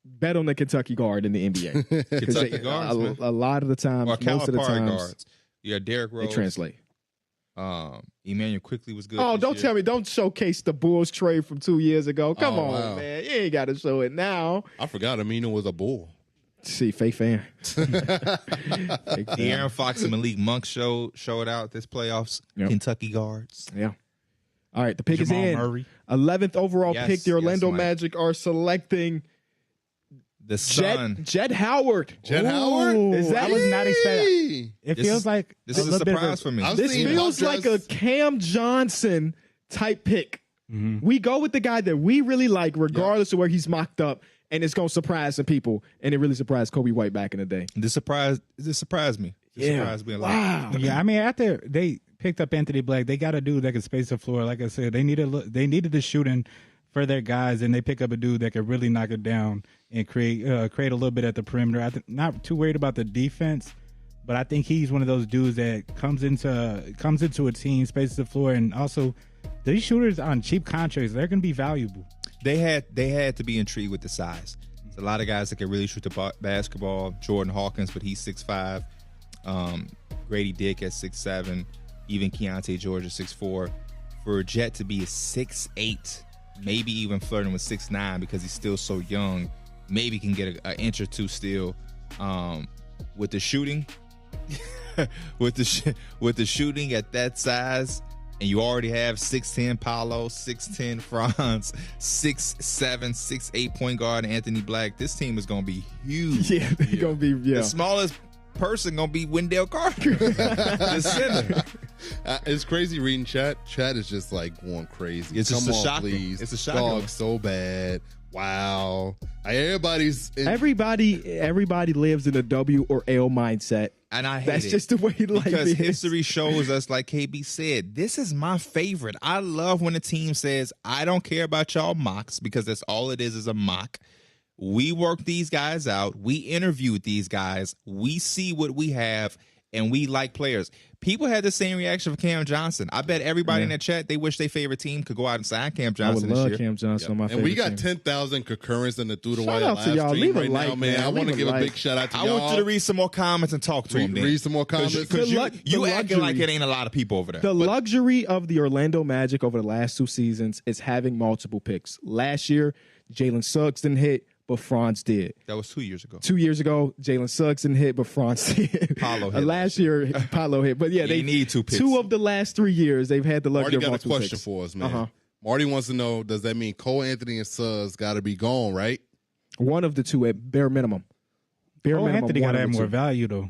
bet on the Kentucky guard in the NBA. Kentucky guards, man. A lot of the time, Or most of the Calipari times, guards. You got Derrick Rose. they translate. Emmanuel Quickly was good. Oh, this don't year. tell me. Don't showcase the Bulls trade from 2 years ago. Come Oh, on, wow. man. You ain't got to show it now. I forgot Amino was a bull. See, fake fan. De'Aaron Fox and Malik Monk showed out this playoffs. Yep. Kentucky guards. Yeah. All right, the pick Jamal is in. Murray. 11th overall Yes, pick. The Orlando Mike. Magic are selecting The son. Jed Howard. Jed Ooh, Howard? Is that I was not expecting. It This feels is- like This is a little bit of surprise for me. I was This thinking feels about like a just- Cam Johnson type pick. We go with the guy that we really like, regardless of where he's mocked up, and it's going to surprise some people. And it really surprised Kobe White back in the day. This surprised me. This surprised me a lot. Wow. Yeah, I mean, after they picked up Anthony Black, they got a dude that could space the floor. Like I said, they needed the shooting for their guys, and they pick up a dude that could really knock it down and create a little bit at the perimeter. Not too worried about the defense, but I think he's one of those dudes that comes into a team, spaces the floor, and also these shooters on cheap contracts, they're going to be valuable. They had to be intrigued with the size. There's a lot of guys that can really shoot the basketball. Jordan Hawkins, but he's 6'5". Grady Dick at 6'7". Even Keontae George at 6'4". For Jet to be a 6'8", maybe even flirting with 6'9", because he's still so young, maybe can get an inch or two still. With the shooting, with the shooting at that size. And you already have 6'10" Paolo, 6'10" Franz, 6'7", 6'8" point guard Anthony Black. This team is going to be huge. Yeah, they're going to be, The smallest person going to be Wendell Carter, the center. It's crazy reading chat. Chat is just like going crazy. It's just Come a on, shocker. please. It's a shocker. Dog, so bad. Wow. Everybody's Everybody lives in a W or L mindset. And I hate That's it. just the way life Because is. history shows us, like KB said, this is my favorite. I love when a team says, I don't care about y'all mocks, because that's all it is a mock. We work these guys out. We interviewed these guys. We see what we have, and we like players. People had the same reaction for Cam Johnson. I bet everybody in the chat, they wish their favorite team could go out and sign Cam Johnson I would love this year. Cam Johnson on my favorite And we got team. 10,000 concurrents in the Through the Shout Wire out live to y'all. stream Leave a right like, now, man. I man. want to Leave a give a like. big shout out to I y'all. want you to read some more comments and talk to him. Read some more comments. Because The you acting like luxury- it ain't a lot of people over there. The luxury of the Orlando Magic over the last 2 seasons is having multiple picks. Last year, Jalen Suggs didn't hit, but Franz did. That was 2 years ago. 2 years ago, Jalen Suggs didn't hit, but Franz did. Paolo hit Last year, Paolo hit. But yeah, they need 2 picks. 2 of the last 3 years, they've had the luxury Marty of got a multiple question picks. for us, man. Uh-huh. Marty wants to know, does that mean Cole Anthony and Suggs got to be gone, right? One of the 2 at bare minimum. Bare Oh, minimum. Anthony one got to of have the more 2. value though.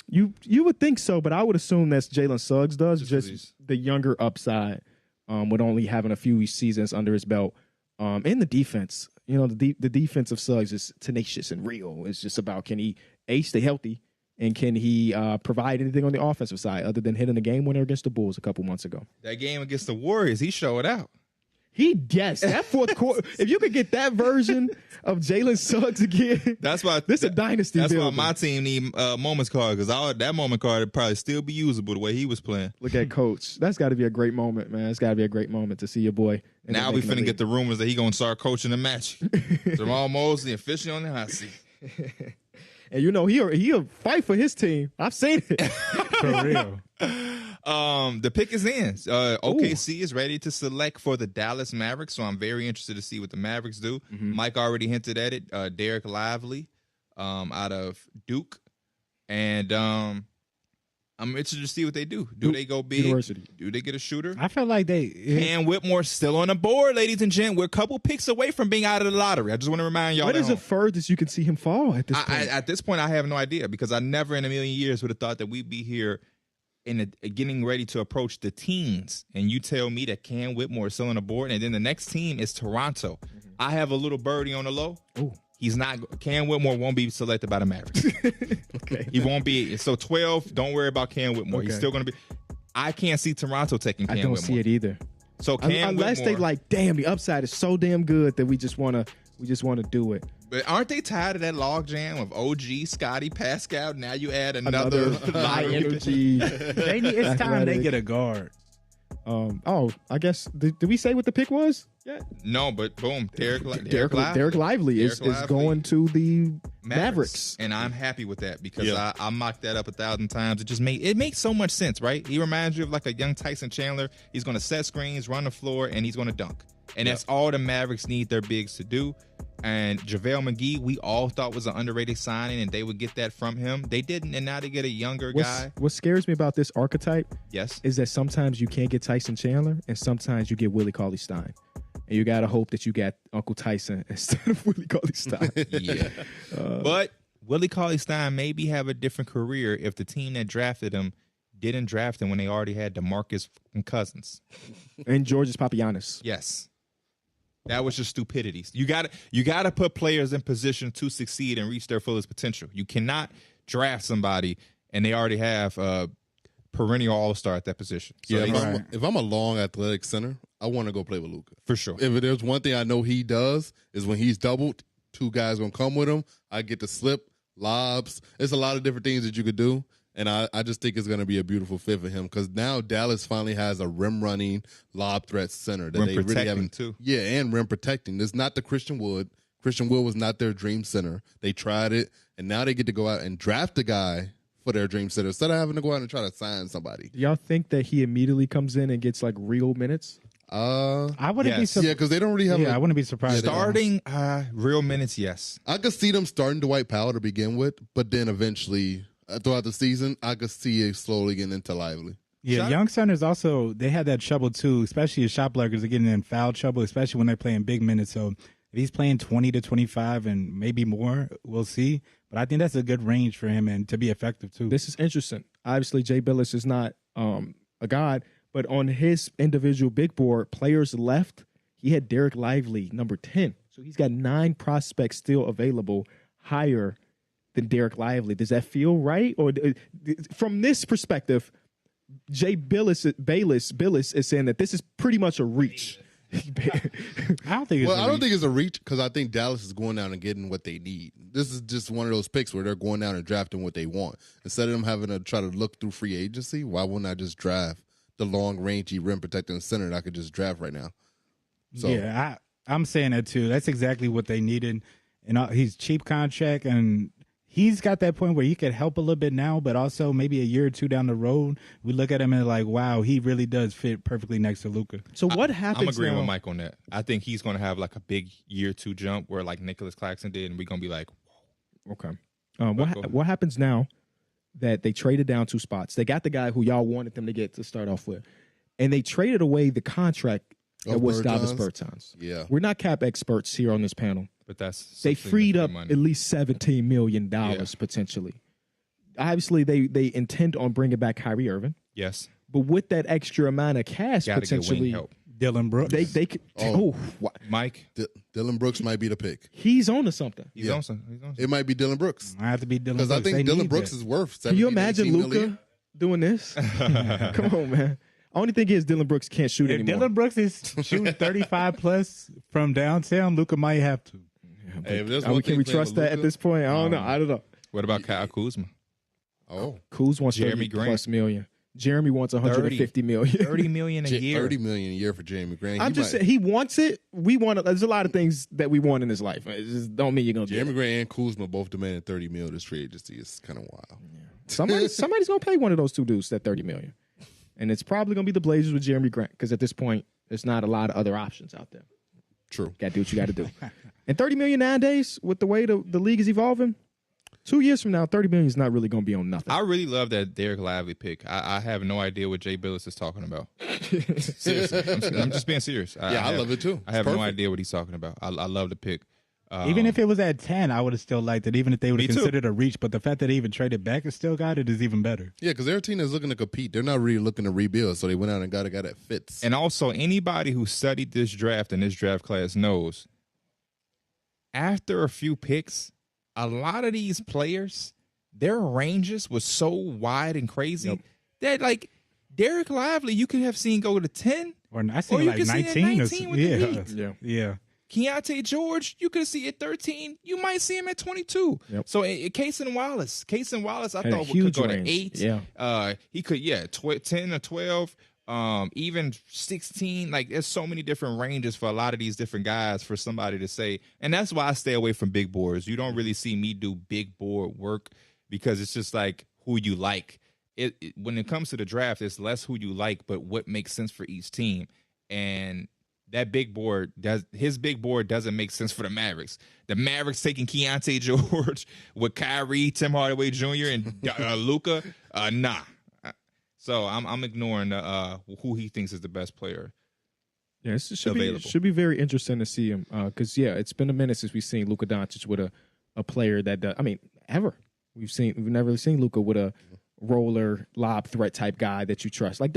You would think so, but I would assume that's Jalen Suggs does, Just just the younger upside, with only having a few seasons under his belt. In the defense, you know, the defense of Suggs is tenacious and real. It's just about, can he stay healthy, and can he provide anything on the offensive side other than hitting the game winner against the Bulls a couple months ago? That game against the Warriors, he showed out. Yes, that fourth quarter. If you could get that version of Jalen Suggs again, That's why this is a dynasty. That's why building. my team need moments card, because that moment card would probably still be usable the way he was playing. Look at Coach. That's got to be a great moment, man. It's got to be a great moment to see your boy. Now we finna get the rumors that he gonna start coaching the match. Jamal Mosley officially on the hot seat. And you know he'll fight for his team. I've seen it. For real. The pick is in. OKC is ready to select for the Dallas Mavericks, so I'm very interested to see what the Mavericks do. Mike already hinted at it. Derek Lively out of Duke, and I'm interested to see what they do. Do they go big? University. Do they get a shooter? I felt like they. Cam Whitmore still on the board, ladies and gents. We're a couple picks away from being out of the lottery. I just want to remind y'all. What is the furthest you can see him fall at this point? At this point, I have no idea, because I never in a million years would have thought that we'd be here getting ready to approach the teens, and you tell me that Cam Whitmore is still on the board, and then the next team is Toronto. I have a little birdie on the low. Ooh. He's not. Cam Whitmore won't be selected by the Mavericks. Okay. He won't be. So 12. Don't worry about Cam Whitmore. He's Okay. still going to be. I can't see Toronto taking Cam I don't Whitmore. see it either. So Cam Unless Whitmore, they like, damn, the upside is so damn good that we just wanna do it. But aren't they tired of that log jam of OG, Scotty, Pascal? Now you add another high lottery pick. energy. It's time they get a guard. I guess did we say what the pick was? Yeah. No, but boom, Derek Lively. Derek Lively is Lively. going to the Mavericks. And I'm happy with that, because I mocked that up 1,000 times. It makes so much sense, right? He reminds you of like a young Tyson Chandler. He's going to set screens, run the floor, and he's going to dunk. And that's all the Mavericks need their bigs to do. And JaVale McGee, we all thought was an underrated signing, and they would get that from him. They didn't, and now they get a younger guy. What scares me about this archetype Yes. is that sometimes you can't get Tyson Chandler, and sometimes you get Willie Cauley-Stein. And you got to hope that you got Uncle Tyson instead of Willie Cauley-Stein. Yeah. But Willie Cauley-Stein maybe have a different career if the team that drafted him didn't draft him when they already had DeMarcus Cousins. And Georges Papagiannis. Yes. That was just stupidity. You gotta put players in position to succeed and reach their fullest potential. You cannot draft somebody and they already have a perennial all-star at that position. So If I'm a long athletic center, I want to go play with Luka. for sure. If there's one thing I know he does is when he's doubled, 2 guys gonna come with him. I get to slip, lobs. There's a lot of different things that you could do. And I just think it's going to be a beautiful fit for him, because now Dallas finally has a rim-running, lob threat center that Rim they really protecting, haven't. too. Yeah, and rim protecting. It's not the Christian Wood. Christian Wood was not their dream center. They tried it, and now they get to go out and draft a guy for their dream center instead of having to go out and try to sign somebody. Do y'all think that he immediately comes in and gets like real minutes? I wouldn't be Yes. surprised. Yeah, because they don't really have. I wouldn't be surprised. Starting real minutes, yes. I could see them starting Dwight Powell to begin with, but then eventually throughout the season, I could see it slowly getting into Lively. Yeah, young centers also, they had that trouble too, especially as shot blockers are getting in foul trouble, especially when they're playing big minutes. So if he's playing 20 to 25 and maybe more, we'll see. But I think that's a good range for him and to be effective too. This is interesting. Obviously, Jay Billis is not a god, but on his individual big board, players left, he had Derek Lively, number 10. So he's got 9 prospects still available higher than Derek Lively. Does that feel right? Or from this perspective, Jay Billis is saying that this is pretty much a reach. I don't think it's Well, I don't reach. think it's a reach because I think Dallas is going down and getting what they need. This is just one of those picks where they're going down and drafting what they want. Instead of them having to try to look through free agency, why wouldn't I just draft the long rangey rim protecting center that I could just draft right now? So Yeah, I'm saying that too. That's exactly what they needed. And he's cheap contract, and he's got that point where he could help a little bit now, but also maybe a year or two down the road, we look at him and like, wow, he really does fit perfectly next to Luka. So what I'm happens agreeing now? with Mike on that. I think he's going to have like a big year 2 jump where like Nicholas Claxton did, and we're going to be like, Okay. Go ahead. What happens now that they traded down 2 spots? They got the guy who y'all wanted them to get to start off with, and they traded away the contract that Of was Bertans? Davis Bertans. yeah, We're not cap experts here on this panel. but that's They something freed different up money. at least $17 million potentially. Obviously, they intend on bringing back Kyrie Irving, Yes, but with that extra amount of cash, got to get wing potentially, help. Dylan Brooks. they could. Mike, Dylan Brooks might be the pick. He's on to something. he's Yeah. on some. He's on some. It might be Dylan Brooks I have to be Dylan Brooks. because I think They Dylan need Brooks that. is worth. Can you 17, imagine 18 Luka million. doing this? Come on, man. Only thing is Dylan Brooks can't shoot If anymore. Dylan Brooks is shooting 35 plus from downtown, Luka might have to. Hey, if there's Can one we thing playing trust with that at Luka- this point? I don't know. What about Kyle Kuzma? Oh, Kuz wants Jeremy 30 Grant. plus million. Jeremy wants 150 million. 30 million a year. 30 million a year for Jeremy Grant. I'm He just might- saying he wants it. We want it. There's a lot of things that we want in this life. It just don't mean you're gonna get Jeremy it. Grant and Kuzma both demanded 30 mil this free agency. It's kind of wild. Somebody's gonna pay one of those 2 dudes that 30 million, and it's probably gonna be the Blazers with Jeremy Grant because at this point there's not a lot of other options out there. True. Got to do what you got to do. And 30 million nowadays, with the way the league is evolving, 2 years from now, 30 million is not really going to be on nothing. I really love that Derek Lively pick. I have no idea what Jay Billis is talking about. Seriously, I'm just being serious. Yeah, I love it too. I have It's no perfect. idea what he's talking about. I love the pick. Even if it was at 10, I would have still liked it, even if they would Me have too. considered a reach. But the fact that they even traded back and still got it is even better. Yeah, because their team is looking to compete. They're not really looking to rebuild, so they went out and got a guy that fits. And also, anybody who studied this draft and this draft class knows after a few picks, a lot of these players, their ranges was so wide and crazy that, like, Derek Lively, you could have seen go to 10. Or I Or seen you like could see it 19. 19 with the Heat. Yeah. Yeah. Keontae George, you could see at 13. You might see him at 22. Yep. So Cason Wallace, I Had a thought could huge go range. to 8. Yeah. He could 10 or 12, even 16. Like there's so many different ranges for a lot of these different guys for somebody to say. And that's why I stay away from big boards. You don't really see me do big board work because it's just like who you like. When it comes to the draft, it's less who you like, but what makes sense for each team. And that big board doesn't make sense for the Mavericks. The Mavericks taking Keontae George with Kyrie, Tim Hardaway Jr., and Luka. Nah. So I'm ignoring who he thinks is the best player. Yeah, it should Available. be very interesting to see him because it's been a minute since we've seen Luka Doncic with a player that ever. We've never really seen Luka with a roller lob threat type guy that you trust. Like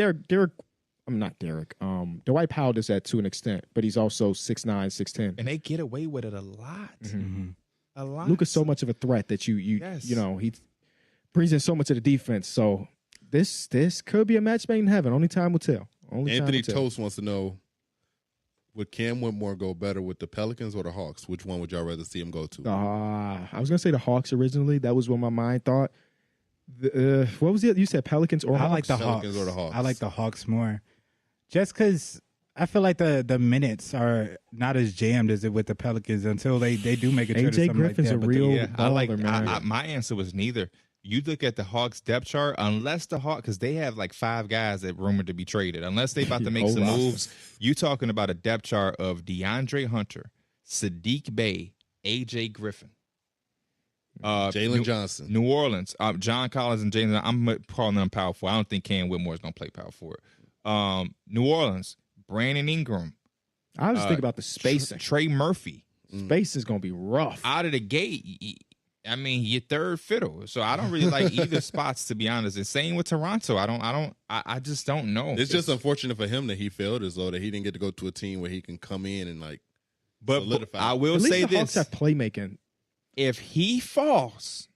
not Derek. Dwight Powell does that to an extent, but he's also 6'9", 6'10". And they get away with it a lot. Mm-hmm. A lot. Luka's so much of a threat that Yes. he brings in so much of the defense. So this could be a match made in heaven. Only time will tell. Anthony Toast wants to know, would Cam Whitmore go better with the Pelicans or the Hawks? Which one would y'all rather see him go to? I was gonna say the Hawks originally. That was what my mind thought. What was it? You said Pelicans or I Hawks? like the Pelicans Hawks. or the Hawks? I like the Hawks more. Just because I feel like the minutes are not as jammed as it with the Pelicans until they do make a trade or AJ something Griffin's like that. a But the- real Yeah, I like. baller, man. My answer was neither. You look at the Hawks depth chart, unless the Hawks, because they have like 5 guys that rumored to be traded. Unless they about to make Whole some roster. moves, you talking about a depth chart of DeAndre Hunter, Sadiq Bey, AJ Griffin, Jalen Johnson. New Orleans, John Collins and James. I'm calling them power forward. I don't think Cam Whitmore is going to play power forward. New Orleans, Brandon Ingram, I was just thinking about the spacing. Trey Murphy. Space is gonna be rough. Out of the gate, your third fiddle. So I don't really like either spots, to be honest. And same with Toronto. I just don't know. It's just unfortunate for him that he failed as though that he didn't get to go to a team where he can come in and like but solidify. I will At least say the Hawks this: have playmaking. if he falls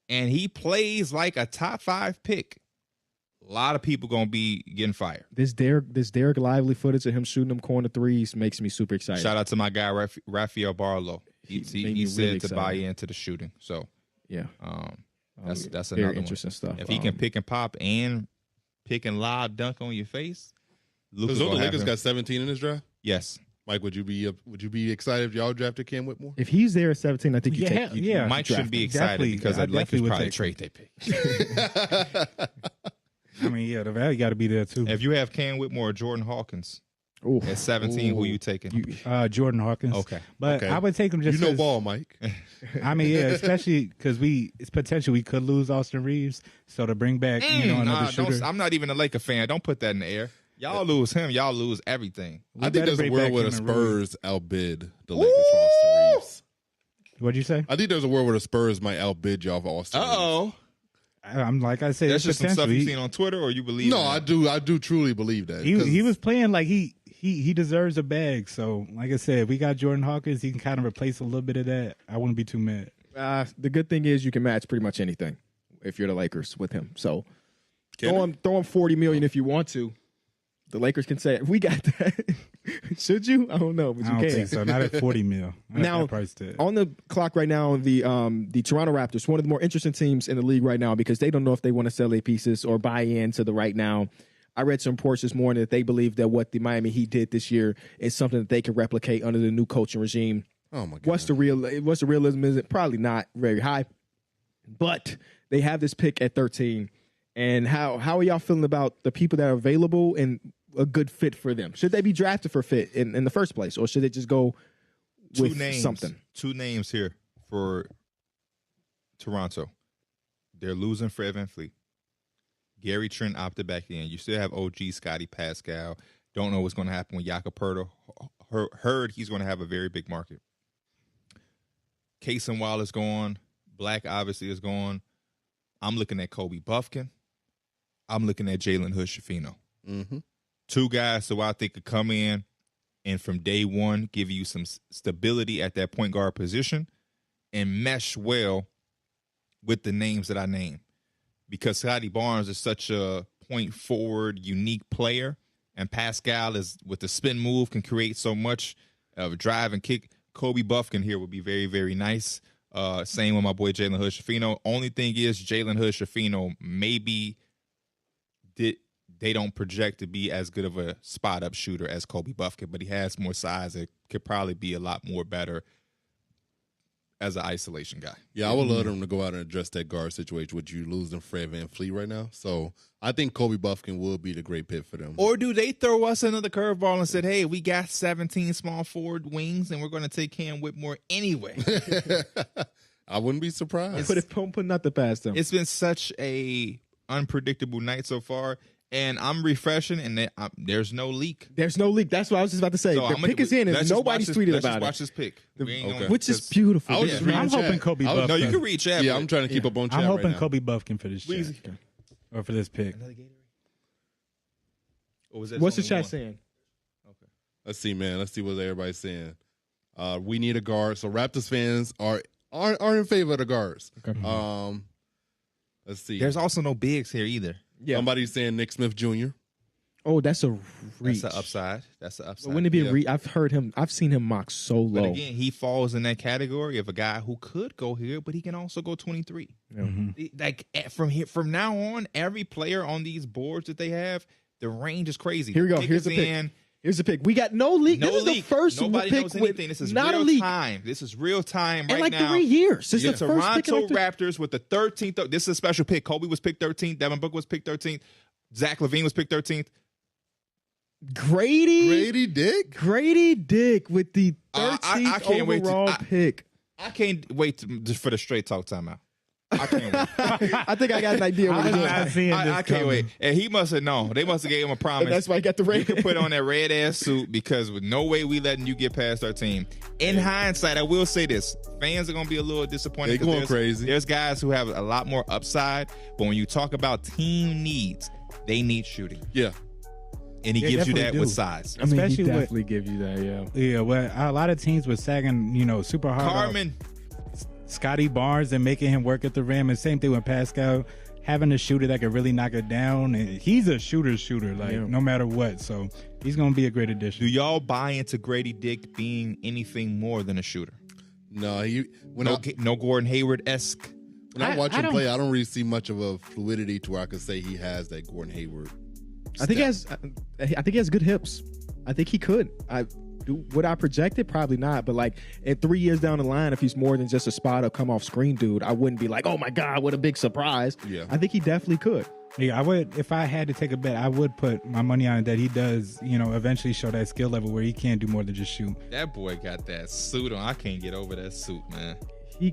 and he plays like a top 5 pick, a lot of people gonna be getting fired. This Derek Lively footage of him shooting them corner threes makes me super excited. Shout out to my guy Raphael Barlow. He made me said really to buy excited. into the shooting. So Yeah, that's very another interesting one. stuff. If he can pick and pop and pick and lob dunk on your face, Luka's Because the gonna have Lakers him. got 17 in this draft. Yes. Mike, would you be excited if y'all drafted Cam Whitmore? If he's there at 17, I think you Yeah, take. You, yeah. Mike should be Definitely. excited because I the Lakers definitely would probably take trade their pick. I mean, yeah, the value got to be there too. If you have Cam Whitmore or Jordan Hawkins Ooh. at 17, who you taking? Jordan Hawkins. Okay. But Okay. I would take him just You know 'cause- ball, Mike. I mean, yeah, especially because it's potential we could lose Austin Reeves. So to bring back, another shooter. I'm not even a Laker fan. Don't put that in the air. Y'all lose him, y'all lose everything. I think better there's a bring world back where the him and Rui. Spurs outbid the Lakers for Austin Reeves. What'd you say? I think there's a world where the Spurs might outbid y'all for Austin Reeves. I'm like I said, That's just some stuff potentially. you've seen on Twitter, or you believe? No, in I do truly believe that. He was playing like he deserves a bag. So like I said, if we got Jordan Hawkins, he can kind of replace a little bit of that. I wouldn't be too mad. The good thing is you can match pretty much anything if you're the Lakers with him. So throw him $40 million if you want to. The Lakers can say, we got that. Should you? I don't know, but I you don't can. think so. Not at $40 million. Now, price tag. on the clock right now, the Toronto Raptors, one of the more interesting teams in the league right now because they don't know if they want to sell their pieces or buy into the right now. I read some reports this morning that they believe that what the Miami Heat did this year is something that they can replicate under the new coaching regime. Oh my God. What's the realism? Is it probably not very high, but they have this pick at 13. And how are y'all feeling about the people that are available and a good fit for them? Should they be drafted for fit in the first place, or should they just go with something? Two names here for Toronto. They're losing Fred VanVleet. Gary Trent opted back in. You still have OG Scotty Pascal. Don't know what's going to happen with Jakob Poeltl. Heard he's going to have a very big market. Case and Wild is gone. Black obviously is gone. I'm looking at Kobe Buffkin. I'm looking at Jalen Hood-Schifino. Mm-hmm. Two guys who I think could come in and from day one give you some stability at that point guard position and mesh well with the names that I named. Because Scotty Barnes is such a point forward, unique player, and Pascal is with the spin move can create so much of a drive and kick. Kobe Buffkin here would be very, very nice. Same with my boy Jalen Hood-Schifino. Only thing is Jalen Hood-Schifino maybe they don't project to be as good of a spot up shooter as Kobe Buffkin, but he has more size. It could probably be a lot more better as an isolation guy. Yeah, I would love them to go out and address that guard situation with you losing Fred VanVleet right now. So I think Kobe Buffkin will be the great pick for them. Or do they throw us another curveball and said, hey, we got 17 small forward wings and we're going to take Cam Whitmore anyway? I wouldn't be surprised. Put nothing past them. It's been such a unpredictable night so far, and I'm refreshing, and there's no leak. There's no leak. That's what I was just about to say. So the pick is in, and nobody's tweeted about Let's watch it. this pick. Which is beautiful. I'm hoping Kobe Buffkin. No, you can read chat. Yeah, I'm trying to keep up on chat I'm hoping right now. Kobe Buffkin for this chat. Or for this pick. What's the chat saying? Let's see, man. Let's see what everybody's saying. We need a guard. So Raptors fans are in favor of the guards. Okay. Let's see. There's also no bigs here either. Yeah. Somebody's saying Nick Smith Jr. Oh, that's a reach. That's the upside. That's the upside. But wouldn't it be I've seen him mock so low. But again, he falls in that category of a guy who could go here, but he can also go 23. Like from now on, every player on these boards that they have, the range is crazy. Here we go. Here's the pick. Here's the pick. We got no leak. No this is leak. the first Nobody pick knows anything. This is not real a leak. time. This is real time In right like now. 3 years. This is The the first pick in Toronto like Raptors with the 13th. This is a special pick. Kobe was picked 13th. Devin Booker was picked 13th. Zach LaVine was picked 13th. Grady Dick with the 13th I can't wait overall pick. I can't wait for the straight talk timeout. I can't wait. I think I got an idea what he's doing. I can't wait. And he must have known. They must have gave him a promise. That's why he got the red. You can put on that red ass suit because with no way we letting you get past our team. In hindsight, I will say this: fans are gonna be a little disappointed. They 'cause going crazy. There's guys who have a lot more upside, but when you talk about team needs, they need shooting. Yeah. And he They gives you that definitely with do. size. I mean, he Especially with- definitely give you that, yeah. Yeah, well, a lot of teams were sagging, super hard. Carmen. Scotty Barnes and making him work at the rim, and same thing with Pascal. having a shooter that could really knock it down, and he's a shooter, like no matter what. So he's going to be a great addition. Do y'all buy into Grady Dick being anything more than a shooter? No, No Gordon Hayward-esque. when I watch him play, I don't really see much of a fluidity to where I could say he has that Gordon Hayward. I think he has good hips. I think he could. Would I project it? Probably not. But like at 3 years down the line, if he's more than just a spot up come off screen dude, I wouldn't be like, oh my God, what a big surprise. Yeah. I think he definitely could. Yeah, I would. If I had to take a bet, I would put my money on it that he does, eventually show that skill level where he can do more than just shoot. That boy got that suit on. I can't get over that suit, man. I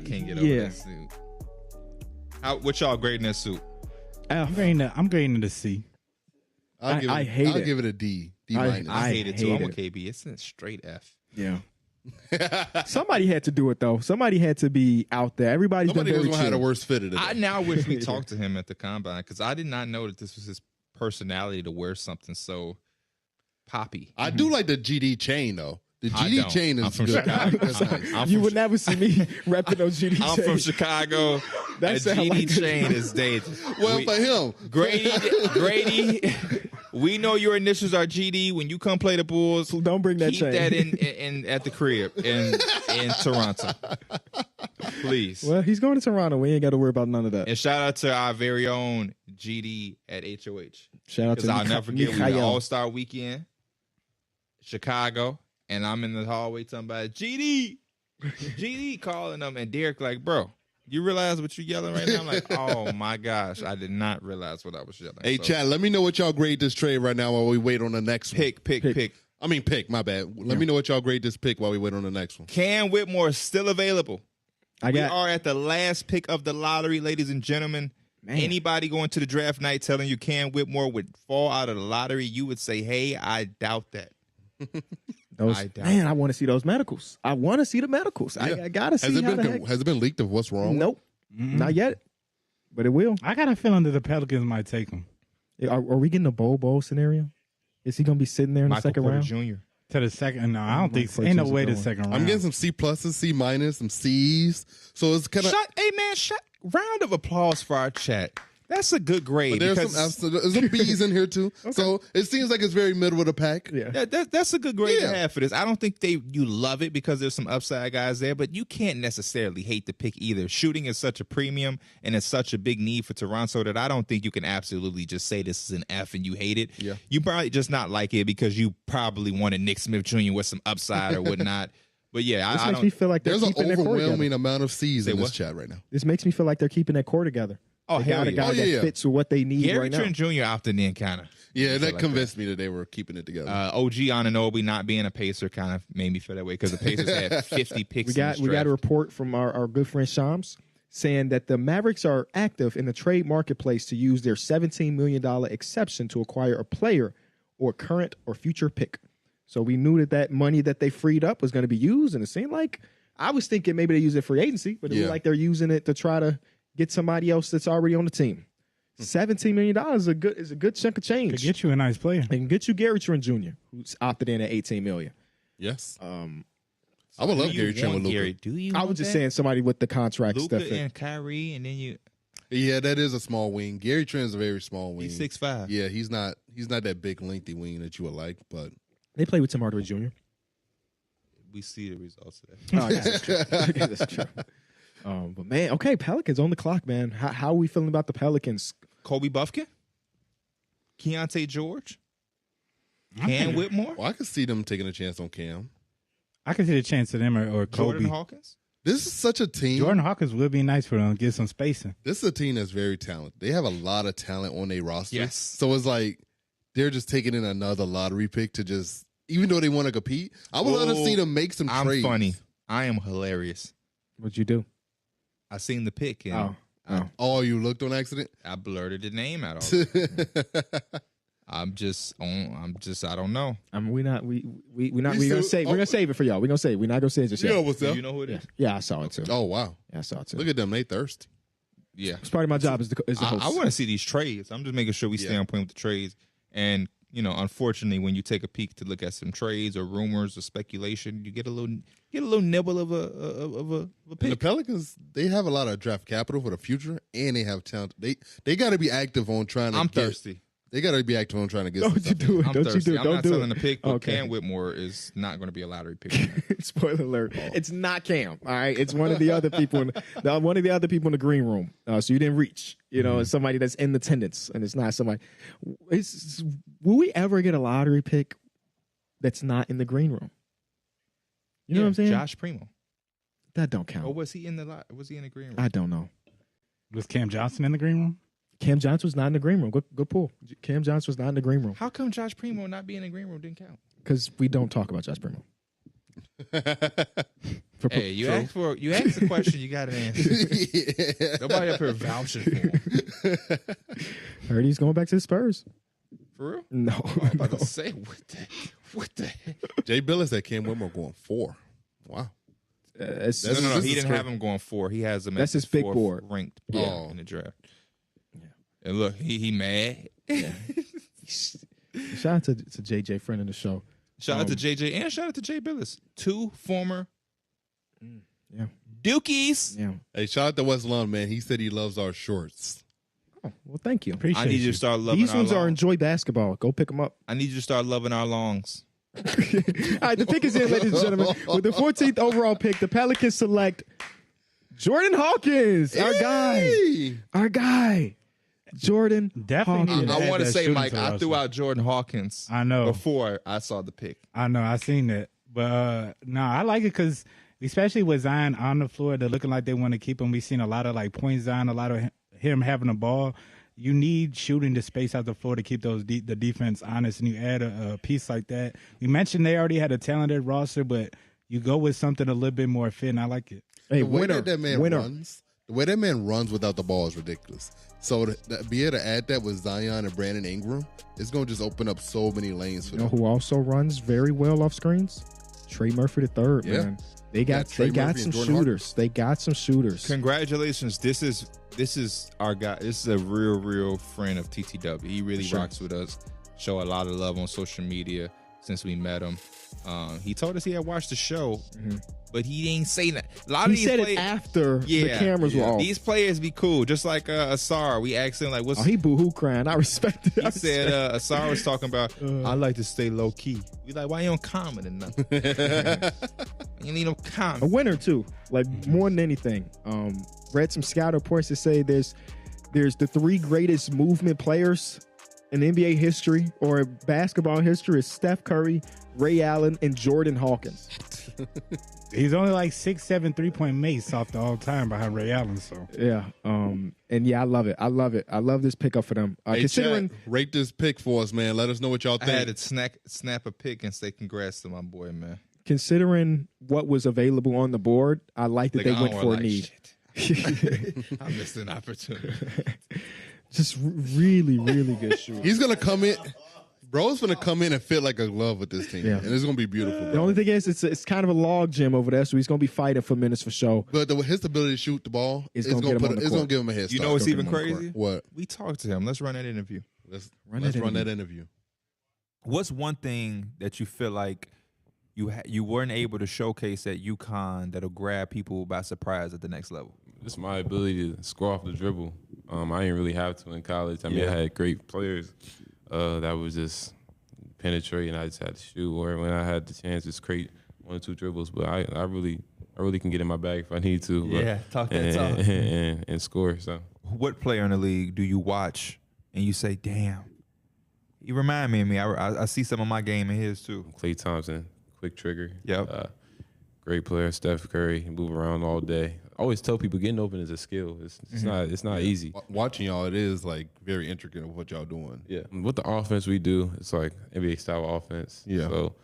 can't get over that suit. What y'all grading that suit? I'm grading it a C. I'll give it a D. D minus. I hate it too. I'm a KB. It's a straight F. Yeah. Somebody had to do it though. Somebody had to be out there. Everybody's Somebody been was very gonna have the chill. worst fit of it. I now wish we talked to him at the combine because I did not know that this was his personality to wear something so poppy. I do like the GD chain though. The I GD don't. chain I'm is from good. Chicago. That's nice. You would never see me repping those GD I'm from Chicago. That That sound GD like- chain is dangerous. Well, for him, Grady, we know your initials are GD. When you come play the Bulls, Don't bring that keep chain. that in at the crib in Toronto, please. Well, he's going to Toronto. We ain't got to worry about none of that. And shout out to our very own GD at HOH. Shout out Because to I'll never forget we had Mikhail. All-Star Weekend, Chicago, and I'm in the hallway talking about GD calling them, and Derek like, bro, you realize what you're yelling right now? I'm like, oh my gosh, I did not realize what I was yelling. hey, So, Chad, let me know what y'all grade this trade right now while we wait on the next one. pick. I mean, pick. My bad. Let me know what y'all grade this pick while we wait on the next one. Cam Whitmore is still available. I We got are at the last pick of the lottery, ladies and gentlemen. Man. Anybody going to the draft night telling you Cam Whitmore would fall out of the lottery, you would say, hey, I doubt that. those. I doubt Man, I want to see those medicals. I want to see the medicals. I gotta see how the heck. Has it been leaked of what's wrong? Nope, not yet, but it will. I got a feeling that the Pelicans might take him Are we getting a bowl scenario? Is he gonna be sitting there in the Michael second Porter round? Jr. to the second. No, I don't think so. Mike Ain't no Porter's way the going. second round. I'm getting some C pluses, C minus, some C's. So it's kind of. Hey, man, round of applause for our chat. That's a good grade. But there's because there's some B's in here too. So it seems like it's very middle of the pack. Yeah. that's a good grade to Yeah. have for this. I don't think you love it because there's some upside guys there, but you can't necessarily hate the pick either. Shooting is such a premium and it's such a big need for Toronto that I don't think you can absolutely just say this is an F and you hate it. Yeah. You probably just not like it because you probably wanted Nick Smith Jr. with some upside or whatnot. But yeah, This I makes don't. me feel like they're There's an keeping their core overwhelming together. amount of C's in Say this what? chat right now. This makes me feel like they're keeping their core together. Oh, They hell got a yeah. guy Oh, yeah, that yeah. fits with what they need Gary right now. Trent Jr. opted in kind of. Yeah, that like convinced me that they were keeping it together. OG Anunoby not being a Pacer kind of made me feel that way because the Pacers had 50 picks. We got in this draft. a report from our good friend Shams saying that the Mavericks are active in the trade marketplace to use their $17 million exception to acquire a player or current or future pick. So we knew that money that they freed up was going to be used, and it seemed like I was thinking maybe they use it for free agency, but it Yeah. looked like they're using it to try to get somebody else that's already on the team. $17 million is a good chunk of change. Could get you a nice player. They can get you Gary Trent Jr., who's opted in at $18 million. yes. I would love Do you Gary Trent with want Luka. Gary? Do you? I was just saying somebody with the contract Luka stuff. and Kyrie, and then you. Yeah, that is a small wing. Gary Trent is a very small wing. He's 6'5". Yeah, he's not that big lengthy wing that you would like, but They play with Tim Hardaway Jr. We see the results of that. Oh, yeah, that's true. Okay, that's true. But man, okay, Pelicans on the clock, man. How are we feeling about the Pelicans? Kobe Buffkin, Keontae George, Cam thinking- Whitmore, well, I could see them taking a chance on Cam. I could see the chance of them or Jordan Kobe. Hawkins. This is such a team. Jordan Hawkins would be nice for them. Get some spacing. This is a team that's very talented. They have a lot of talent on their roster. Yes. So it's like they're just taking in another lottery pick to just, even though they want to compete, I would love to see them make some I'm trades. funny. I am hilarious. What'd you do? I seen the pick and Oh, you looked on accident? I blurted the name out. I'm just I don't know. I mean, we're not You gonna still- save. We're gonna save it for y'all. We're gonna save it. We're not gonna say it just You yet. know what's Do up? you know who it is? Yeah, I saw it too. Oh, wow. Yeah, I saw it too. Look at them. They thirsty. Yeah. It's part of my job as the host. I want to see these trades. I'm just making sure we stay Yeah. on point with the trades. And unfortunately, when you take a peek to look at some trades or rumors or speculation, you get a little nibble of a And the pick. Pelicans, they have a lot of draft capital for the future, and they have talent. They got to be active on trying to. I'm get, thirsty. They got to be active on trying to get. Don't some you stuff. do it. I'm Don't thirsty. you do it. I'm Don't not do selling it. the pick, but Okay. Cam Whitmore is not going to be a lottery pick. Spoiler alert. It's not Cam. All right. It's one of the other people one of the other people in the green room. So you didn't reach. It's somebody that's in attendance, and it's not somebody. Will we ever get a lottery pick that's not in the green room? You know what I'm saying? Josh Primo. That don't count. Or was he in the green room? I don't know. Was Cam Johnson in the green room? Cam Johnson was not in the green room. Good pull. Cam Johnson was not in the green room How come Josh Primo not being in the green room didn't count? because we don't talk about Josh Primo. Hey, you asked the question, you got an answer. Nobody up here vouching for him. Heard he's going back to the Spurs. For real? No. I'm about to say, what the heck? Jay Billis at Cam Whitmore going 4. Wow. No, This he is didn't crazy. have him going 4. He has him That's as his big fourth board. ranked Yeah. in the draft. And look, he mad. Shout out to JJ, friend of the show. Shout out to JJ and shout out to Jay Billis. 2 former Yeah. Dookies. Yeah. Hey, shout out to West Lund, man. He saed he loves our shorts. Oh, well, thank you. Appreciate I need you you. to start loving These our ones are longs. enjoy basketball. Go pick them up. I need you to start loving our longs. All right, the pick is in, ladies and gentlemen. With the 14th overall pick, the Pelicans select Jordan Hawkins, our guy, Jordan Definitely Hawkins. need to I add want to that say, shooting Mike, to I us. threw out Jordan Hawkins. I know. Before I saw the pick. I know. I seen it. But no, I like it because especially with Zion on the floor, they're looking like they want to keep him. We've seen a lot of like point Zion, a lot of him having the ball. You need shooting to space out the floor to keep the defense honest, and you add a piece like that. You mentioned they already had a talented roster, but you go with something a little bit more fit, and I like it. Hey, The way winner, that man winner. runs, the way that man runs without the ball is ridiculous. So to be able to add that with Zion and Brandon Ingram, it's going to just open up so many lanes for You know them. who also runs very well off screens? Trey Murphy III, Yeah. man. They got Trey Murphy some and Jordan shooters. They got some shooters. Congratulations. This is our guy. This is a real friend of TTW. He really Sure. rocks with us. Show a lot of love on social media since we met him. He told us he had watched the show, but he didn't say that. A lot He of these said players, it after the cameras were off. These players be cool, just like Asar. We asked him like, "What's?" Oh, he boo-hoo crying. I respect it. He said Asar was talking about, I like to stay low key. We like, why you don't comment or nothing? You need no a comment. winner too, like more than anything. Read some scout reports that say there's the 3 greatest movement players in NBA history or basketball history is Steph Curry, Ray Allen, and Jordan Hawkins. He's only like 6'7" 3-point mace off the all time behind Ray Allen. So Yeah. And yeah, I love it. I love this pickup for them. Hey, Considering chat, rate this pick for us, man. Let us know what y'all I had think. to snap a pic and say congrats to my boy, man. considering what was available on the board, I like that Like, they I went don't for a like need. shit. I missed an opportunity. Just really, really good shoot. He's going to come in. Bro's going to come in and fit like a glove with this team. Yeah. And it's going to be beautiful. The bro. only thing is, it's kind of a log jam over there, so he's going to be fighting for minutes for show. But his ability to shoot the ball It's is gonna going get him to on the it's going court. to give him a head start. You know what's Don't even get him on the crazy? What? We talked to him. Let's run that interview. Let's Run run that that interview. What's one thing that you feel like you weren't able to showcase at UConn that'll grab people by surprise at the next level? Just my ability to score off the dribble. I didn't really have to in college. I mean, I had great players that was just penetrate, and I just had to shoot. Or when I had the chance, just create 1 or 2 dribbles. But I really can get in my bag if I need to. But, Yeah, talk that talk. and score. So What player in the league do you watch and you say, "Damn, he remind me of me"? I see some of my game in his too. Klay Thompson, quick trigger. Yep. Great player. Steph Curry, he move around all day. I always tell people getting open is a skill. It's not easy. Watching y'all, it is like very intricate of what y'all doing. Yeah. With the offense we do, it's like NBA style offense. Yeah. So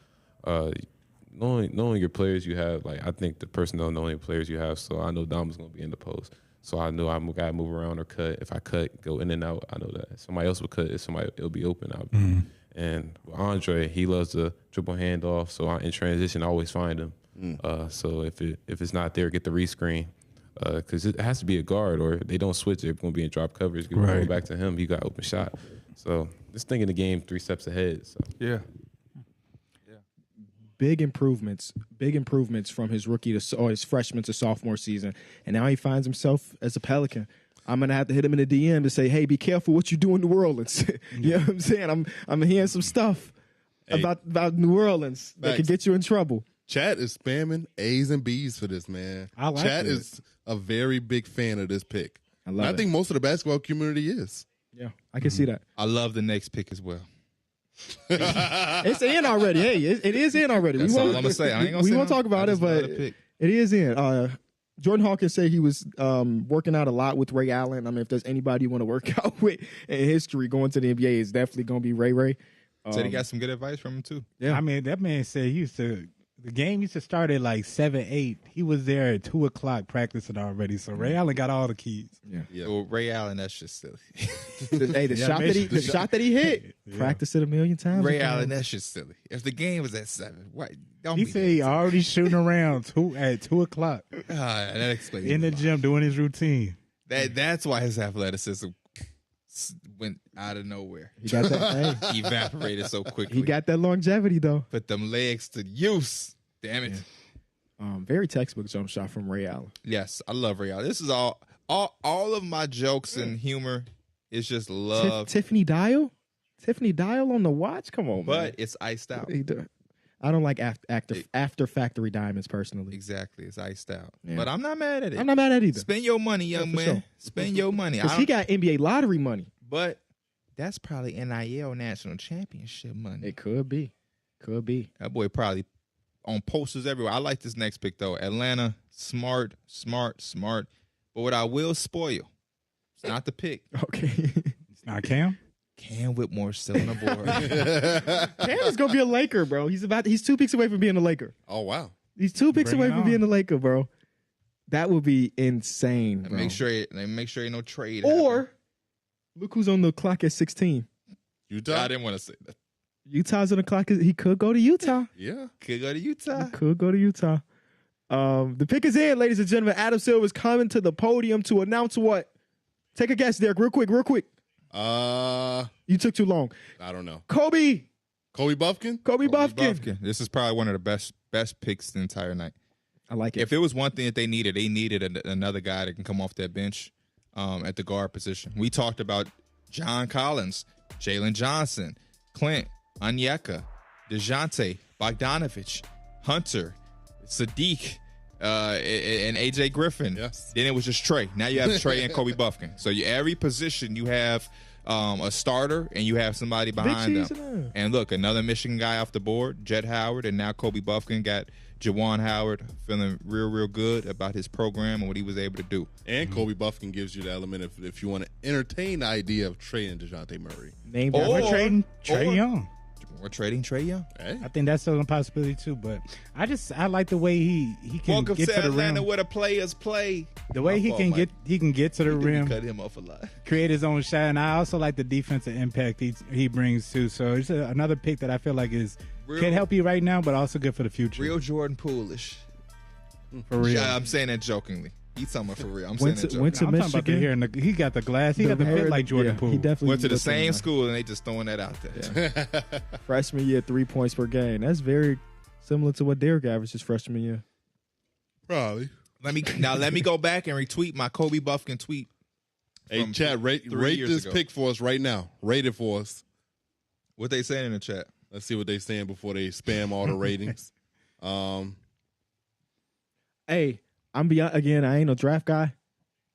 knowing your players you have, like I think the personnel knowing the players you have, so I know Dom is gonna be in the post. So I know I'm gotta move around or cut. If I cut, go in and out, I know that. Somebody else will cut, it'll be open out. And with Andre, he loves to triple handoff, so in transition I always find him. So if it's not there, get the rescreen. Because it has to be a guard, or they don't switch. They're going to be in drop coverage. Going back to him, he got open shot. So just thinking the game 3 steps ahead. So. Yeah. Big improvements from his rookie or his freshman to sophomore season, and now he finds himself as a Pelican. I'm gonna have to hit him in the DM to say, "Hey, be careful what you do in New Orleans." You know what I'm saying? I'm hearing some stuff about New Orleans that could get you in trouble. Chat is spamming A's and B's for this, man. I like Chat it. is a very big fan of this pick. I think most of the basketball community is. Yeah, I can see that. I love the next pick as well. It's in already. Hey, it is in already. That's all I'm gonna say. I ain't gonna we say won't no- talk about I it, just love but the pick. it is in. Jordan Hawkins said he was working out a lot with Ray Allen. I mean, if there's anybody you want to work out with in history going to the NBA, it's definitely going to be Ray. Said he got some good advice from him too. Yeah. I mean, that man said the game used to start at like 7, 8. He was there at 2 o'clock practicing already. So Ray Allen got all the keys. Yeah. Well, Ray Allen, that's just silly. The shot that he hit, practiced it a million times. Ray again. Allen, that's just silly. If the game was at 7, why don't He be said he that already shooting around at 2 o'clock that explains in the a lot. gym doing his routine. That's why his athleticism went out of nowhere. He got that. Hey, Evaporated so quickly. he got that longevity though. Put them legs to use. Damn it. Very textbook jump shot from Ray Allen. Yes, I love Ray Allen. This is all of my jokes and humor is just love. Tiffany Dial on the watch. Come on, man. But it's iced out. I don't like after factory diamonds personally. Exactly. It's iced out. Yeah. But I'm not mad at it. I'm not mad at either. Spend your money, young for man. sure. Spend your money. Because he got NBA lottery money. But that's probably NIL national championship money. It could be. That boy probably on posters everywhere. I like this next pick though. Atlanta, smart. But what I will spoil, it's not the pick. Okay. It's not Cam. Cam Whitmore still on the board. Cam is gonna be a Laker, bro. He's 2 picks away from being a Laker. Oh, wow. He's 2 picks Bring away it from on. being a Laker, bro. That would be insane, And bro. make sure ain't no trade. Or look who's on the clock at 16. Utah? I didn't want to say that. Utah's on the clock. He could go to Utah. Yeah. Could go to Utah. Could go to Utah. The pick is in, ladies and gentlemen. Adam Silver's coming to the podium to announce what? Take a guess, Derek, real quick. You took too long. I don't know. Kobe Buffkin? Buffkin. This is probably one of the best picks the entire night. I like it. If there was one thing that they needed another guy that can come off that bench at the guard position. We talked about John Collins, Jalen Johnson, Clint, Onyeka, DeJounte, Bogdanovich, Hunter, Sadiq, and AJ Griffin. Yes. Then it was just Trey. Now you have Trey and Kobe Buffkin. So every position you have a starter and you have somebody behind cheese them. And look, another Michigan guy off the board, Jet Howard, and now Kobe Buffkin got Jawan Howard feeling real good about his program and what he was able to do. And Kobe Buffkin gives you the element if you want to entertain the idea of trading DeJounte Murray. Named Or- We're trading Trey Young. We're trading Trey Young. Hey. I think that's still a possibility too. But I like the way he can Welcome get to to the Atlanta rim. where the players play. The way he can get to the rim, Cut him off a lot. create his own shot, and I also like the defensive impact he brings too. So it's another pick that I feel like can help you right now, but also good for the future. Real Jordan Poolish. for real. Yeah, I'm saying that jokingly. He's talking about for real. I'm saying Went that to, jokingly. went to I'm talking about the Michigan. hair and he got the glass. He got the hair- fit like Jordan yeah, Poole. He definitely Went to the looked same nice. school and they just throwing that out there. Freshman year, 3 points per game. That's very similar to what Derek averaged his freshman year. Probably. Let me go back and retweet my Kobe Buffkin tweet. Hey, from chat, rate years this ago. pick for us right now. Rate it for us. What they saying in the chat? Let's see what they saying before they spam all the ratings. Hey, I'm beyond again. I ain't no draft guy.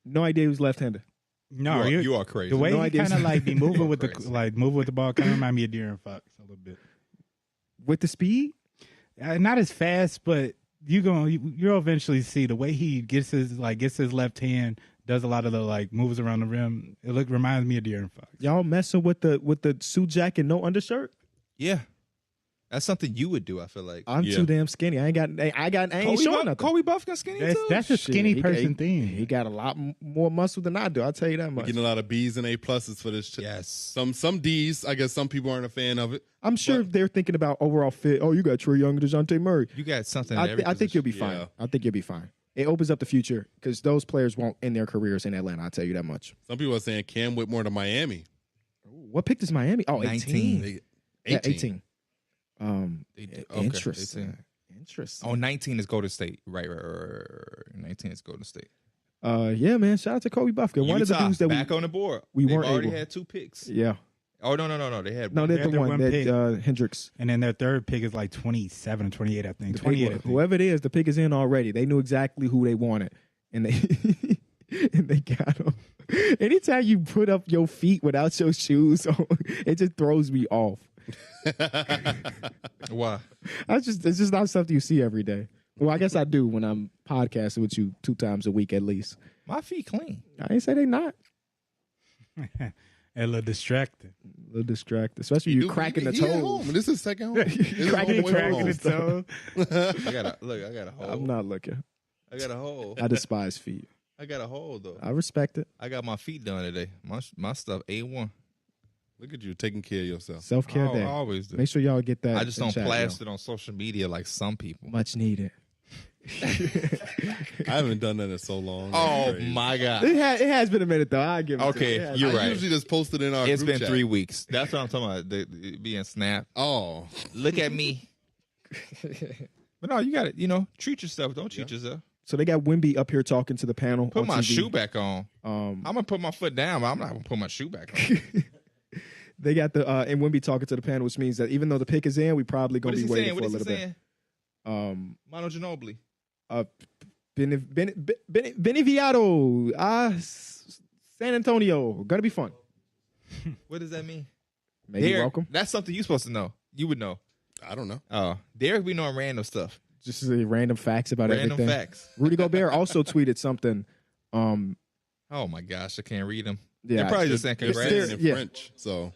No idea he was left-handed. No, you are crazy. the way No he idea. kind of like be moving with Crazy. moving with the ball kind of remind me of De'Aaron Fox a little bit. With the speed, Not as fast, but you'll eventually see the way he gets his left hand, does a lot of the moves around the rim. It reminds me of De'Aaron Fox. y'all messing with the suit jacket, no undershirt. Yeah. That's something you would do, I feel like. I'm Yeah. too damn skinny. I ain't showing nothing. Kobe Buffkin skinny too? That's a skinny Shit, person he thing. He got a lot more muscle than I do. I'll tell you that much. Getting a lot of B's and A pluses for this. Yes. Some D's. I guess some people aren't a fan of it. I'm sure they're thinking about overall fit. Oh, you got Trey Young and DeJounte Murray. You got something I, at every I think you'll be position. fine. Yeah. I think you'll be fine. It opens up the future because those players won't end their careers in Atlanta. I'll tell you that much. Some people are saying Cam Whitmore to Miami. What pick does Miami? Oh, 18. 19. Yeah, 18. Okay, Interesting. 18. Interesting. Oh, 19 is Golden State. Right. 19 is Golden State. Yeah, man. Shout out to Kobe Buffkin. One of the Utah, dudes that back on the board. we They've weren't already able. had 2 picks. Yeah. Oh, no. They had No, one. they're They the had their one one that pick. Hendricks. And then their third pick is like 27 or 28, I think. The 28, I pick, think. whoever it is, the pick is in already. They knew exactly who they wanted, and they and they got him. Anytime you put up your feet without your shoes on, it just throws me off. Why? It's just not something you see every day. Well, I guess I do when I'm podcasting with you 2 times a week at least. My feet clean. I ain't say they not. A little distracted. A little distracted, especially you cracking the He at toes. home. This is second home. This is Cracking home away from the home. toes. I got a hole. I'm not looking. I got a hole. I despise feet. I got a hole though. I respect it. I got my feet done today. My stuff A1. Look at you taking care of yourself. Self care I day. always do. Make sure y'all get that. I just in don't chat, blast yo. it on social media like some people. Much needed. I haven't done that in so long. Oh That's crazy. my god. It has been a minute though. I give it. Okay, to it. you're I right. usually just post it in our It's group been chat. 3 weeks. That's what I'm talking about. The being snapped. Oh, Look at me. But no, you got to, treat yourself. Don't cheat yourself. So they got Wimby up here talking to the panel. Put on my TV. shoe back on. Um, I'm going to put my foot down, but I'm not going to put my shoe back on. they got the and Wimby talking to the panel, which means that even though the pick is in, we probably What gonna is be he waiting saying? for What a is he little saying? bit. Manu Ginobili. Beneviato, San Antonio, gonna be fun. What does that mean? Maybe Derek, welcome. That's something you're supposed to know. You would know. I don't know. Oh, Derek be knowing random stuff. Just random facts about Random everything. facts. Rudy Gobert also tweeted something. Oh my gosh, I can't read them. Yeah, They're probably just saying They're congrats. saying in Yeah. French, so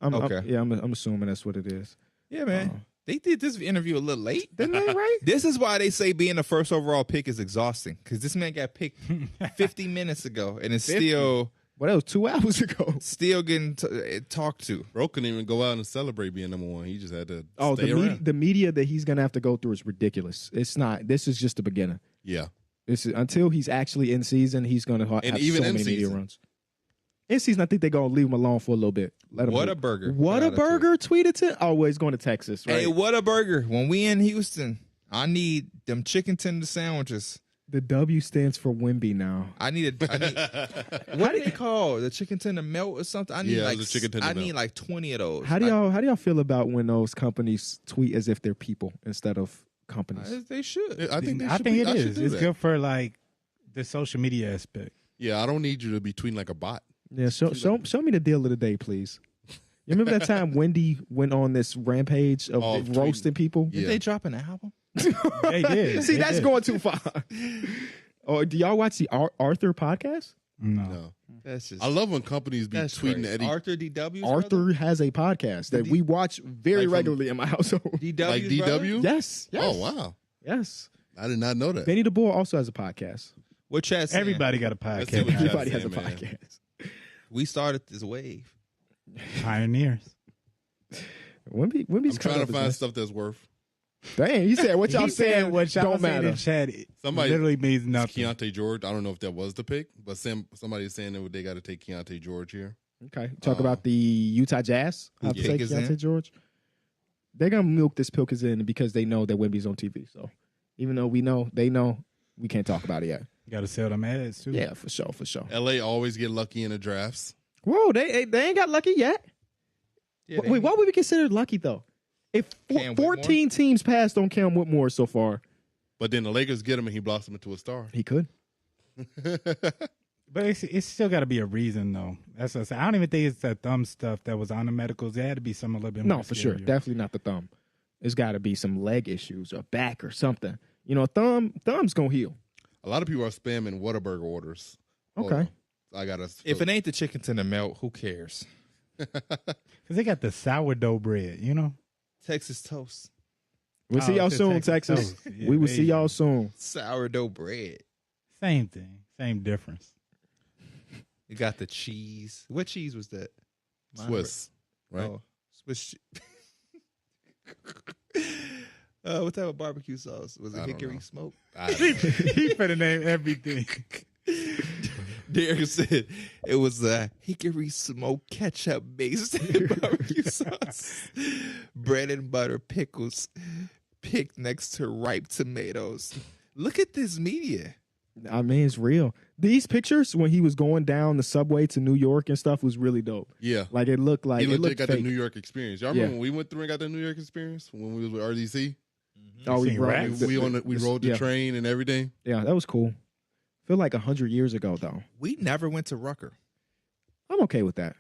Okay. I'm assuming that's what it is. Yeah, man. They did this interview a little late. Didn't they? Right? This is why they say being the first overall pick is exhausting. Because this man got picked 50 minutes ago and is 50? still Well, that was 2 hours ago. getting talked to. bro couldn't even go out and celebrate being number 1. He just had to Oh, stay the around. the media that he's gonna have to go through is ridiculous. It's not. This is just the beginning. Yeah. This is until he's actually in season. He's gonna have even so in many media season. runs. In season, I think they're gonna leave him alone for a little bit. Let him. Whataburger. What a Shout out to burger tweeted to. Oh, well, he's going to Texas, right? Hey, Whataburger. When we in Houston, I need them chicken tender sandwiches. The W stands for Wimby now. I need what do they call the chicken tender melt or something? I need Yeah, like the chicken tender I need melt. like 20 of those. How do y'all feel about when those companies tweet as if they're people instead of companies? They should. I think they I should think be, it I should is. do It's that. good for like the social media aspect. Yeah, I don't need you to be tweeting like a bot. Yeah, show me the deal of the day, please. You remember that time Wendy went on this rampage of Oh, roasting people? Yeah. Did they drop an album? They did. See, They that's did. going too far. Oh, do y'all watch the Arthur podcast? No. No. That's just I love when companies be that's tweeting crazy. Eddie. Arthur DW's Arthur has a podcast that we watch very Like from- regularly in my household. DW's like DW? Yes. Oh, wow. Yes. I did not know that. Benny DeBoer also has a podcast. What chat saying? Everybody got a Let's see what podcast. Chat's Everybody has a saying, man. podcast. We started this wave. Pioneers. Wimby's I'm trying to coming up find as stuff that's worth. Dang, he said what y'all He said saying what y'all don't saying matter. in chat Somebody- literally means nothing. Keontae George. I don't know if that was the pick, but somebody's saying that they got to take Keontae George here. Okay. Talk about the Utah Jazz. I have to Yeah. say Pick is Keontae in. George. They're gonna milk this Pilkins in because they know that Wimby's on TV. So even though they know, we can't talk about it yet. You got to sell them ads too. Yeah, for sure. LA always get lucky in the drafts. Whoa, they ain't got lucky yet. Yeah, Wait, why would we consider it lucky though? If Cam 14 teams passed on Cam Whitmore so far, But then the Lakers get him and he blossomed into a star. he could. But it's still got to be a reason though. That's what I say. I don't even think it's that thumb stuff that was on the medicals. There had to be something a little bit more. No, for sure. scarier. Definitely not the thumb. It's got to be some leg issues or back or something. You know, thumb's gonna heal. A lot of people are spamming Whataburger orders. Hold Okay. on. I gotta. If it ain't the chicken tender melt, who cares? Because they got the sourdough bread, you know? Texas toast. We'll see Oh, y'all it's soon, Texas Texas. toast. Yeah, We will there see you y'all go. soon. Sourdough bread. Same thing. Same difference. You got the cheese. What cheese was that? Swiss, right? Oh, Swiss cheese. What type of barbecue sauce? Was I it don't hickory know. smoke? I- He better name everything. Derek said it was hickory smoked ketchup based barbecue sauce, bread and butter, pickles, picked next to ripe tomatoes. Look at this media. I mean, it's real. These pictures when he was going down the subway to New York and stuff was really dope. Yeah. Like it looked like He it looked like looked got fake. the New York experience. Y'all remember when we went through and got the New York experience when we was with RDC? Oh, we Seen rode, rats? We rode the yeah. train and everything. Yeah, that was cool. Feel like 100 years ago though. We never went to Rucker. I'm okay with that.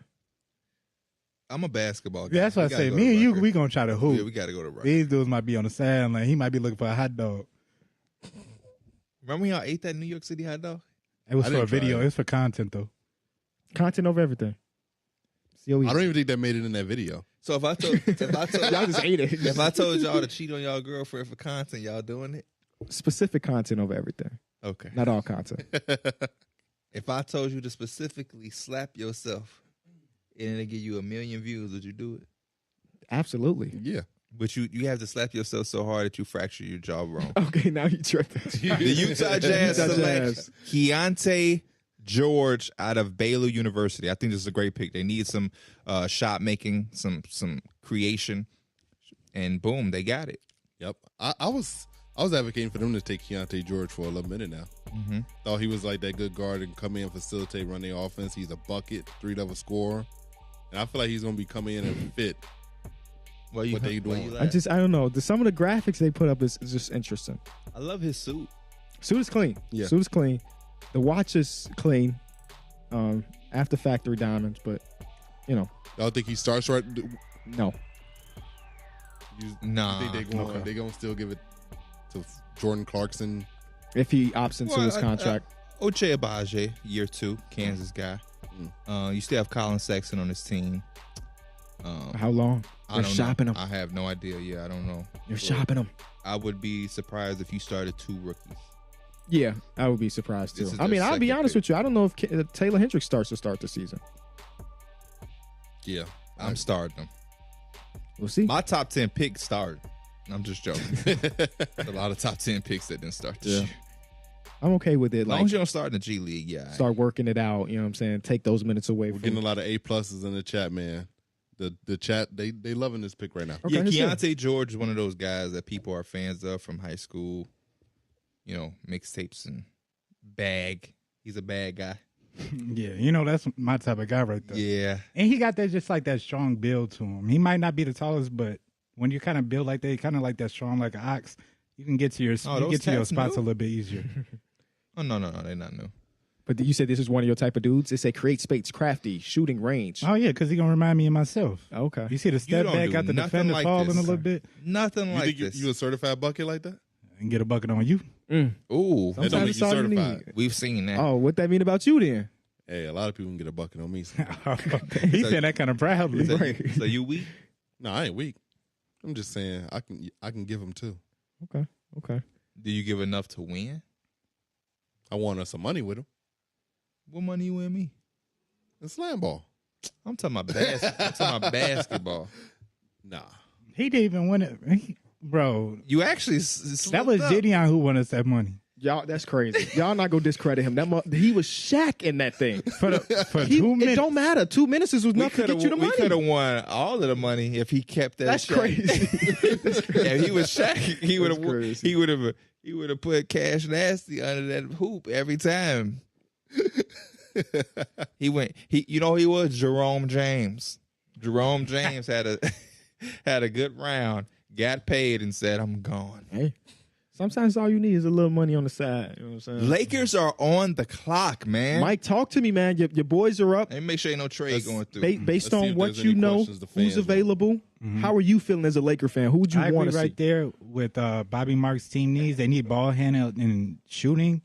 I'm a basketball guy. Yeah, that's what I We gotta say. go Me to and you, Rucker. we gonna try to hoop. Yeah, we got to go to Rucker. These dudes might be on the sideline. He might be looking for a hot dog. Remember when y'all ate that New York City hot dog? It was I for a didn't try video. it. It was for content though. Content over everything. COE. I don't even think that made it in that video. So if I told Y'all just ate it. if I told y'all to cheat on y'all girlfriend for content, y'all doing it? Specific content over everything. Okay. Not all content. If I told you to specifically slap yourself and it give you 1 million views, would you do it? Absolutely. Yeah. But you have to slap yourself so hard that you fracture your jawbone. Okay, now you tripping. The Utah Jazz Utah select Jazz. Keontae George out of Baylor University. I think this is a great pick. They need some shot making, some creation, and boom, they got it. Yep. I was advocating for them to take Keontae George for a little minute now. Mm-hmm. Thought he was like that good guard and come in, facilitate, run the offense. He's a bucket, 3-level scorer. And I feel like he's going to be coming in and fit What they doing. I don't know. Some of the graphics they put up is just interesting. I love his suit. Suit is clean. Yeah. Suit is clean. The watch is clean. After factory diamonds, but Y'all think he starts right? no. Nah. I think they going to still give it to Jordan Clarkson. If he opts into his contract. Ochai Agbaji, year 2, Kansas guy. You still have Colin Sexton on his team. How long? I They're don't shopping know. him. I have no idea. Yeah, I don't know. You're shopping him. I would be surprised if you started 2 rookies. Yeah, I would be surprised too. This is I mean, their I'll be second honest pick. with you. I don't know if Taylor Hendricks starts the season. Yeah. I'm starting them. We'll see. My top 10 picks started. I'm just joking. a lot of top 10 picks that didn't start this year. I'm okay with it. As long Like, as you don't start in the G League, yeah. start working it out. You know what I'm saying? Take those minutes away We're from. getting a lot of A pluses in the chat, man. The chat, they loving this pick right now. Okay, Yeah, that's good. Keontae George is one of those guys that people are fans of from high school. You know, mixtapes and bag. He's a bad guy. Yeah, that's my type of guy right there. Yeah. And he got that just like that strong build to him. He might not be the tallest, but when you kind of build like that, kind of like that strong like an ox, you can get to your Oh, you those get to your tats spots new? a little bit easier. Oh, no, they're not new. But you said this is one of your type of dudes. It say create space, crafty, shooting range. Oh yeah, because he gonna remind me of myself. Okay. You see the step don't back, do got the nothing defender like falling this. a little bit, Nothing You like think this. you a certified bucket like that? and get a bucket on you. Ooh, That don't Sometimes make it's you all you certified. need. we've seen that. Oh, what that mean about you then? Hey, a lot of people can get a bucket on me. He said that kind of proudly. So you weak? No, I ain't weak. I'm just saying I can give them too. Okay. Do you give enough to win? I won us some money with them. What money you win me? And slam ball. I'm talking about basketball. Nah. He didn't even win it, bro. You actually That was Gideon who won us that money Y'all, that's crazy. Y'all not gonna discredit him. He was Shaq in that thing. for 2 It minutes. don't matter. 2 minutes was enough to get you the We could money. have won all of the money if he kept that. That's Shaq. crazy. That's crazy. Yeah, if he was Shaq, he would That's have. crazy. He would have put Cash Nasty under that hoop every time. He was Jerome James. Jerome James had a good round, got paid, and said, "I'm gone." Hey, sometimes all you need is a little money on the side. You know what I'm saying? Lakers are on the clock, man. Mike, talk to me, man. Your boys are up. Let me make sure ain't no trade Let's- going through. Based Let's see on if what there's you any know, questions the fans who's want. available, how are you feeling as a Laker fan? Who would you I want agree to see? right there with Bobby Marks' team needs. They need ball handling and shooting.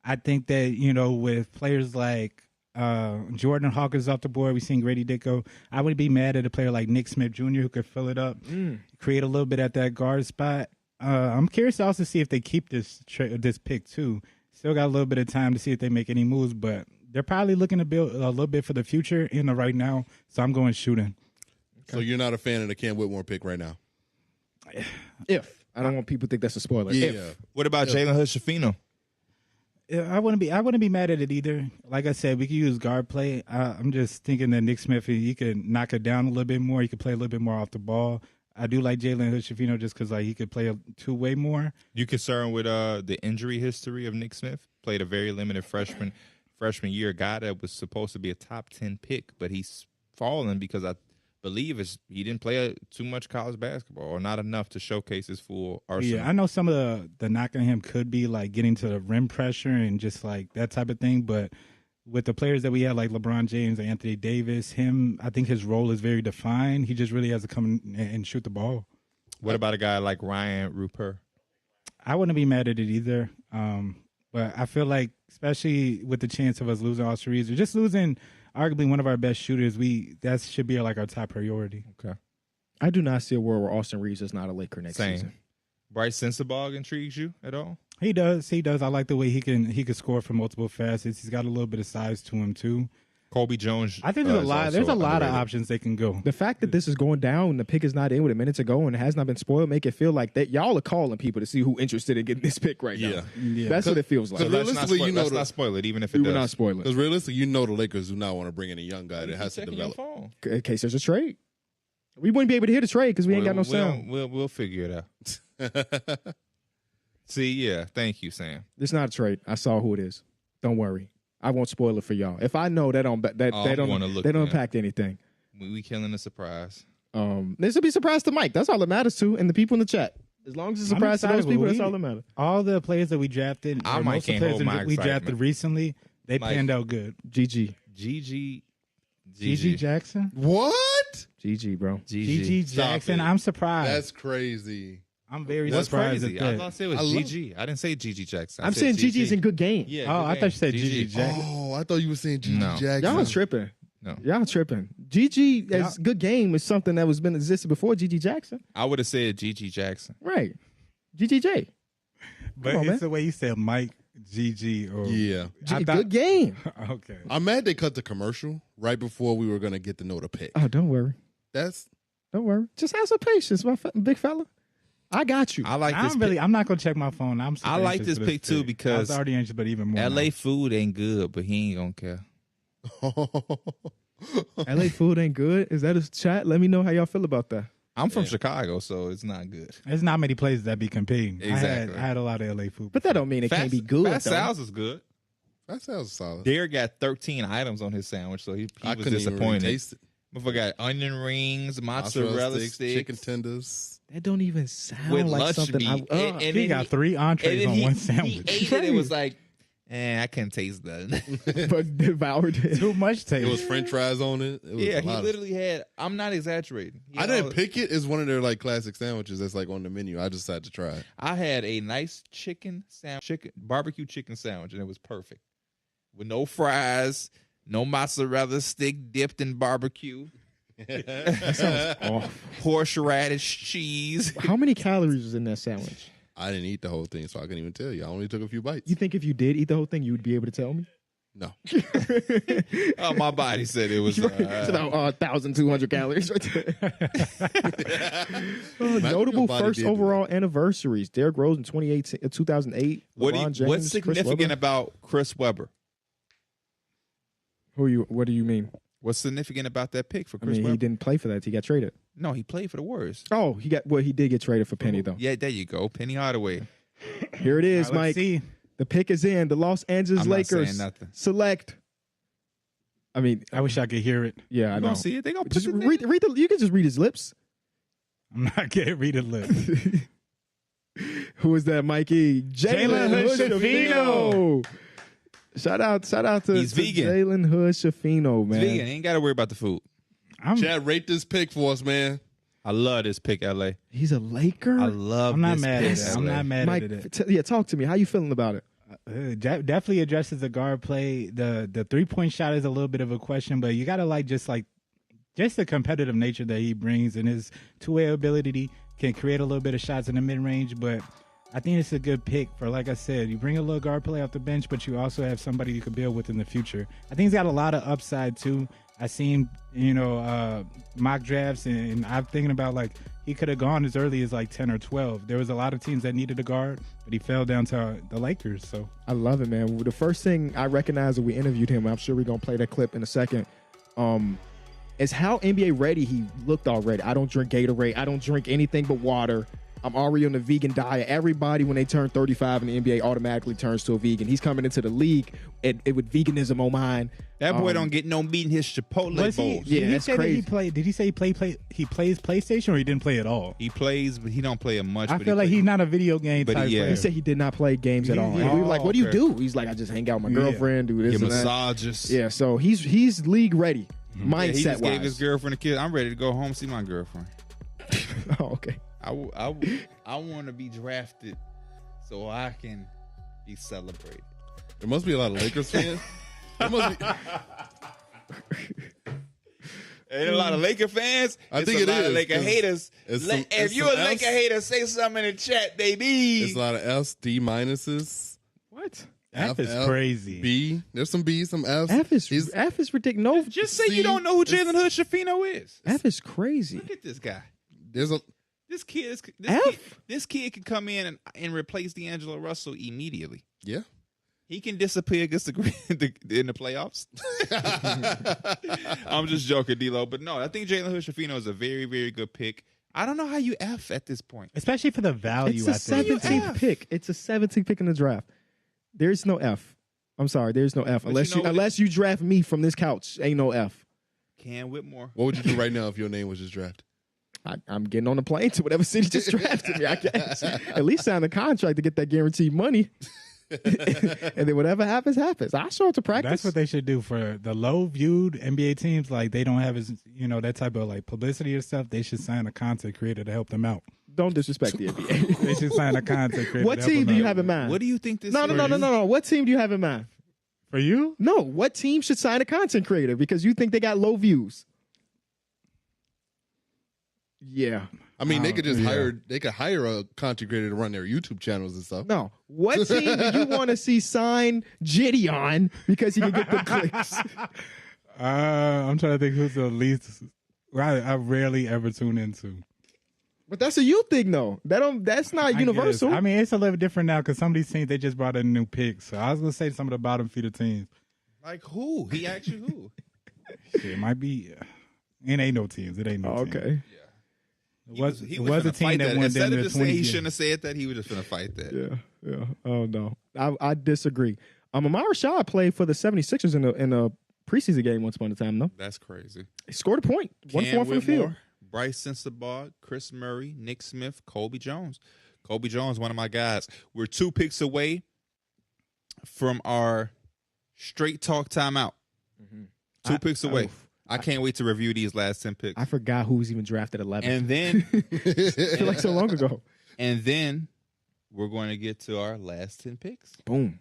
I think that, with players like Jordan Hawkins off the board, we've seen Grady Dick go. I would be mad at a player like Nick Smith Jr. who could fill it up, create a little bit at that guard spot. I'm curious to also see if they keep this pick too. Still got a little bit of time to see if they make any moves, but they're probably looking to build a little bit for the future in the right now. So I'm going shooting. So you're not a fan of the Cam Whitmore pick right now? If I don't want people to think that's a spoiler. Yeah. If. What about Jalen Hood-Schifino? I wouldn't be mad at it either. Like I said, we could use guard play. I'm just thinking that Nick Smith, he could knock it down a little bit more. He could play a little bit more off the ball. I do like Jalen Hood-Schifino just because he could play a two-way more. You concerned with the injury history of Nick Smith? Played a very limited freshman year. A guy that was supposed to be a top 10 pick, but he's fallen because I believe he didn't play too much college basketball or not enough to showcase his full arsenal. Yeah, I know some of the knock on him could be like getting to the rim pressure and just like that type of thing, but with the players that we have, like LeBron James, Anthony Davis, I think his role is very defined. He just really has to come and shoot the ball. What about a guy like Ryan Rupert? I wouldn't be mad at it either. But I feel like, especially with the chance of us losing Austin Reeves, or just losing arguably one of our best shooters, that should be like our top priority. Okay. I do not see a world where Austin Reeves is not a Laker next season. Bryce Sensabaugh intrigues you at all? He does. I like the way he can score from multiple facets. He's got a little bit of size to him too. Kobe Jones. I think there's a lot of options they can go. The fact that this is going down, the pick is not in with a minute to go, and it has not been spoiled, make it feel like that y'all are calling people to see who interested in getting this pick right now. Yeah. That's what it feels like. So Let's realistically, not spoil it, even if it We does. will not spoil it. Because realistically, the Lakers do not want to bring in a young guy that has to develop. In case there's a trade. We wouldn't be able to hear the trade because we ain't got no sound. We'll figure it out. See, yeah. Thank you, Sam. It's not a trade. I saw who it is. Don't worry. I won't spoil it for y'all. If I know, they don't impact anything. We killing the surprise. This will be a surprise to Mike. That's all that matters to, and the people in the chat. As long as it's a surprise to those people, that's all that matters. All the players that we drafted, most of the players that we drafted recently, they panned out good. GG Jackson. What? GG, bro. GG Jackson. I'm surprised. That's crazy. I'm very What's surprised crazy? at I that. thought it was GG. I didn't say GG Jackson. I'm saying GG is in good game. Yeah. Oh, I thought you said GG Jackson. Oh, I thought you were saying GG No. Jackson. Y'all tripping. No. Y'all tripping. GG as good game is something that was been existed before GG Jackson. I would have said GG Jackson. Right. GGJ. But on, it's the way you said Mike, GG, or Yeah. Good game. Okay. I'm mad they cut the commercial right before we were going to get to know the pick. Oh, don't worry. Don't worry. Just have some patience, my big fella. I got you. I like this. I'm not gonna check my phone. I like this pick too because I was already anxious, but even more. LA food ain't good, but he ain't gonna care. LA food ain't good. Is that a chat? Let me know how y'all feel about that. I'm from Chicago, so it's not good. There's not many places that be competing. Exactly. I had a lot of LA food, But that don't mean it can't be good. Fast though. Sal's is good. That sounds solid. Derek got 13 items on his sandwich, so he I was couldn't even disappointed. really taste it. Motherfucker got onion rings, mozzarella sticks, chicken tenders. That don't even sound with like lunch something. meat. And he got 3 entrees on one sandwich. He ate it. It was like, I couldn't taste that. but devoured it. Too much taste. It was French fries on it. It was Yeah, a he lot of- literally had. I'm not exaggerating. I didn't pick it. It's one of their like classic sandwiches that's like on the menu. I just had to try it. I had a nice barbecue chicken sandwich, and it was perfect with no fries, no mozzarella stick dipped in barbecue. That sounds awful. Horseradish cheese. How many calories was in that sandwich? I didn't eat the whole thing, so I couldn't even tell you. I only took a few bites. You think if you did eat the whole thing, you would be able to tell me? No. Oh, my body said it was. It's about 1,200 calories right there. Notable first overall anniversaries. Derrick Rose in 2008. LeBron James, What's significant about Chris Webber? What do you mean? What's significant about that pick for Chris He Webber? didn't play for that. He got traded. No, he played for the Warriors. Oh, he did get traded for Penny though. Yeah, there you go. Penny Hardaway. Here it is, All right, let's Mike. see. The pick is in. The Los Angeles I'm not Lakers saying nothing. select. I mean, I wish I could hear it. yeah, I You know. gonna see it? They gonna put Just it read the. You can just read his lips. I'm not getting read it lip. Who is that, Mikey? Jalen Hood-Schifino. Shout out to He's vegan. Jalen Hood-Schifino, man. Vegan. Ain't got to worry about the food. Chad, rate this pick for us, man. I love this pick, LA. He's a Laker. I love I'm not this mad pick, at it. I'm LA. not mad Mike, at it. talk to me. How you feeling about it? Definitely addresses the guard play. The 3-point shot is a little bit of a question, but you gotta just the competitive nature that he brings and his two-way ability can create a little bit of shots in the mid-range. But I think it's a good pick for, like I said, you bring a little guard play off the bench, but you also have somebody you can build with in the future. I think he's got a lot of upside too. I seen, mock drafts, and I'm thinking about like he could have gone as early as like 10 or 12. There was a lot of teams that needed a guard, but he fell down to the Lakers. So I love it, man. The first thing I recognized when we interviewed him, I'm sure we're going to play that clip in a second, is how NBA ready he looked already. I don't drink Gatorade. I don't drink anything but water. I'm already on the vegan diet. Everybody, when they turn 35 in the NBA, automatically turns to a vegan. He's coming into the league with veganism on mind. That boy don't get no meat in his Chipotle bowls. Yeah, that's crazy. Did he say he plays PlayStation, or he didn't play at all? He plays, but he don't play it much. I feel like he's not a video game type player. He said he did not play games at all. Yeah. And we were like, what do you do? He's like, I just hang out with my girlfriend, do this Get and that. massages. Yeah, so he's league ready, He mindset just gave his wise. girlfriend a kiss. I'm ready to go home and see my girlfriend. Oh, okay. I want to be drafted so I can be celebrated. There must be a lot of Lakers fans. There must be. Ain't a lot of Laker fans. I think it's it a lot is, of Laker 'cause haters. it's If it's you're a some Laker Fs. hater, say something in the chat, baby. There's a lot of F's, D minuses. What? F is crazy. B. There's some B's, some F's. F is ridiculous. No, Just say you don't know who Jalen Hood Shafino is. F is crazy. Look at this guy. There's a This kid can come in and replace D'Angelo Russell immediately. yeah. He can disappear against in the playoffs. I'm just joking, D-Lo. But no, I think Jalen Hood Shafino is a very, very good pick. I don't know how you F at this point. Especially for the value. It's a 17th pick. It's a 17th pick in the draft. There's no F. I'm sorry. There's no F. Unless you draft me from this couch, ain't no F. Cam Whitmore. What would you do right now if your name was just drafted? I'm getting on the plane to whatever city just drafted me. I guess at least sign a contract to get that guaranteed money. And then whatever happens, happens. I show up to practice. That's what they should do for the low viewed NBA teams. Like they don't have that type of like publicity or stuff. They should sign a content creator to help them out. Don't disrespect the NBA. They should sign a content creator. What team do you have in mind? What do you think this No. What team do you have in mind? For you? No. What team should sign a content creator because you think they got low views? Yeah. I mean, they could just hire a content creator to run their YouTube channels and stuff. No. What team do you want to see sign Gideon because he can get the clicks? I'm trying to think who's the least. I rarely ever tune into. But that's a you thing, though. That's not universal. I mean, it's a little different now because some of these teams they just brought in a new pick. So I was gonna say some of the bottom feeder teams. Like who? He asked you who? Shit, it might be. It ain't no teams. It ain't no teams. Okay. He was a team that won instead of just saying he shouldn't have said that, he was just gonna fight that. Yeah. Oh no, I disagree. Amar Rashad played for the 76ers in a preseason game once upon a time. No, that's crazy. He scored a point. 1-4 from the field. Bryce Sensabaugh, Chris Murray, Nick Smith, Kobe Jones. Kobe Jones, one of my guys. We're 2 picks away from our straight talk timeout. 2 picks away. I can't wait to review these last 10 picks. I forgot who was even drafted 11. And then I feel like so long ago. And then we're going to get to our last 10 picks. Boom.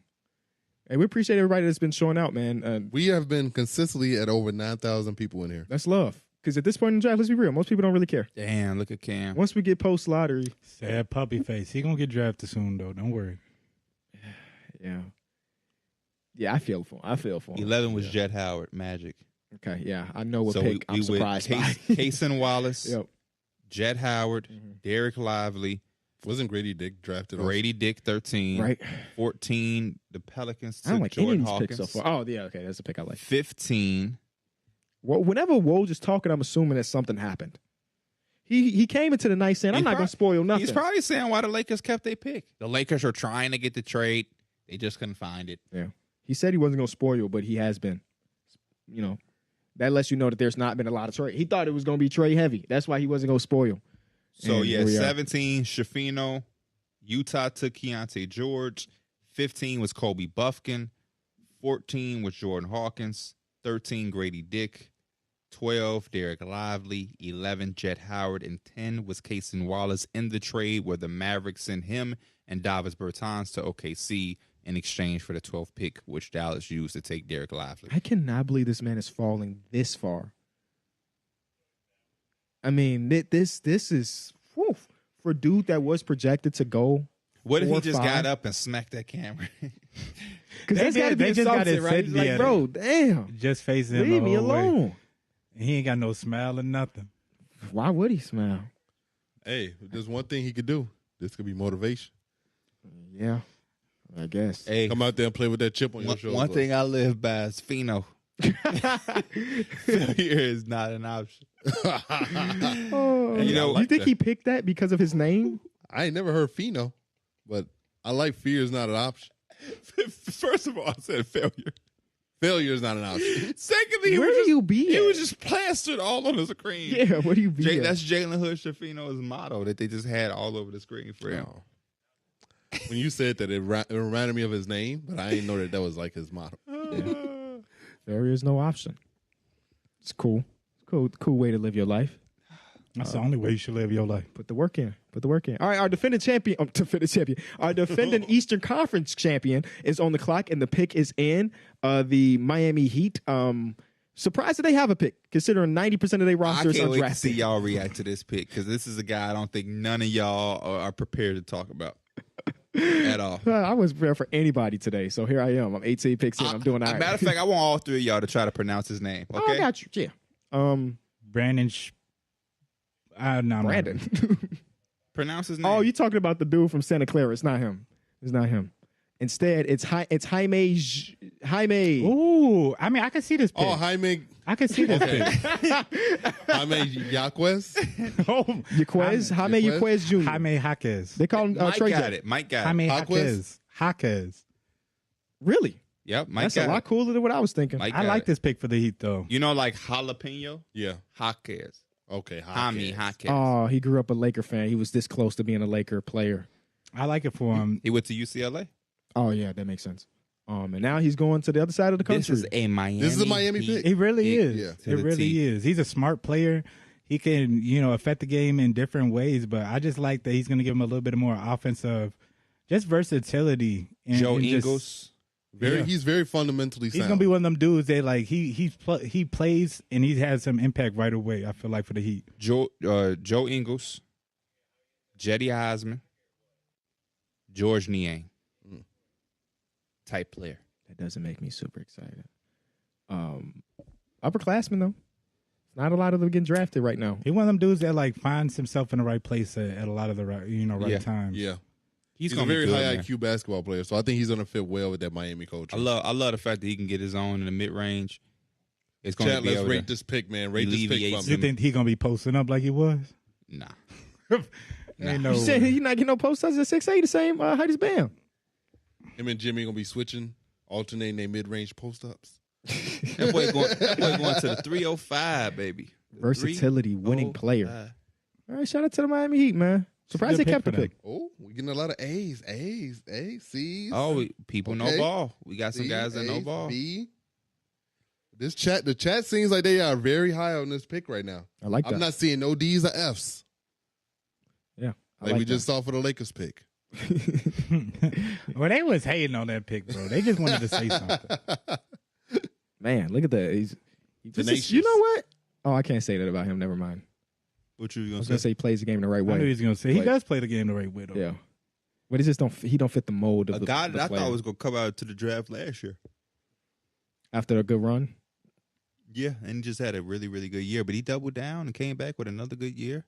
Hey, we appreciate everybody that's been showing out, man. We have been consistently at over 9,000 people in here. That's love. Because at this point in the draft, let's be real, most people don't really care. Damn, look at Cam. Once we get post lottery, sad puppy face. He gonna get drafted soon though. Don't worry. Yeah, I feel for him. 11 was Jet Howard, Magic. Okay, yeah, I know what pick I'm surprised by. Kaysen Wallace, Yep. Jet Howard, Derek Lively. Wasn't Grady Dick drafted? Grady Dick 13. Right. 14, the Pelicans I don't took like Jordan any of these Hawkins. picks so far. Oh, yeah, okay, that's a pick I like. 15. Well, whenever Woj is talking, I'm assuming that something happened. He came into the night saying, I'm not going to spoil nothing. He's probably saying why the Lakers kept their pick. The Lakers are trying to get the trade. They just couldn't find it. Yeah. He said he wasn't going to spoil, but he has been. You know, that lets you know that there's not been a lot of trade. He thought it was going to be trade heavy. That's why he wasn't going to spoil. So, And here we are. 17, Shafino. Utah took Keontae George. 15 was Kobe Buffkin. 14 was Jordan Hawkins. 13, Grady Dick. 12, Derek Lively. 11, Jet Howard. And 10 was Kaysen Wallace in the trade where the Mavericks sent him and Davis Bertans to OKC in exchange for the 12th pick, which Dallas used to take Derek Lively. I cannot believe this man is falling this far. I mean, this is whew, for a dude that was projected to go. What if he just 4-5? got up and smacked that camera? Because that's got to be they just got something, it right? sitting Like, there. bro, damn. Just facing him Leave the me whole way. alone. He ain't got no smile or nothing. Why would he smile? Hey, there's one thing he could do. This could be motivation. Yeah, I guess. Hey, Come out there and play with that chip on your one, shoulder. one thing I live by is Fino. Failure is not an option. Oh, You know, you think he picked that because of his name? I ain't never heard Fino, but I like fear is not an option. First of all, I said failure. Failure is not an option. Secondly, Where do you be It at? was just plastered all on the screen. Yeah, where do you be? at? That's Jalen Hood Shafino's motto that they just had all over the screen for him. When you said that, it reminded me of his name, but I didn't know that was like his motto. There is no option. It's cool. Cool way to live your life. That's the only way you should live your life. Put the work in. All right, our defending champion. Our defending Eastern Conference champion is on the clock, and the pick is in. The Miami Heat. Surprised that they have a pick, considering 90% of their I rosters can't are wait to drafted. see y'all react to this pick because this is a guy I don't think none of y'all are prepared to talk about at all. I wasn't prepared for anybody today, so here I am. I'm 18 picks in. I'm doing all right. Matter of fact, I want all three of y'all to try to pronounce his name. Okay, Oh, I got you. Yeah. Brandon. No, Brandon. pronounce his name. Oh, you talking about the dude from Santa Clara? It's not him. Instead, it's Jaime. Ooh, I mean, I can see this pick. Oh, Jaime I can see this pick. Yaquez. Jaime Jaquez Jr. Jaime Jaquez. They call him Mike Trey got Jack. it. Mike got Jaime it. Jaquez. Jaquez. Really? Yep, Mike That's got a lot it. cooler than what I was thinking. Mike I got like it. this pick for the Heat, though. You know, like jalapeno, Yeah. Jaquez. Okay. Jaime Jaquez. Jaquez. Oh, he grew up a Laker fan. He was this close to being a Laker player. I like it for him. He went to UCLA. Oh yeah, that makes sense. And now he's going to the other side of the country. This is a Miami. This is a Miami Heat. pick. It really is. Yeah. To It the really T. is. He's a smart player. He can, affect the game in different ways, but I just like that he's going to give him a little bit more offensive, just versatility. And, Joe and just- Ingles. He's very fundamentally He's sound. gonna be one of them dudes that like he plays and he has some impact right away. I feel like for the Heat. Joe Ingles. Jetty Heisman. George Niang. Type player. That doesn't make me super excited. Upperclassmen though. Not a lot of them getting drafted right now. He's one of them dudes that like finds himself in the right place at a lot of the right Yeah. times. Yeah. He's He's a gonna be very good, high man. IQ basketball player, so I think he's going to fit well with that Miami culture. I love the fact that he can get his own in the mid range. It's going to Chat, be let's able rate to this pick, man. Rate this pick alleviate for You me. think he gonna be posting up like he was? Nah. Ain't no You said way. you're not getting no post ups at 6'8", the same height as Bam. Him and Jimmy going to be switching, alternating their mid-range post-ups. That boy going to the 305, baby. The Versatility, winning 305. player. All right, shout out to the Miami Heat, man. Surprised they Good kept the pick for pick. Oh, we're getting a lot of A's, C's. Oh, people know Okay. ball. We got some C, guys that know A's, ball. B. The chat seems like they are very high on this pick right now. I like that. I'm not seeing no D's or F's Yeah, I like we that. just saw for the Lakers pick. Well, they was hating on that pick, bro. They just wanted to say something. Man, look at that. He's Tenacious. you know what? Oh, I can't say that about him. Never mind. What you I gonna was gonna say he plays the game the right I knew he way. was gonna say he Like- does play the game the right way though. Yeah, but he just don't fit the mold of A the guy the that I player. thought was gonna come out to the draft last year. After a good run. Yeah, and he just had a really, really good year. But he doubled down and came back with another good year.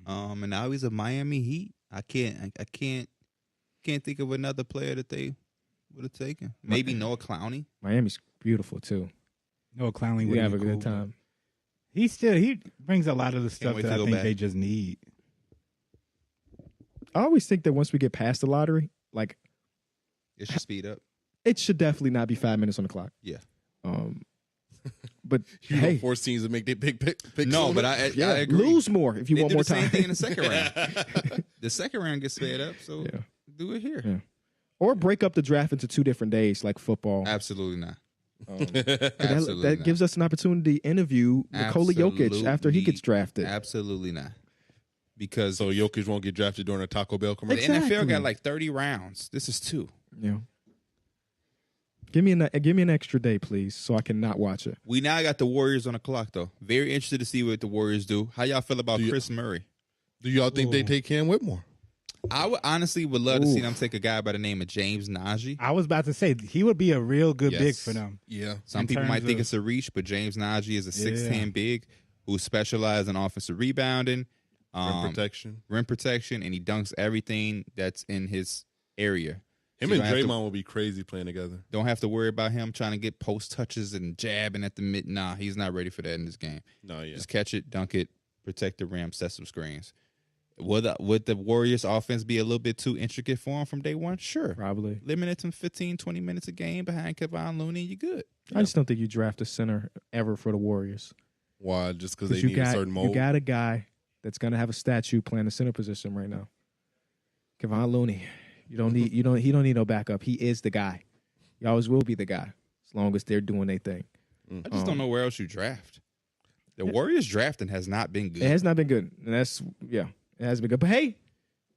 And now he's a Miami Heat. I can't think of another player that they would have taken. Maybe Noah Clowney. Miami's beautiful too. No clowning. We would have be a good cool. time. He brings a lot of the stuff wait that to I go think back. they just need. I always think that once we get past the lottery, like It should speed up. it should definitely not be 5 minutes on the clock. Yeah. But You hey, know, force teams to make their big pick. No, sooner. but I yeah, agree. lose more if you They want do more the same time. thing in the second round. The second round gets sped up, so Yeah. do it here. Yeah. Or break up the draft into 2 different days, like football. Absolutely not. That, that gives us an opportunity to interview Nikola Jokic after he gets drafted. Absolutely not. Because So Jokic won't get drafted during a Taco Bell commercial. the NFL Exactly. got like 30 rounds. This is 2. Yeah. Give me an extra day, please, so I can not watch it. We now got the Warriors on the clock, though. Very interested to see what the Warriors do. How y'all feel about Do you- Chris Murray? Do y'all think they take Cam Whitmore? I would honestly love to see them take a guy by the name of James Najee. I was about to say he would be a real good big Yes. for them. Yeah. Some in people might terms think of- it's a reach, but James Najee is a Yeah. 6'10" big who specializes in offensive rebounding, Rim protection. and he dunks everything that's in his area. Him So and you don't have to- Draymond will be crazy playing together. Don't have to worry about him trying to get post touches and jabbing at the mid. Nah, he's not ready for that in this game. No, yeah. Just catch it, dunk it, protect the rim, set some screens. Would the Warriors offense be a little bit too intricate for him from day one? Sure. Probably. Limit it to 15, 20 minutes a game behind Kevon Looney, you're good. I just don't think you draft a center ever for the Warriors. Why? Just because they Because need a certain mold? you got a guy that's gonna have a statue playing the center position right now. Kevon Looney. He don't need no backup. He is the guy. He always will be the guy as long as they're doing their thing. I just don't know where else you draft. The Warriors drafting has not been good. It has not been good. And that's it hasn't been good. But hey,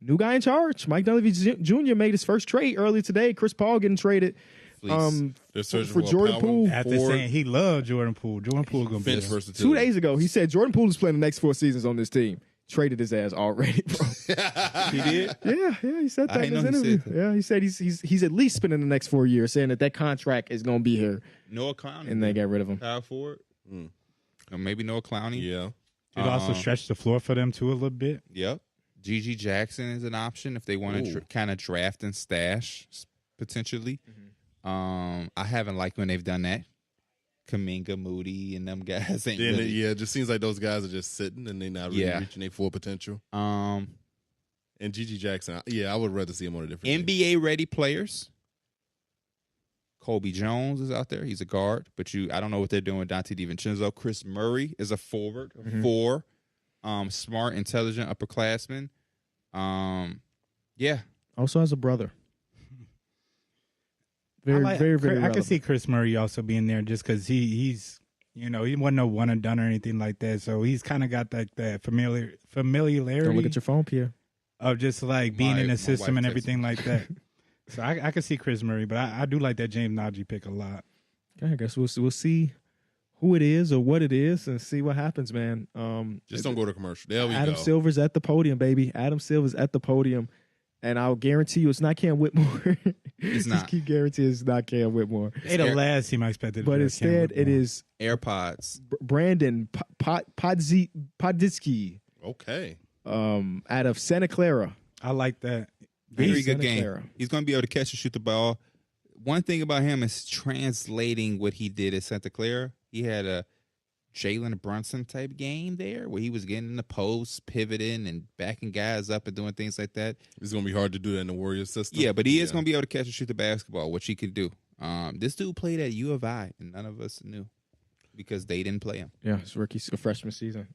new guy in charge. Mike Dunleavy Jr. made his first trade earlier today. Chris Paul getting traded. Please. They're searching for a Jordan power Poole. After forward, saying he loved Jordan Poole. Jordan Poole gonna be bench there. versatility. 2 days ago, he said Jordan Poole is playing the next 4 seasons on this team. Traded his ass already, bro. He did? Yeah, he said I that in didn't his know he interview. said that. Yeah, he said he's at least spending the next 4 years, saying that contract is going to be here, Noah Clowney. and they got rid of him. Power forward. Or maybe Noah Clowney. Yeah. It also stretched the floor for them too a little bit. Yep. Gigi Jackson is an option if they want to kind of draft and stash potentially. I haven't liked when they've done that. Kaminga, Moody, and them guys ain't Then really. it just seems like those guys are just sitting and they're not really Yeah. reaching their full potential. Um, And Gigi Jackson, I would rather see him on a different team. NBA ready players. Kobe Jones is out there. He's a guard, but I don't know what they're doing with Dante DiVincenzo. Chris Murray is a forward, a 4. Smart, intelligent, upperclassman. Yeah. Also has a brother. Very, I very, very. I can relevant. see Chris Murray also being there just because he's he wasn't no one and done or anything like that. So he's kind of got that familiarity Don't look at your phone, Pierre. of just like being in My the system wife and texted everything me. like that. So I can see Chris Murray, but I do like that James Najee pick a lot. Okay, I guess we'll see who it is or what it is and see what happens, man. Just don't go to commercial. There we Adam go. Silver's at the podium, baby. Adam Silver's at the podium. And I'll guarantee you it's not Cam Whitmore. It's Just not. keep guaranteeing it's not Cam Whitmore. They the last team I expected. But to instead, it is AirPods. Brandon Podzicki Okay. out of Santa Clara. I like that. Very Santa good game. Clara. He's going to be able to catch and shoot the ball. One thing about him is translating what he did at Santa Clara. He had a Jalen Brunson type game there where he was getting in the post, pivoting, and backing guys up and doing things like that. It's going to be hard to do that in the Warriors system. Yeah, but he is going to be able to catch and shoot the basketball, which he can do. This dude played at U of I, and none of us knew because they didn't play him. Yeah, it's freshman season.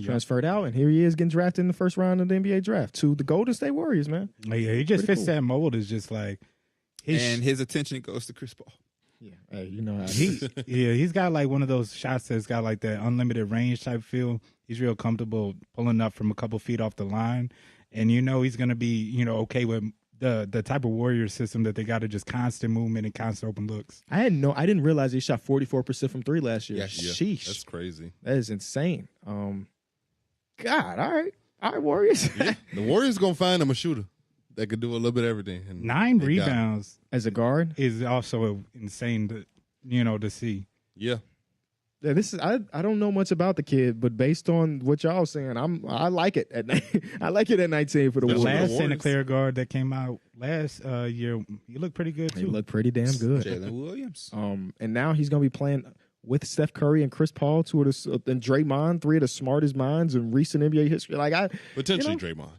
Transferred out, and here he is getting drafted in the first round of the NBA draft to the Golden State Warriors, man. Yeah, he just Pretty fits cool. that mold. Is just like And his attention goes to Chris Paul. Yeah, hey, you know how he's got like one of those shots that's got like that unlimited range type feel. He's real comfortable pulling up from a couple feet off the line, and he's gonna be okay with the type of Warrior system that they got to just constant movement and constant open looks. I didn't realize he shot 44% from 3 last year. Yeah, Sheesh. That's crazy. That is insane. God, all right, Warriors. The Warriors going to find him a shooter that could do a little bit of everything. And 9 they got him. rebounds As a guard, is also insane to see. Yeah. yeah, this is I don't know much about the kid, but based on what y'all saying, I like it at I like it at 19 for the The Warriors. last Santa Warriors. Clara guard that came out last year, he looked pretty good He too. looked pretty damn good. Jalen Williams. And now he's gonna be playing with Steph Curry and Chris Paul, two of the and Draymond, 3 of the smartest minds in recent NBA history. Potentially Draymond.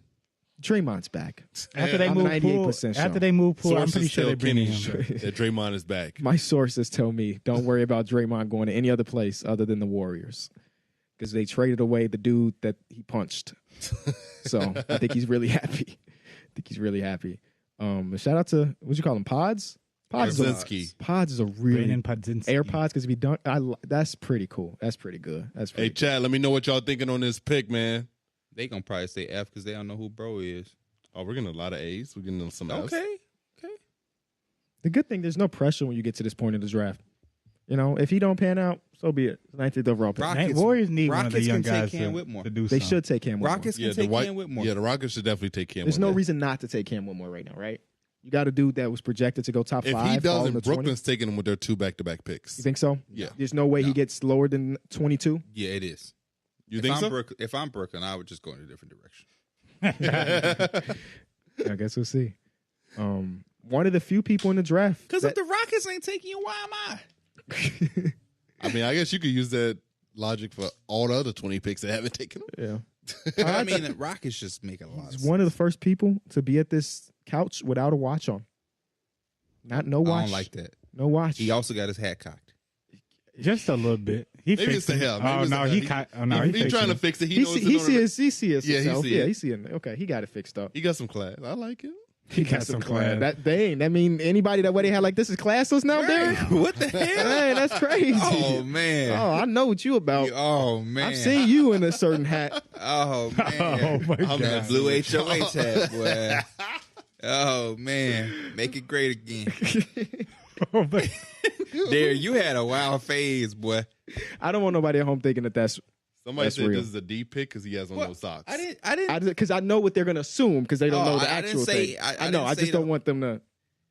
Draymond's back. After they I'm move 98% Poole, sure. after they move Poole, I'm Sources pretty sure tell they're bringing Kenny him. that Draymond is back. My sources tell me don't worry about Draymond going to any other place other than the Warriors because they traded away the dude that he punched. So I think he's really happy. But shout out to what you call him, Pods. Podzinski. Pods is a really Brandon Podzinski. AirPods because if he dunk, that's pretty cool. That's pretty good. That's Hey, pretty. Chad, let me know what y'all thinking on this pick, man. They going to probably say F because they don't know who bro is. Oh, we're getting a lot of A's. We're getting some F's. Okay. The good thing, there's no pressure when you get to this point in the draft. You know, if he don't pan out, so be it. 19th overall pick. Rockets- Warriors need one of the Rockets young can take guys Cam Whitmore. to do They something. should take Cam Whitmore. Rockets can take Cam Whitmore. Yeah, the Rockets should definitely take Cam. There's no Whitmore. reason not to take Cam Whitmore right now, right? You got a dude that was projected to go top If 5. he fall in doesn't, the 20. Brooklyn's taking him with their 2 back-to-back picks. You think so? Yeah. There's no way he gets lower than 22. Yeah, it is. You think so? If I'm Brooklyn, I would just go in a different direction. I guess we'll see. One of the few people in the draft. Because that- if the Rockets ain't taking you, why am I? I mean, I guess you could use that logic for all the other 20 picks that haven't taken him. yeah. I mean, the Rockets just make a lot of He's sense. one of the first people to be at this couch without a watch on. No watch. I don't like that. No watch. He also got his hat cocked. Just a little bit. He Maybe it's fixed the it. hair. Maybe Oh it's no, the- he He's trying to fix it. He knows he it on the- see it Yeah, he himself. see Yeah, it. he see it. Okay, he got it fixed up. He got some class. I like it. He got some class. That mean anybody that way they had like this is classless now, Derek? What the hell? Hey, that's crazy. Oh man. Oh, I know what you about. Oh man. I've seen you in a certain hat. Oh man. Oh my I'm god. that blue HOH hat, boy. Oh man. Make it great again. Oh, my- There, you had a wild phase, boy. I don't want nobody at home thinking that that's Somebody That's said real. this is a D pick because he has on no socks. I didn't because I know what they're gonna assume because they don't Oh, know the I didn't actual say- thing. I I know. didn't I say just don't that. want them to.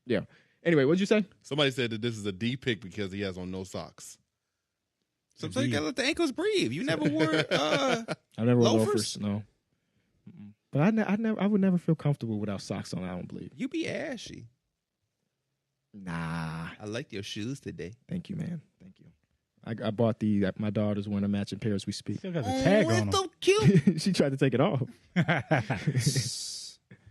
Yeah. Anyway, what'd you say? Somebody said that this is a D pick because he has on no socks. Sometimes you gotta let the ankles breathe. You never wore I never wore Loafers? loafers. No. Mm-mm. But I would never feel comfortable without socks on. I don't believe. you be ashy. Nah. I like your shoes today. Thank you, man. Thank you. I bought my daughter's wearing a matching pair as we speak. Still got the tag on him. so cute. She tried to take it off.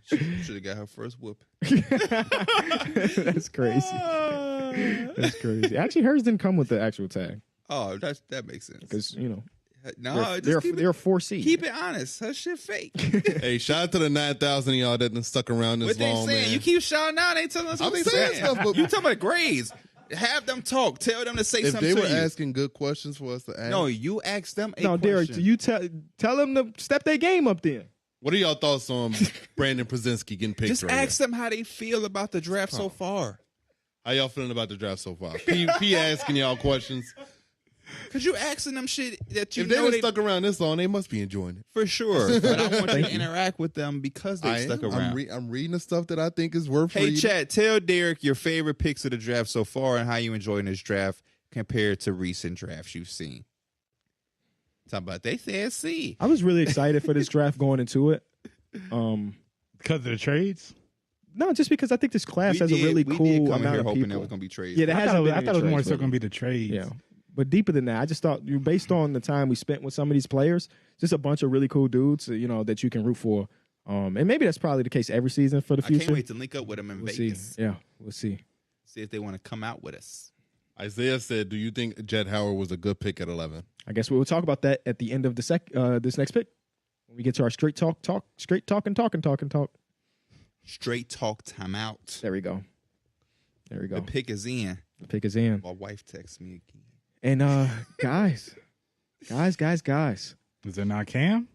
Should have got her first whoop. That's crazy. That's crazy. Actually, hers didn't come with the actual tag Oh, that makes sense. because No, they're just a 4C. keep it honest. Her shit fake. Hey, shout out to the 9,000 of y'all that done stuck around this What they long, saying? man. You keep shouting out. They telling us what I'm they saying saying. stuff, but- You talking about grades? Have them talk. Tell them to say if something they were to you. asking good questions for us to ask. No, you ask them a No, Derek, question. you tell them to step their game up then. What are y'all thoughts on Brandon Przinski getting picked Just right ask them how they feel about the draft so far. How y'all feeling about the draft so far? P asking y'all questions. Cause you asking them shit that you If they know were they stuck around this long, they must be enjoying it. for sure. But I want you to interact with them because they stuck around. I'm reading the stuff that I think is worth Hey, reading. chat, tell Derek your favorite picks of the draft so far and how you enjoying this draft compared to recent drafts you've seen. Talk about they said C. I was really excited for this draft going into it. Because of the trades? No, just because I think this class has a really we did cool come in amount here of hoping people. there was gonna be trades. Yeah, there I hasn't thought, been I any thought it was more trades so lately. going to be the trades. Yeah. But deeper than that, I just thought based on the time we spent with some of these players, just a bunch of really cool dudes, that you can root for. And maybe that's probably the case every season for the I future. can't wait to link up with them in We'll Vegas. see. Yeah, we'll see. See if they want to come out with us. Isaiah said, "Do you think Jet Howard was a good pick at 11?" I guess we will talk about that at the end of the this next pick when we get to our straight talk. Straight talk timeout. There we go. The pick is in. The pick is in. My wife texts me again. And guys. Is it not Cam?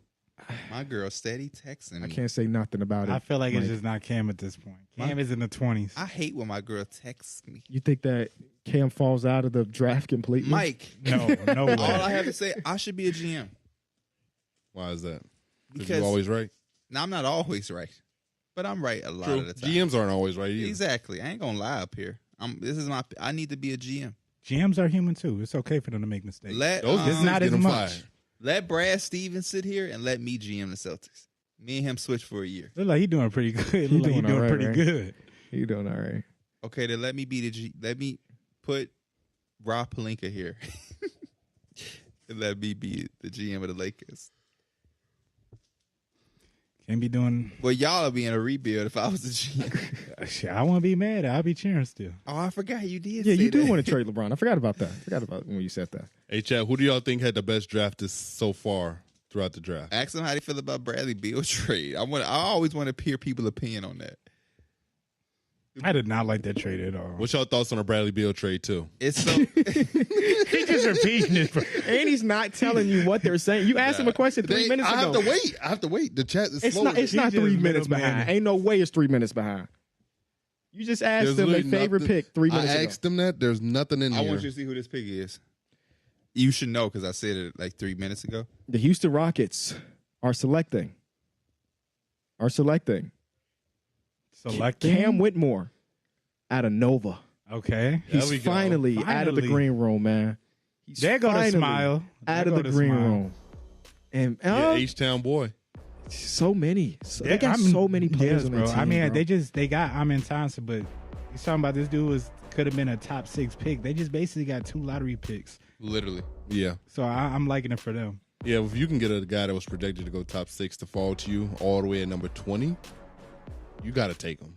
My girl steady texting me. I can't say nothing about it. I feel like Mike. it's just not Cam at this point. Cam is in the 20s. I hate when my girl texts me. You think that Cam falls out of the draft completely? Mike, No way. all I have to say, I should be a GM. Why is that? Because you're always right. Now, I'm not always right, but I'm right a lot of the time. GMs aren't always right either. Exactly. I ain't gonna lie up here. I need to be a GM. GMs are human too. It's okay for them to make mistakes. Let Those It's not get as them much. fired. let Brad Stevens sit here and let me GM the Celtics. Me and him switch for a year. Look like he doing pretty good. Look like he doing doing all right, pretty right? good. You doing all right? Okay, then let me be let me put Rob Pelinka here. And let me be the GM of the Lakers. Can't be doing. Well, y'all would be in a rebuild if I was the GM. Shit, I won't be mad. I'll be cheering still. Oh, I forgot you did. Yeah, say you do that. want to trade LeBron. I forgot about that. I forgot about when you said that. Hey, Chad, who do y'all think had the best draft so far throughout the draft? Ask them how they feel about Bradley Beal trade. I always want to hear people's opinion on that. I did not like that trade at all. What's y'all thoughts on a Bradley Beal trade too? It's so He just repeating it. And he's not telling you what they're saying. You asked him a question 3 minutes I ago. have to wait. The chat is It's slow. not. It's not just 3 minutes middleman. behind. Ain't no way it's 3 minutes behind. You just asked There's them their literally favorite nothing- pick 3 minutes I ago. asked them that. There's nothing in I here. want you to see who this pick is. You should know because I said it like 3 minutes ago. The Houston Rockets are selecting. Selecting. Cam Whitmore out of Nova. Okay. He's we go. finally out of the Finally. green room, man. He's There go the finally smile. out There of go the the green smile. room. And Yeah, H-Town boy. so many. They got I'm- so many players yes, on bro. that team. I mean, bro. they got Amin Thompson, but he's talking about this dude could have been a top 6 pick. They just basically got 2 lottery picks. Literally. Yeah. So I'm liking it for them. Yeah, if you can get a guy that was projected to go top 6 to fall to you all the way at number 20, you got to take him.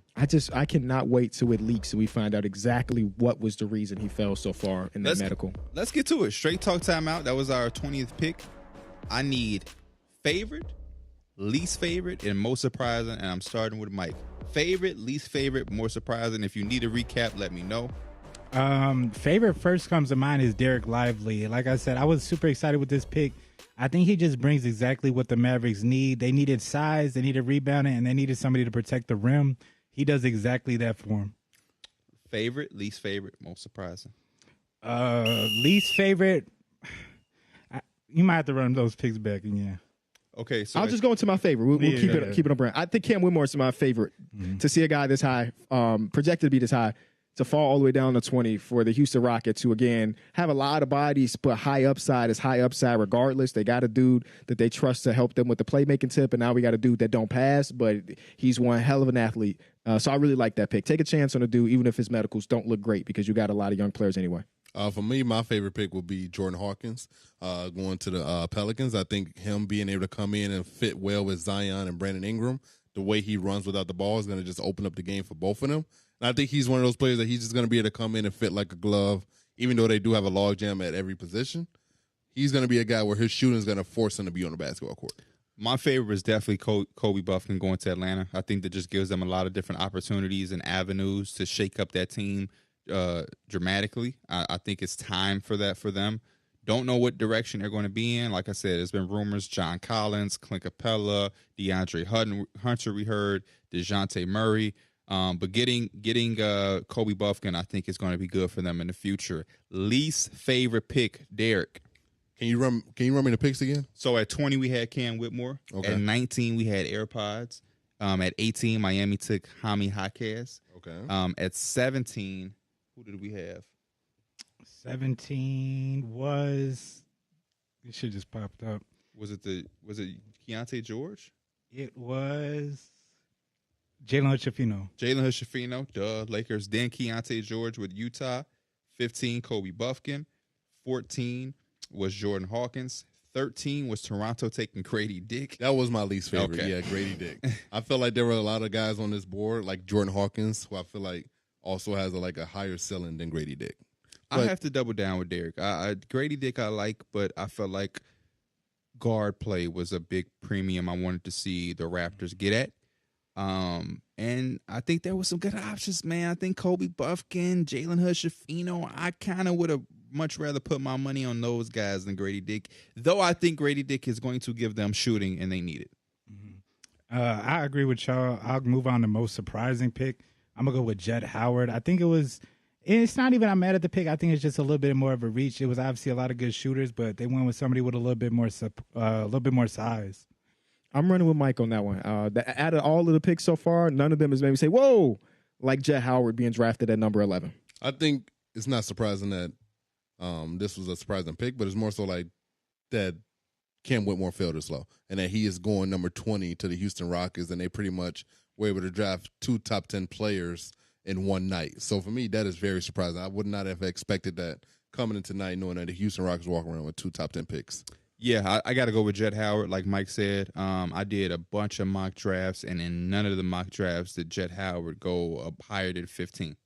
I cannot wait till it leaks and we find out exactly what was the reason he fell so far in that medical. Let's get to it. Straight talk timeout. That was our 20th pick. I need favorite, least favorite, and most surprising. And I'm starting with Mike. Favorite, least favorite, more surprising. If you need a recap, let me know. Favorite first comes to mind is Derek Lively. Like I said, I was super excited with this pick. I think he just brings exactly what the Mavericks need. They needed size, they needed rebounding, and they needed somebody to protect the rim. He does exactly that for him. Favorite, least favorite, most surprising. Least favorite, you might have to run those picks back again. Okay, so I'll just go into my favorite. We'll Yeah, keep yeah. it on brand. I think Cam Whitmore is my favorite. To see a guy this high, projected to be this high, to fall all the way down to 20 for the Houston Rockets, who again have a lot of bodies, but high upside is high upside regardless. They got a dude that they trust to help them with the playmaking tip, and now we got a dude that don't pass, but he's one hell of an athlete. So I really like that pick. Take a chance on a dude, even if his medicals don't look great, because you got a lot of young players anyway. For me, my favorite pick would be Jordan Hawkins going to the Pelicans. I think him being able to come in and fit well with Zion and Brandon Ingram, the way he runs without the ball is going to just open up the game for both of them. And I think he's one of those players that he's just going to be able to come in and fit like a glove, even though they do have a logjam at every position. He's going to be a guy where his shooting is going to force him to be on the basketball court. My favorite is definitely Kobe Buffkin going to Atlanta. I think that just gives them a lot of different opportunities and avenues to shake up that team dramatically. I think it's time for that for them. Don't know what direction they're going to be in. Like I said, there's been rumors, John Collins, Clint Capella, DeAndre Hunter, we heard, DeJounte Murray. But getting Kobe Buffkin, I think, is going to be good for them in the future. Least favorite pick, Derek. Can you run me the picks again? So at 20, we had Cam Whitmore. Okay. At 19, we had AirPods. At 18, Miami took Jaime Jaquez. Okay. At 17, who did we have? 17 was, it should just popped up. Was it Keontae George? It was Jalen Hood-Schifino. Jalen Hood-Schifino, duh, Lakers. Then Keontae George with Utah. 15, Kobe Buffkin. 14 was Jordan Hawkins. 13 was Toronto taking Grady Dick. That was my least favorite. Okay. Yeah, Grady Dick. I felt like there were a lot of guys on this board, like Jordan Hawkins, who I feel like also has a higher ceiling than Grady Dick. I have to double down with Derek. Grady Dick I like, but I felt like guard play was a big premium I wanted to see the Raptors get at. And I think there was some good options, man. I think Kobe Buffkin, Jalen Hood-Schifino, I kind of would have much rather put my money on those guys than Grady Dick, though I think Grady Dick is going to give them shooting and they need it. I agree with y'all. I'll move on to most surprising pick. I'm going to go with Jett Howard. I think it's not even I'm mad at the pick. I think it's just a little bit more of a reach. It was obviously a lot of good shooters, but they went with somebody with a little bit more size. I'm running with Mike on that one. Out of all of the picks so far, none of them has made me say, whoa, like Jett Howard being drafted at number 11. I think it's not surprising that this was a surprising pick, but it's more so like that Cam Whitmore fell this low and that he is going number 20 to the Houston Rockets, and they pretty much were able to draft 2 top 10 players in one night. So for me, that is very surprising. I would not have expected that coming in tonight, knowing that the Houston Rockets walk around with 2 top 10 picks. Yeah, I got to go with Jett Howard, like Mike said. I did a bunch of mock drafts, and in none of the mock drafts did Jett Howard go up higher than 15,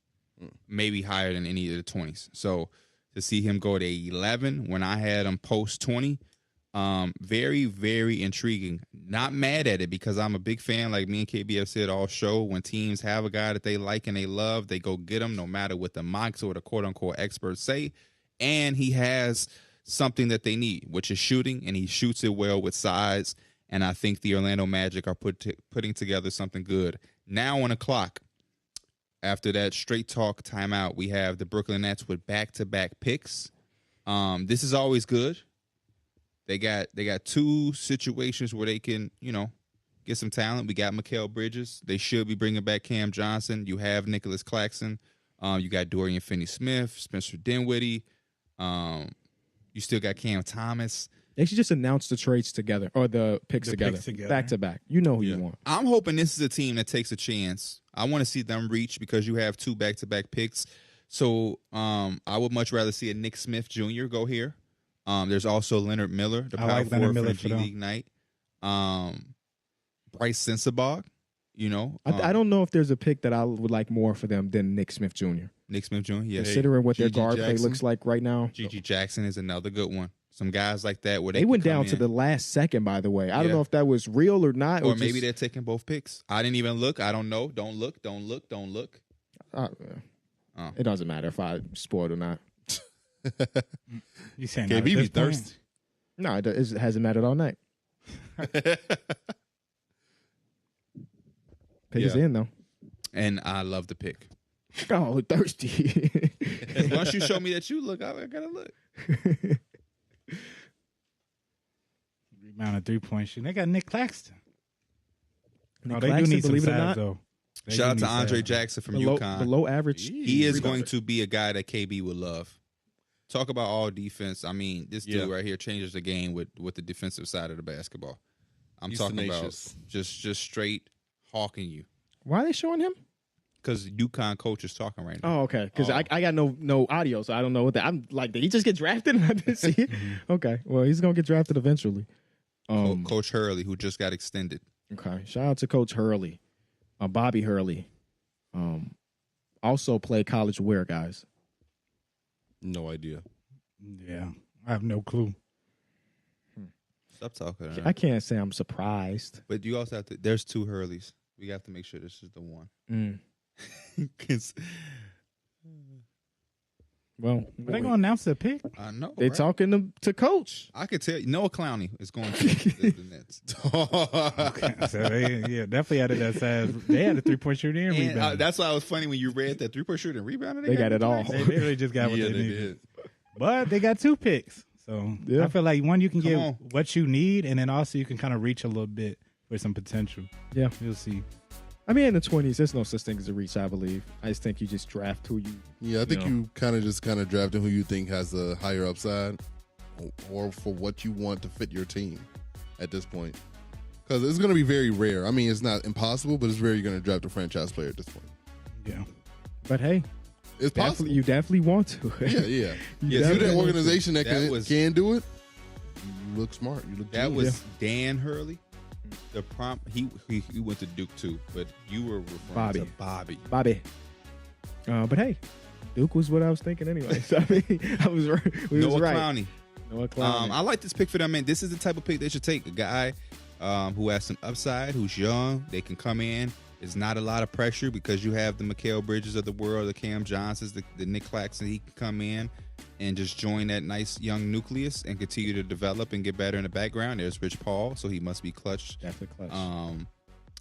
maybe higher than any of the 20s. So to see him go to 11 when I had him post 20, very, very intriguing. Not mad at it because I'm a big fan, like me and KB have said all show. When teams have a guy that they like and they love, they go get him no matter what the mocks or the quote-unquote experts say. And he has something that they need, which is shooting, and he shoots it well with size. And I think the Orlando Magic are putting together something good. Now on the clock, after that straight talk timeout, we have the Brooklyn Nets with back-to-back picks. This is always good. They got two situations where they can, get some talent. We got Mikal Bridges. They should be bringing back Cam Johnson. You have Nicholas Claxton. You got Dorian Finney-Smith, Spencer Dinwiddie. You still got Cam Thomas. They should just announce the trades together or the picks together, back to back. You know who you want. I'm hoping this is a team that takes a chance. I want to see them reach because you have two back-to-back picks. So I would much rather see a Nick Smith Jr. go here. There's also Leonard Miller, the power forward for the G League night. Bryce Sensabaugh, I don't know if there's a pick that I would like more for them than Nick Smith Jr. Nick Smith Jr., yeah. Considering what their Gigi guard play Jackson. looks like right now. Gigi Jackson is another good one. Some guys like that where They can went come down to in. the last second, by the way. I don't Yeah. know if that was real or not. Or just- maybe they're taking both picks. I didn't even look. I don't know. Don't look. It doesn't matter if I spoiled or not. You saying KB at be this point? thirsty. No, it hasn't mattered all night. Pick is Yeah. in, though. And I love the pick. Oh, thirsty. Once you show me that you look, I gotta look. Rebound and 3-point shooting. They got Nick Claxton. Nick They Claxton, do need some believe it or size, not. though. They Shout out do to need Andre size. Jackson from below, UConn. below average. He is rebounder. going to be a guy that KB would love. Talk about all defense. I mean, this dude Yeah. right here changes the game with the defensive side of the basketball. I'm He's talking tenacious. about just straight hawking you. Why are they showing him? Because UConn coach is talking right now. Oh, okay. Because Oh. I got no audio, so I don't know what that. I'm like, did he just get drafted? I didn't see it. Okay. Well, he's gonna get drafted eventually. Coach Hurley, who just got extended. Okay. Shout out to Coach Hurley, Bobby Hurley. Also played college where, guys? No idea. Yeah, I have no clue. Stop talking. I can't say I'm surprised. But you also have to. There's two Hurleys. We have to make sure this is the one. Mm. 'Cause Well, Are they gonna announce the pick? I know. they right? talking to Coach. I could tell you. Noah Clowney is going to the Nets. So they, definitely added that size. They had a 3-point shooting and And rebound. that's why it was funny when you read that 3-point shooting and rebounding. They got it all. They literally just got what Yeah, they they needed. did. But they got 2 picks. So Yeah. I feel like one, you can Come get on. what you need, and then also you can kind of reach a little bit for some potential. Yeah. You'll see. I mean, in the 20s, there's no such thing as a reach, I believe. I just think you just draft who you. Yeah, I think know. you kind of drafting who you think has a higher upside, or for what you want to fit your team at this point. Because it's going to be very rare. I mean, it's not impossible, but it's rare you're going to draft a franchise player at this point. Yeah. But hey, It's possible. you definitely want to. Yeah, yeah. You If you're definitely that want to. organization that, That can do it, you look smart. You look That genius. was Dan Hurley. The prompt he went to Duke too, but you were referring to Bobby. Bobby. But hey, Duke was what I was thinking anyway. So, I mean, I was right. We Noah was right. Clowney. Noah Clowney. I like this pick for them, man. This is the type of pick they should take. A guy who has some upside, who's young. They can come in. It's not a lot of pressure because you have the Mikal Bridges of the world, the Cam Johnsons, the Nick Claxton. He can come in and just join that nice young nucleus and continue to develop and get better in the background. There's Rich Paul, so he must be clutch. Definitely clutch.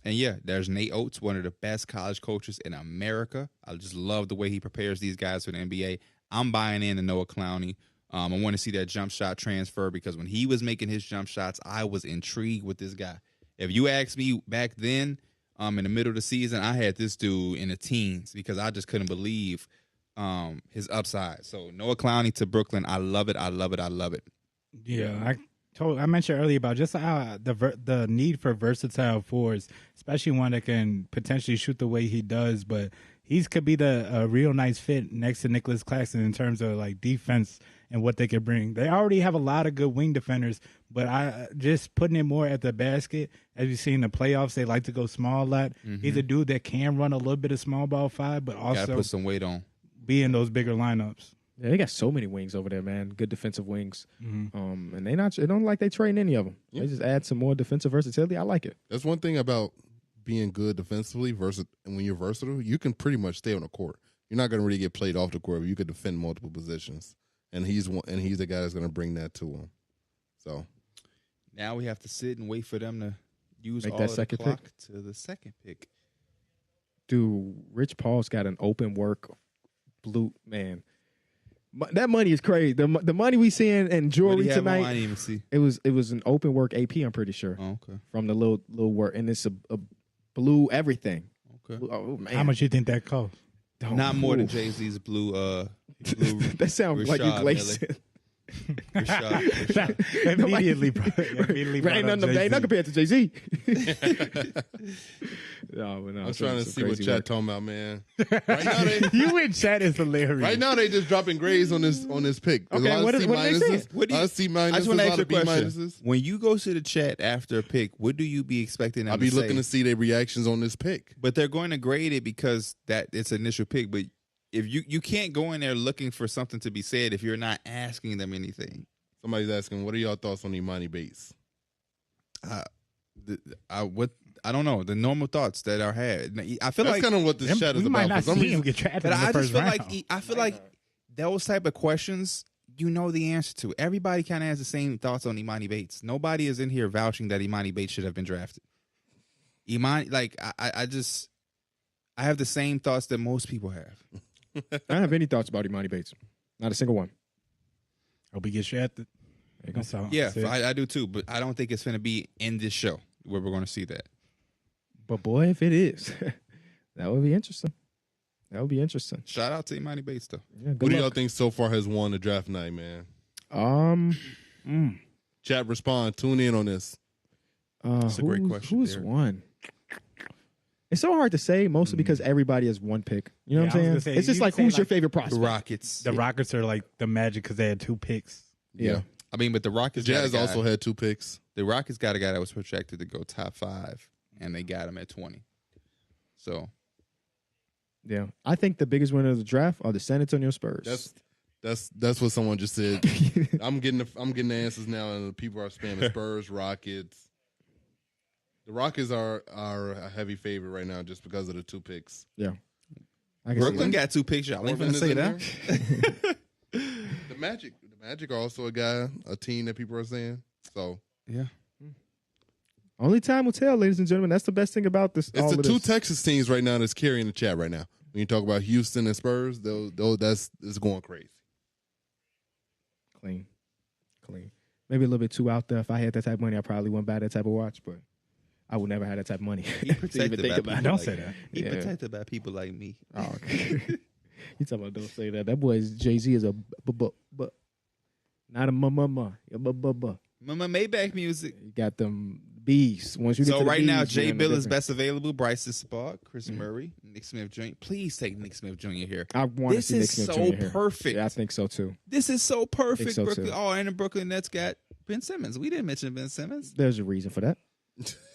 And yeah, there's Nate Oates, one of the best college coaches in America. I just love the way he prepares these guys for the NBA. I'm buying in to Noah Clowney. I want to see that jump shot transfer because when he was making his jump shots, I was intrigued with this guy. If you asked me back then, in the middle of the season, I had this dude in the teens because I just couldn't believe his upside. So Noah Clowney to Brooklyn, I love it. I love it. I love it. Yeah, I mentioned earlier about just how the need for versatile forwards, especially one that can potentially shoot the way he does. But he could be a real nice fit next to Nicholas Claxton in terms of like defense and what they could bring. They already have a lot of good wing defenders, but I just putting it more at the basket. As you see in the playoffs, they like to go small a lot. He's a dude that can run a little bit of small ball 5, but Got to also put some weight on. be in those bigger lineups. Yeah, they got so many wings over there, man. Good defensive wings. And they don't like they trading any of them. They just add some more defensive versatility. I like it. That's one thing about being good defensively versus and when you're versatile, you can pretty much stay on the court. You're not going to really get played off the court, but you could defend multiple positions. And he's the guy that's going to bring that to him. So Now we have to sit and wait for them to use Make all that of the second clock to the second pick. Dude, Rich Paul's got an open work blue man. That money is crazy. The money we seeing in What do jewelry you have on? I tonight. didn't even see. It was an open work AP. I'm pretty sure Oh, okay. from the little work, and it's a blue everything. Okay. Oh man, How much you think that cost? Not more than Ooh. Jay-Z's blue. That sounds like you Rashad glazed. Rashad. Immediately Ain't nothing compared to Jay Z. No, but no. I'm some- trying to some see what crazy chat work. talking about, man. Right now, they, You in chat is hilarious. right now they just dropping grades on this pick. There's Okay, a lot what of is- C what are they saying? minuses, What do a you- lot of C I minuses, just a want to lot ask you of a B question. minuses. When you go to the chat after a pick, what do you be expecting them I'll be to looking say? to see their reactions on this pick. But they're going to grade it because that it's an initial pick. But if you can't go in there looking for something to be said if you're not asking them anything. Somebody's asking, what are y'all thoughts on Imani Bates? I don't know the normal thoughts that are had. I feel That's like kind of what this Them- chat is we might about. not For some see him reason, get drafted But in the I just first feel round. like those type of questions, you know the answer to. Everybody kind of has the same thoughts on Imani Bates. Nobody is in here vouching that Imani Bates should have been drafted. Imani, like I have the same thoughts that most people have. I don't have any thoughts about Imani Bates. Not a single one. Hope he gets drafted. That's all. Yeah, That's it. I do too. But I don't think it's going to be in this show where we're going to see that. But boy, if it is, that would be interesting. That would be interesting. Shout out to Imani Bates though. Yeah, who good do y'all luck. think so far has won the draft night, man? Chat, respond. Tune in on this. That's a great question, Who's Derek. won? It's so hard to say, mostly because everybody has one pick. You know Yeah, what I I'm was saying? gonna say, It's just you like, say, who's your like, favorite The prospect? Rockets. The Rockets are like the Magic because they had 2 picks. Yeah. I mean, but the Rockets Jazz got a guy- also had 2 picks. The Rockets got a guy that was projected to go top 5, and they got him at 20. So Yeah. I think the biggest winner of the draft are the San Antonio Spurs. That's what someone just said. I'm getting the answers now, and the people are spamming Spurs, Rockets. The Rockets are a heavy favorite right now just because of the 2 picks. yeah. I can Brooklyn see that. got 2 picks. Y'all ain't Orban gonna is say in that. The Magic are also a team that people are saying. So Yeah. Only time will tell, ladies and gentlemen. That's the best thing about this. it's all the of 2 this. Texas teams right now that's carrying the chat right now. When you talk about Houston and Spurs, it's going crazy. Clean. Maybe a little bit too out there. If I had that type of money, I probably wouldn't buy that type of watch, but I would never have that type of money. He to protected even think by about people it. Don't like- say that. He Yeah. protected by people like me. Oh, okay. You talking about don't say that. That boy Jay-Z is a not a ma. Mama Maybach music. You got them B's. Once you get So to the right now, B's, Jay man, Bill the is difference. best available. Bryce Spark, Chris Murray, Nick Smith Jr. Please take Nick Smith Jr. here. I want to This see Nick is Smith so Jr. here. perfect. Yeah, I think so too. This is so perfect. so, Brooklyn. too. Oh, and the Brooklyn Nets got Ben Simmons. We didn't mention Ben Simmons. There's a reason for that.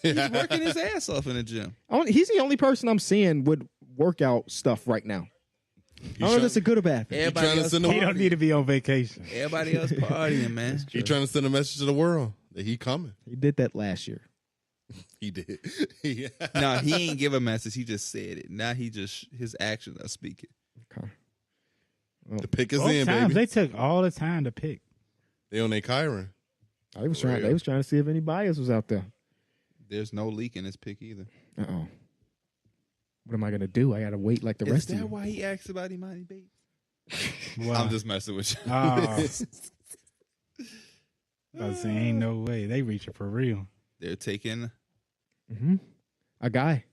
He's working his ass off in the gym. He's the only person I'm seeing with workout stuff right now. I don't know if that's a good or bad thing. Everybody trying to else send a- He don't need to be on vacation. Everybody else partying, man. He trying to send a message to the world that he coming. He did that last year. He did. Yeah. No, he ain't give a message. He just said it. Now his actions are speaking. Okay. The pick is Both in, times baby. they took all the time to pick. They on their Kyron. They was trying to see if any bias was out there. There's no leak in his pick either. Uh-oh. What am I gonna do? I gotta wait like the Is rest of that you. why he asked about Imani Bates? Wow. I'm just messing with you. Oh. I was saying, ain't no way. They reaching for real. They're taking. A guy.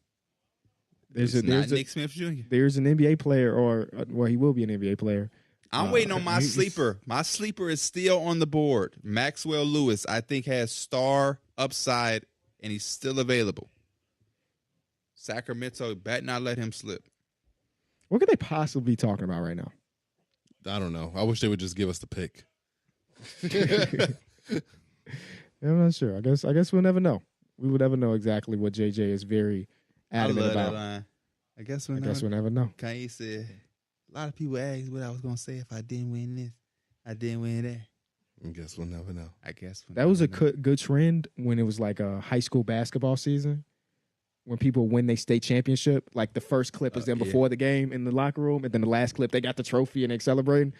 It's not Nick Smith Jr. There's an NBA player, or well, he will be an NBA player. I'm waiting on my he's- sleeper. My sleeper is still on the board. Maxwell Lewis, I think, has star upside, and he's still available. Sacramento better not let him slip. What could they possibly be talking about right now? I don't know. I wish they would just give us the pick. I'm not sure. I guess we'll never know. We would never know exactly what JJ is very adamant I love about. that line. I guess we'll we'll never know. Kanye said, a lot of people asked what I was going to say if I didn't win this. I didn't win that. I guess we'll never know. I guess we'll That was a never know. good trend when it was like a high school basketball season. When people win their state championship, like the first clip was them yeah. before the game in the locker room, and then the last clip they got the trophy and they celebrating.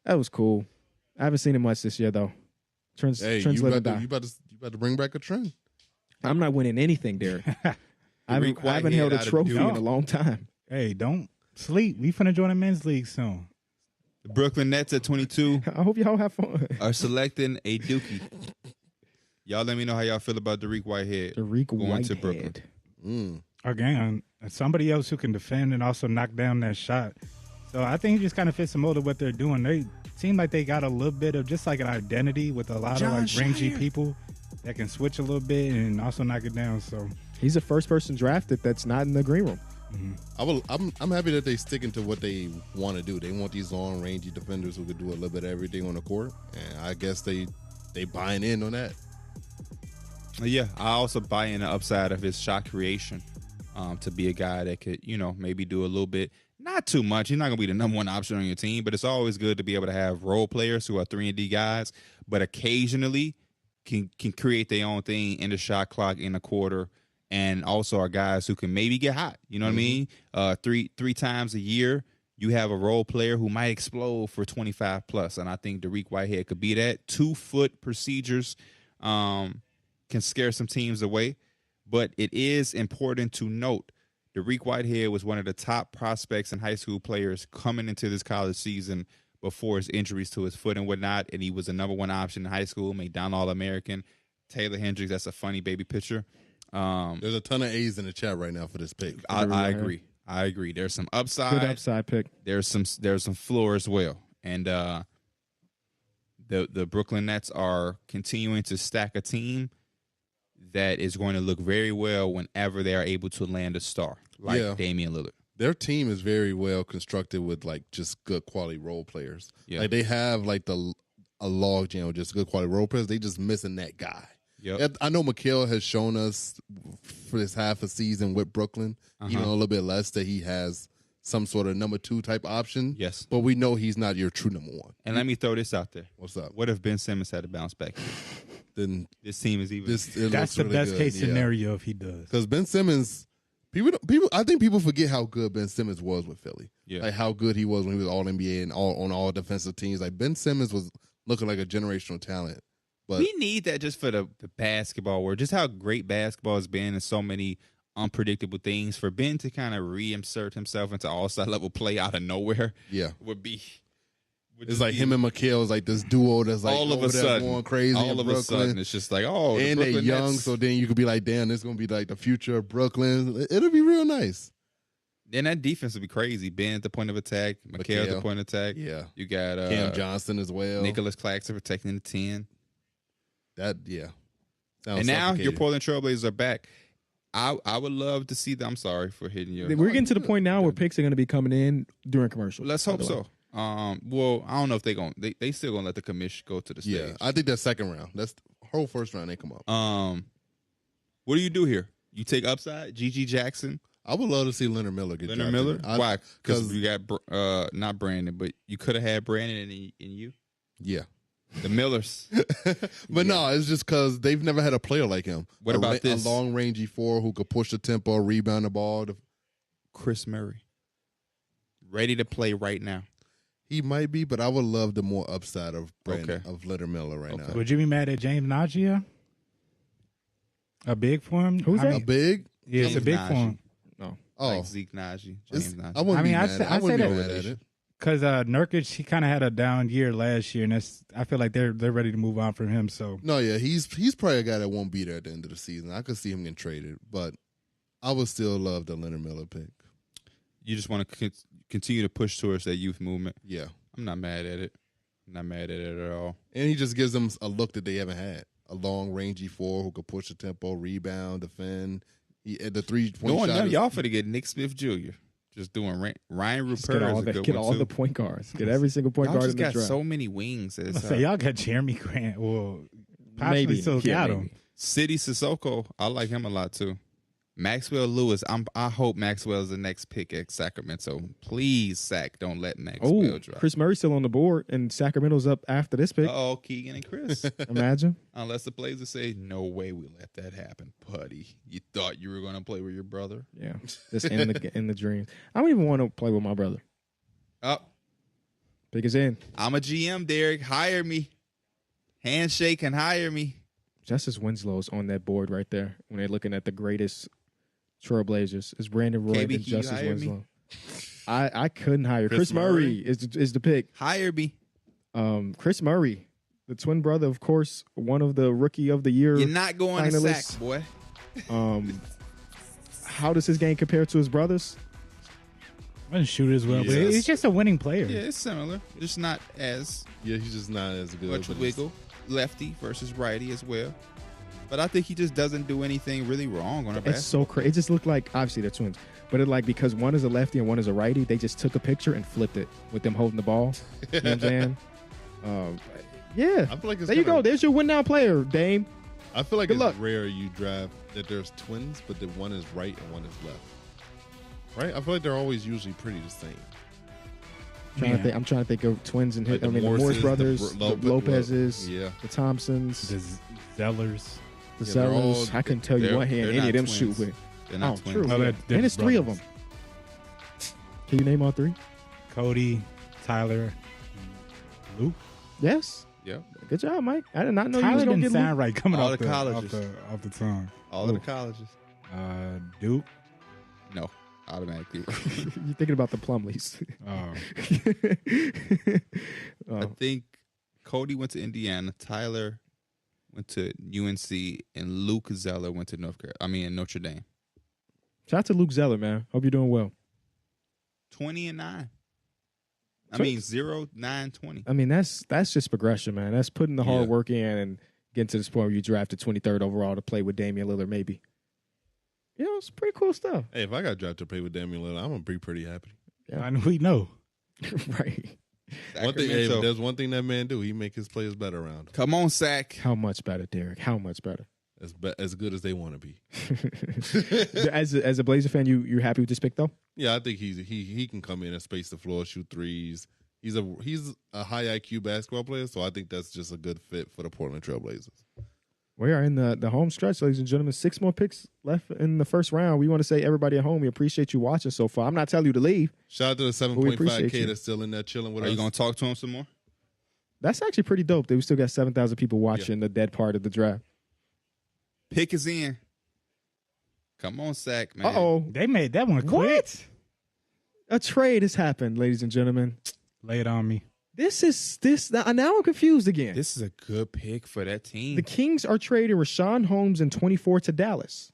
That was cool. I haven't seen it much this year though. Trends Hey, live you and die. about to bring back a trend. I'm not winning anything, Derek. I haven't Whitehead held a out of trophy Duke. in a long time. Hey, don't sleep. We finna join the men's league soon. The Brooklyn Nets at 22 I hope y'all have fun. are selecting a Dookie. Y'all let me know how y'all feel about Dariq Whitehead Tariq going to Brooklyn. Whitehead. Again, somebody else who can defend and also knock down that shot. So I think he just kind of fits the mold of what they're doing. They seem like they got a little bit of just like an identity with a lot of like rangy people that can switch a little bit and also knock it down. So He's the first person drafted that's not in the green room. I'm happy that they sticking to what they want to do. They want these long rangy defenders who could do a little bit of everything on the court, and I guess they buying in on that. Yeah, I also buy in the upside of his shot creation to be a guy that could, maybe do a little bit, not too much. He's not going to be the number one option on your team, but it's always good to be able to have role players who are 3-and-D guys, but occasionally can create their own thing in the shot clock in the quarter, and also are guys who can maybe get hot. You know what I mean? Three times a year, you have a role player who might explode for 25 plus, and I think Dariq Whitehead could be that. 2-foot procedures can scare some teams away, but it is important to note Dariq Whitehead was one of the top prospects and high school players coming into this college season before his injuries to his foot and whatnot, and he was the number one option in high school, made down All-American. Taylor Hendricks, that's a funny baby picture. There's a ton of A's in the chat right now for this pick. I agree. I agree. There's some upside. Good upside pick. There's some floor as well, and the Brooklyn Nets are continuing to stack a team that is going to look very well whenever they are able to land a star like Damian Lillard. Their team is very well constructed with like just good quality role players. Yeah. Like they have like a log jam with just good quality role players. They just missing that guy. Yep. I know Mikal has shown us for this half a season with Brooklyn, even a little bit less, that he has some sort of number 2 type option. Yes. But we know he's not your true number 1. And let me throw this out there. What's up? What if Ben Simmons had to bounce back? Then This team is even. that's looks the really best good, case scenario if he does. Because Ben Simmons, I think people forget how good Ben Simmons was with Philly. Yeah. Like how good he was when he was All NBA and on all defensive teams. Like Ben Simmons was looking like a generational talent. But we need that just for the basketball world, just how great basketball has been and so many unpredictable things. For Ben to kind of reinsert himself into all-star level play out of nowhere would be. It's like him and Mikal is like this duo that's like all of over a there sudden going crazy. All of a sudden, it's just like, oh, and they're young, so then you could be like, damn, this is gonna be like the future of Brooklyn. It'll be real nice. Then that defense would be crazy. Ben at the point of attack, Mikal at the point of attack. Yeah, you got Cam Johnson as well. Nicholas Claxton protecting the 10. That Sounds and now your suffocating. Portland Trailblazers are back. I would love to see them. I'm sorry for hitting you. We're getting to the point now where picks are going to be coming in during commercials. Let's hope so. Well, I don't know if they still gonna let the commission go to the stage. Yeah, I think that's second round. That's the whole first round they come up. What do you do here? You take upside, G.G. Jackson. I would love to see Leonard Miller get Leonard drafted. Miller. Why? Because you got not Brandon, but you could have had Brandon in you. Yeah. The Millers. But no, it's just because they've never had a player like him. What about this? A long rangey 4 who could push the tempo, rebound the ball. Chris Murray. Ready to play right now. He might be, but I would love the more upside of of Leonard Miller right now. Would you be mad at James Najee? A big for him? Who's that? A big? Yeah, it's a big for him. No. Oh, Like Zeke Najee, James Najee. I wouldn't be mad at it. I wouldn't say be that- mad at it. Because Nurkic, he kind of had a down year last year, and I feel like they're ready to move on from him. So No, yeah, he's probably a guy that won't be there at the end of the season. I could see him getting traded, but I would still love the Leonard Miller pick. You just want to continue to push towards that youth movement. Yeah. I'm not mad at it. I'm not mad at it at all. And he just gives them a look that they haven't had. A long, rangy 4 who could push the tempo, rebound, defend. The 3-point shot. Y'all finna get Nick Smith Jr. Just doing Ryan Just Rupert. get all the point guards. Get every single point Y'all guard just in the got draft. so many wings. I say y'all got Jeremy Grant. Well, possibly Maybe. still Yeah, got him. maybe. City Sissoko, I like him a lot too. Maxwell Lewis, I hope Maxwell is the next pick at Sacramento. Please, Sac, don't let Maxwell Oh, drop. Chris Murray's still on the board, and Sacramento's up after this pick. Oh, Keegan and Chris. Imagine. Unless the Blazers say, no way we let that happen, buddy. You thought you were going to play with your brother? Yeah, just in the dreams. I don't even want to play with my brother. Oh, Pick is in. I'm a GM, Derek. Hire me. Handshake and hire me. Justice Winslow's on that board right there when they're looking at the greatest Trailblazers is Brandon Roy KB, and can you Justice hire me? Winslow. I couldn't hire Chris Chris Murray is the pick. Hire me. Chris Murray, the twin brother, of course, one of the Rookie of the Year. You're not going to finalists. sack, boy. How does his game compare to his brothers? I didn't shoot as well, but Yes. he's just a winning player. Yeah, it's similar. Just not as Yeah, he's just not as good. much but wiggle. Lefty versus righty as well. But I think he just doesn't do anything really wrong on a It's basketball. so crazy. It just looked like, obviously they're twins, but it like, because one is a lefty and one is a righty, they just took a picture and flipped it with them holding the ball. You know what I'm saying? Yeah. I feel like it's There you kinda- go. There's your win now player, Dame. I feel like Good it's luck. rare you draft that there's twins, but that one is right and one is left. Right? I feel like they're always usually pretty the same. I'm trying to think of twins and Like the the Morris Morses, brothers, the the Lopez's, yeah. the Thompsons, The Zellers. the Yeah, they're Sellers. all- I couldn't tell you they're- what hand they're any not of them twins. shoot with. They're not Oh, twins. true. No, they're And it's three of brothers. them. Can you name all three? Cody, Tyler, Luke. Yes. Yeah. Good job, Mike. I did not know you was Tyler going to didn't get sound right coming All off the the, colleges. off the tongue. All of the colleges. Duke. No. Automatically. You're thinking about the Plumleys. I think Cody went to Indiana, Tyler went to UNC, and Luke Zeller went to Notre Dame. Shout out to Luke Zeller, man. Hope you're doing well. 20-9. I So- mean 0-9-20. I mean, that's just progression, man. That's putting the hard work in and getting to this point where you drafted 23rd overall to play with Damian Lillard, maybe. You know, it's pretty cool stuff. Hey, if I got drafted to play with Damian Lillard, I'm gonna be pretty happy. Yeah. And we know. Right. One thing, hey, Sacramento. there's one thing that man do. He make his players better around him. Come on, Sack. How much better, Derek? How much better? As good as they want to be. As a Blazer fan, you're happy with this pick, though? Yeah, I think he can come in and space the floor, shoot threes. He's a high IQ basketball player, so I think that's just a good fit for the Portland Trailblazers. We are in the home stretch, ladies and gentlemen. 6 more picks left in the first round. We want to say, everybody at home, we appreciate you watching so far. I'm not telling you to leave. Shout out to the we appreciate 7.5K you. that's still in there chilling with Are us. you going to talk to him some more? That's actually pretty dope that we still got 7,000 people watching the dead part of the draft. Pick is in. Come on, Sack, man. Uh-oh. They made that one quick. What? A trade has happened, ladies and gentlemen. Lay it on me. Now I'm confused again. This is a good pick for that team. The Kings are trading Rashawn Holmes in 24 to Dallas.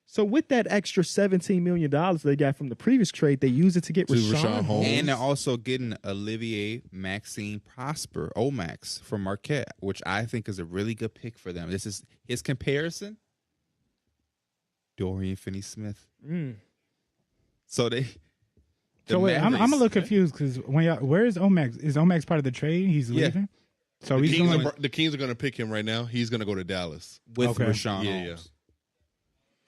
So with that extra $17 million they got from the previous trade, they use it to get Rashawn Holmes. And they're also getting Olivier Maxine Prosper, Omax, from Marquette, which I think is a really good pick for them. This is his comparison. Dorian Finney-Smith. So they... So wait, I'm a little confused because where is Omax? Is Omax part of the trade? He's Yeah. leaving. So the he's Kings, going. the Kings are going to pick him right now. He's going to go to Dallas. with Okay. Rashawn Yeah, Holmes.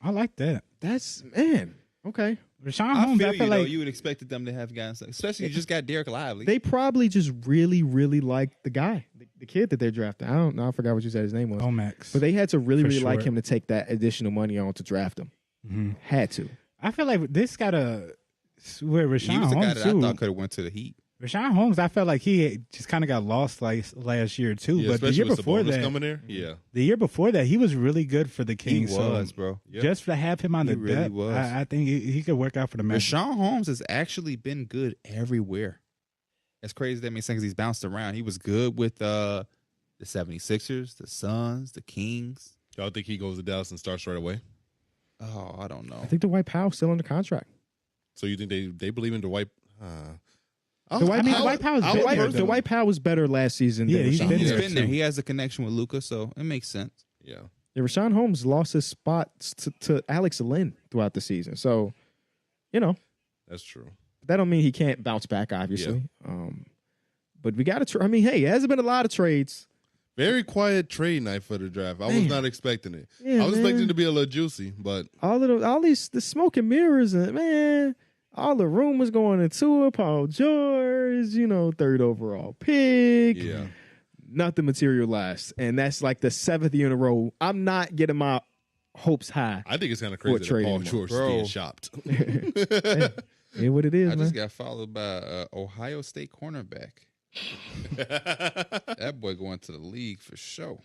I like that. That's, man, okay. Rashawn I Holmes. feel I feel you, though. like You would expected them to have gotten, especially you just got Derek Lively. They probably just really, really like the guy, the kid that they're drafting. I don't know. I forgot what you said his name was. Omax. But they had to really, For really like sure. him to take that additional money on to draft him. Mhm. Had to. I feel like this got a where he Rashawn was the guy Holmes that I too. thought could have went to the Heat. Rashawn Holmes, I felt like he just kind of got lost last year too. Yeah, but the especially year with before Sabonis that, coming there. Yeah. the year before that, he was really good for the He Kings. was, so bro. Yep. just to have him on He the really depth, was. I think he could work out for the Magic. Rashawn Holmes has actually been good everywhere. As crazy as that may seem, 'cause he's bounced around. He was good with the 76ers, the Suns, the Kings. Y'all think he goes to Dallas and starts right away? Oh, I don't know. I think the White Powell's still under contract. So you think they believe in Dwight? The White Powell's I been would there. personally- The White Powell was better last season. Yeah, than he's Rashawn been He's Holmes. there. been there. too. He has a connection with Luka, so it makes sense. Yeah. Yeah, Rashawn Holmes lost his spot to Alex Lynn throughout the season. So, you know, That's true. that don't mean he can't bounce back, obviously. But we got to. I mean, hey, it hasn't been a lot of trades. Very quiet trade night for the draft. I was Man. not expecting it. Yeah, I was man. expecting it to be a little juicy, but All these the smoke and mirrors, and man, all the rumors going into it. Paul George, third overall pick. yeah. Nothing materialized, and that's like the 7th year in a row. I'm not getting my hopes high. I think it's kind of What crazy that trade Paul anymore? George is Bro. getting shopped. Yeah, what it is, I man. just got followed by Ohio State cornerback. That boy going to the league for sure.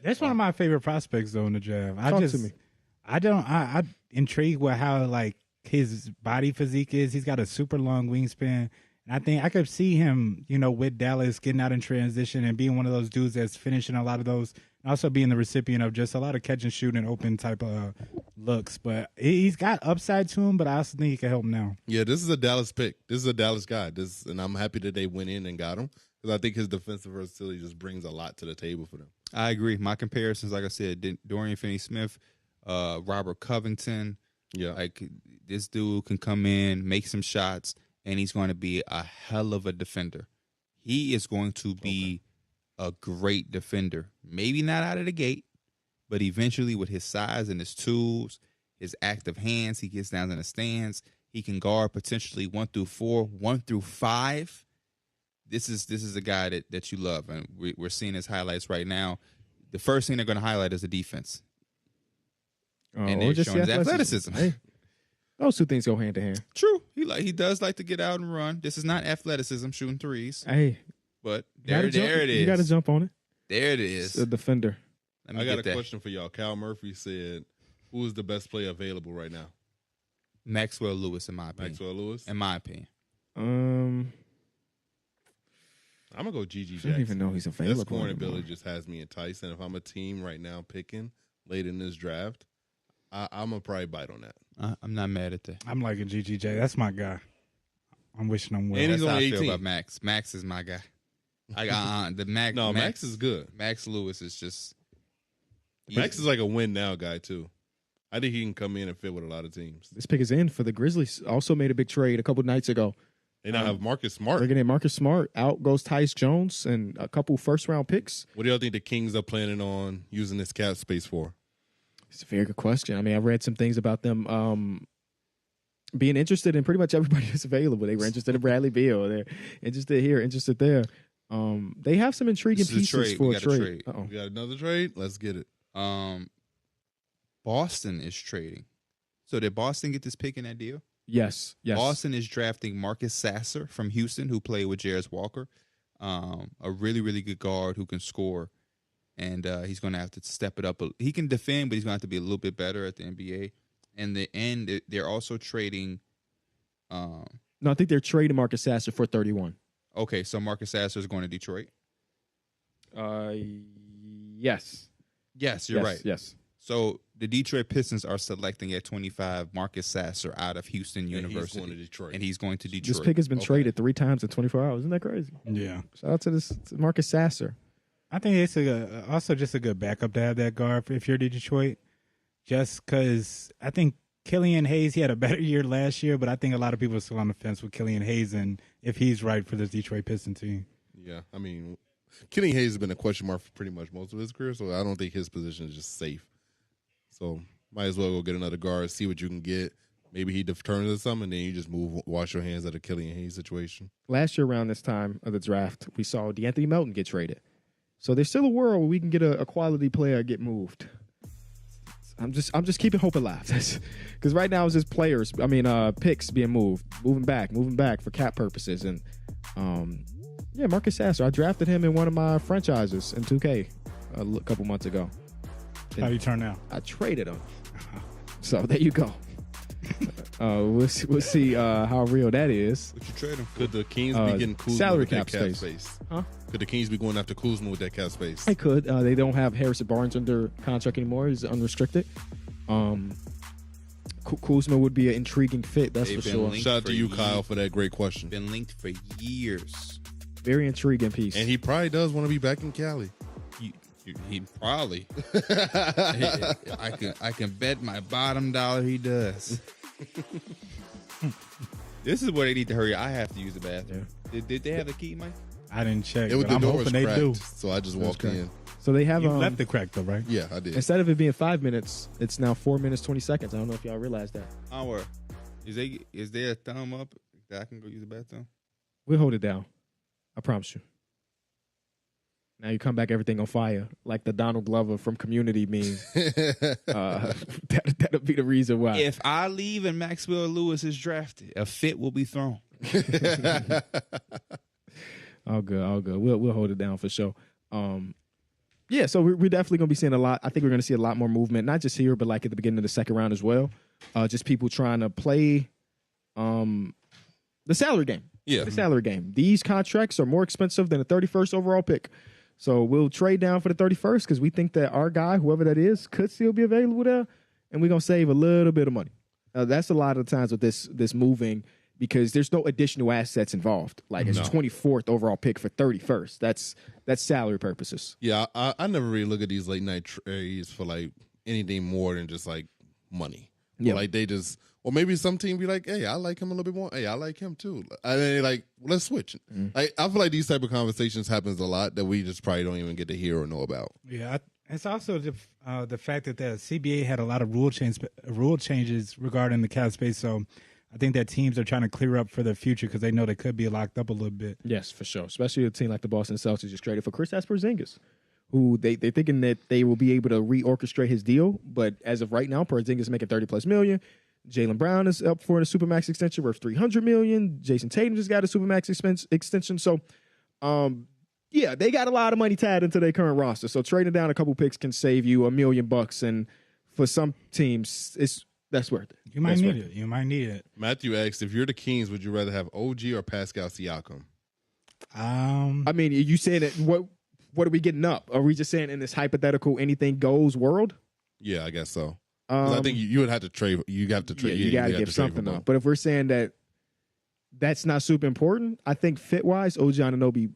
That's one of my favorite prospects though in the draft. Talk to me. I intrigued with how like his body physique is. He's got a super long wingspan. And I think I could see him, with Dallas getting out in transition and being one of those dudes that's finishing a lot of those, and also being the recipient of just a lot of catch and shoot and open type of looks. But he's got upside to him, but I also think he can help him now. Yeah, this is a Dallas pick. This is a Dallas guy. And I'm happy that they went in and got him because I think his defensive versatility just brings a lot to the table for them. I agree. My comparisons, like I said, Dorian Finney-Smith, Robert Covington. Yeah. Like, this dude can come in, make some shots, and he's going to be a hell of a defender. He is going to be a great defender. Maybe not out of the gate, but eventually with his size and his tools, his active hands, he gets down in the stands. He can guard potentially 1 through 4, 1 through 5. This is a guy that you love, and we're seeing his highlights right now. The first thing they're going to highlight is the defense. And they're just showing his the athleticism. Hey, those two things go hand to hand. True. He does like to get out and run. This is not athleticism shooting threes. Hey, But there it is. You got to jump on it. There it is. It's a defender. Let me I got get a that. question for y'all. Cal Murphy said, who is the best player available right now? Maxwell Lewis, in my opinion. Maxwell Lewis? In my opinion. I'm going to go Gigi I Jackson. don't even know he's This available. corner anymore. ability just has me enticed. And if I'm a team right now picking late in this draft, I'm going to probably bite on that. I'm not mad at that. I'm liking GGJ. That's my guy. I'm wishing him well. And he's That's how only I feel 18. about Max. Max is my guy. Max is good. Max Lewis is just. Max is like a win now guy, too. I think he can come in and fit with a lot of teams. This pick is in for the Grizzlies. Also made a big trade a couple nights ago. They now have Marcus Smart. They're getting Marcus Smart. Out goes Tyus Jones and a couple first-round picks. What do y'all think the Kings are planning on using this cap space for? It's a very good question. I mean, I read some things about them being interested in pretty much everybody that's available. They were interested in Bradley Beal. They're interested here, interested there. They have some intriguing This is a pieces trade. for We a got a trade. trade. Uh-oh. We got another trade? Let's get it. Boston is trading. So did Boston get this pick in that deal? Yes. Boston is drafting Marcus Sasser from Houston, who played with Jarris Walker, a really, really good guard who can score. And he's going to have to step it up. He can defend, but he's going to have to be a little bit better at the NBA. And the end, they're also trading. No, I think they're trading Marcus Sasser for 31. Okay, so Marcus Sasser is going to Detroit. Yes. Yes, you're right. Yes. So the Detroit Pistons are selecting at 25 Marcus Sasser out of Houston University. He's going to Detroit. And he's going to Detroit. This pick has been traded 3 times in 24 hours. Isn't that crazy? Yeah. Shout out to this Marcus Sasser. I think it's also just a good backup to have that guard if you're Detroit. Just because I think Killian Hayes, he had a better year last year, but I think a lot of people are still on the fence with Killian Hayes and if he's right for this Detroit Pistons team. Yeah, I mean, Kenny Hayes has been a question mark for pretty much most of his career, so I don't think his position is just safe. So might as well go get another guard, see what you can get. Maybe he turns into something, and then you just wash your hands out of Killian Hayes situation. Last year around this time of the draft, we saw DeAnthony Melton get traded. So there's still a world where we can get a quality player get moved. I'm just keeping hope alive. Because right now it's just picks being moving back for cap purposes. And Marcus Sasser, I drafted him in one of my franchises in 2K a couple months ago. How do you turn out? I traded him. So there you go. We'll see how real that is. What you trading for? Could the Kings be getting Kuzma salary with that cap cap space. space? Huh? Could the Kings be going after Kuzma with that cap space? They could. They don't have Harrison Barnes under contract anymore. He's unrestricted. Kuzma would be an intriguing fit, that's They've for been sure. linked Shout out for to you, years. Kyle, for that great question. Been linked for years. Very intriguing piece. And he probably does want to be back in Cali. He probably. I can bet my bottom dollar he does. This is where they need to hurry. I have to use the bathroom. Did they have the key, Mike? I didn't check, It was but the I'm door was hoping they cracked, do. so I just walked in. So they have You left the crack though, right? Yeah, I did. instead of it being 5 minutes, it's now 4 minutes 20 seconds. I don't know if y'all realize that. Our is there a thumb up that I can go use the bathroom? We'll hold it down. I promise you. Now you come back, everything on fire, like the Donald Glover from Community meme. That'll be the reason why. If I leave and Maxwell Lewis is drafted, a fit will be thrown. All good. We'll hold it down for sure. Yeah, so we're definitely going to be seeing a lot. I think we're going to see a lot more movement, not just here, but like at the beginning of the second round as well. Just people trying to play the salary game. Yeah. The salary game. These contracts are more expensive than a 31st overall pick. So we'll trade down for the 31st because we think that our guy, whoever that is, could still be available there, and we're going to save a little bit of money. That's a lot of the times with this moving because there's no additional assets involved. Like it's 24th overall pick for 31st. That's salary purposes. Yeah, I never really look at these late night trades for like anything more than just like money. Yeah. Like they just, or maybe some team be like, hey, I like him a little bit more. Hey, I like him too. And then like, let's switch. Like I feel like these type of conversations happens a lot that we just probably don't even get to hear or know about. Yeah, it's also the fact that the CBA had a lot of rule changes regarding the cap space. So I think that teams are trying to clear up for the future because they know they could be locked up a little bit. Yes, for sure. Especially a team like the Boston Celtics just traded for Kristaps Porzingis, who they're thinking that they will be able to reorchestrate his deal. But as of right now, Porzingis is making $30+ million. Jaylen Brown is up for a supermax extension worth $300 million. Jason Tatum just got a supermax extension. So, yeah, they got a lot of money tied into their current roster. So trading down a couple picks can save you $1 million, and for some teams, that's worth it. You might need it. You might need it. Matthew asked, if you're the Kings, would you rather have OG or Pascal Siakam? I mean, are you saying that what are we getting up? Are we just saying in this hypothetical anything goes world? Yeah, I guess so. 'Cause I think you would have to trade. You have to trade. Yeah, you got to give something up. But if we're saying that that's not super important, I think fit wise, OG Anunoby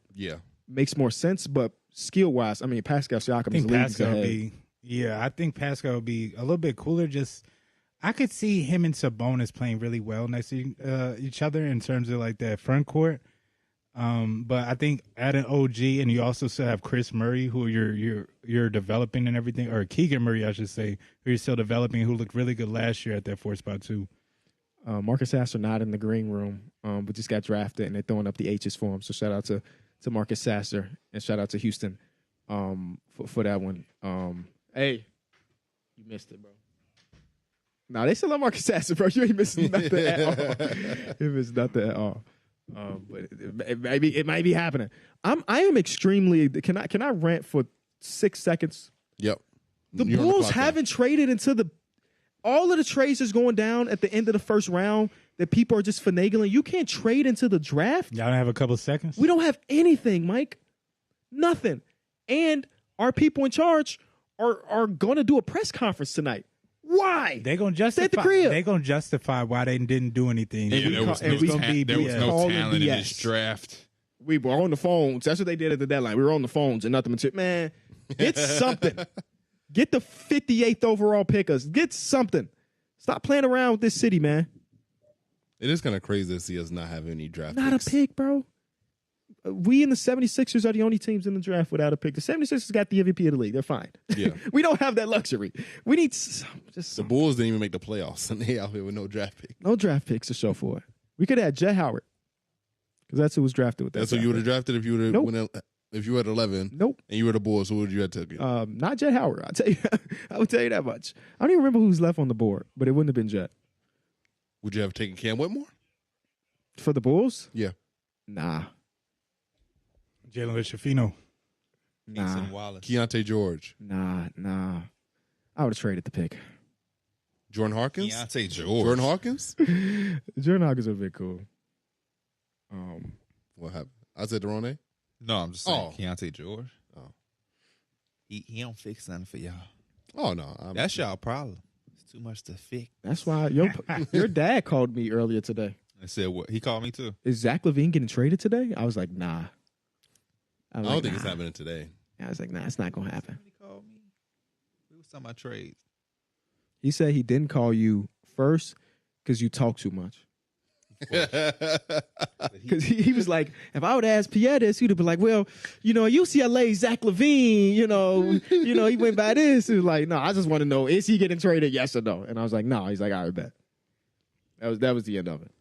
makes more sense. But skill wise, I mean, Pascal Siakam is leagues ahead. I think Pascal will be a little bit cooler. Just I could see him and Sabonis playing really well next to each other in terms of like that front court. But I think adding OG and you also still have Chris Murray, who you're developing and everything, or Keegan Murray, I should say, who you're still developing, who looked really good last year at that 4 spot too. Marcus Sasser not in the green room, but just got drafted and they're throwing up the H's for him. So shout out to Marcus Sasser and shout out to Houston for that one. Hey, you missed it, bro. Nah, they still love Marcus Sasser, bro. You ain't missing nothing at all. You missed nothing at all. But it might be happening. I am extremely. Can I rant for 6 seconds? Yep. The Bulls haven't traded into all of the trades is going down at the end of the first round that people are just finagling. You can't trade into the draft. Y'all don't have a couple of seconds? We don't have anything, Mike. Nothing. And our people in charge are going to do a press conference tonight. Why? They're gonna justify why they didn't do anything. Yeah, there was no talent in this draft. We were on the phones. That's what they did at the deadline. We were on the phones and nothing material. Man, get something. Get the 58th overall pickers. Get something. Stop playing around with this city, man. It is kind of crazy to see us not have any draft Not picks. a pick, bro. We and the 76ers are the only teams in the draft without a pick. The 76ers got the MVP of the league. They're fine. Yeah. We don't have that luxury. We need just The Bulls didn't even make the playoffs, and they out here with no draft pick. no draft picks to show for it. We could have had Jet Howard because that's who was drafted with that. That's who you would have drafted if you would have Nope. if you were at 11. Nope. And you were the Bulls. Who would you have taken? Not Jet Howard. I'll tell you. I would tell you that much. I don't even remember who's left on the board, but it wouldn't have been Jet. Would you have taken Cam Whitmore? For the Bulls? Yeah. Nah. Jalen Hood-Schifino. Mason Wallace. Keontae George. Nah. I would have traded the pick. Jordan Hawkins? Keontae George. Jordan Hawkins? Jordan Hawkins would have been cool. What happened? I said the wrong name? No, I'm just saying Oh. Keontae George. Oh. He don't fix nothing for y'all. Oh, no. That's y'all problem. It's too much to fix. That's why your dad called me earlier today. I said what? He called me too. Is Zach LaVine getting traded today? I was like, nah. I don't think it's happening today. I was like, nah, it's not going to happen. He called me. We was talking about trades. He said he didn't call you first because you talk too much. Because he was like, if I would ask Pierre this, he'd have been like, well, UCLA, Zach LaVine, he went by this. He was like, no, I just want to know, is he getting traded, yes or no? And I was like, no. He's like, all right, bet. That was the end of it.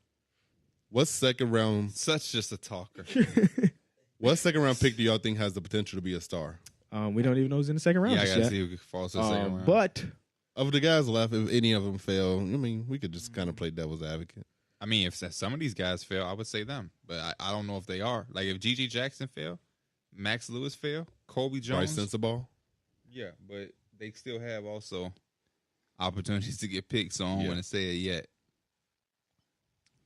What second round? Such just a talker. What second round pick do y'all think has the potential to be a star? We don't even know who's in the second round. Yeah, I just gotta yet. see who falls to the second round. But Of the guys left, if any of them fail, I mean, we could just kind of play devil's advocate. I mean, if some of these guys fail, I would say them, but I don't know if they are. Like if G.G. Jackson fail, Max Lewis fail, Kobe Jones, Bryce Sensabaugh. Yeah, but they still have also opportunities to get picked, so I don't want to say it yet.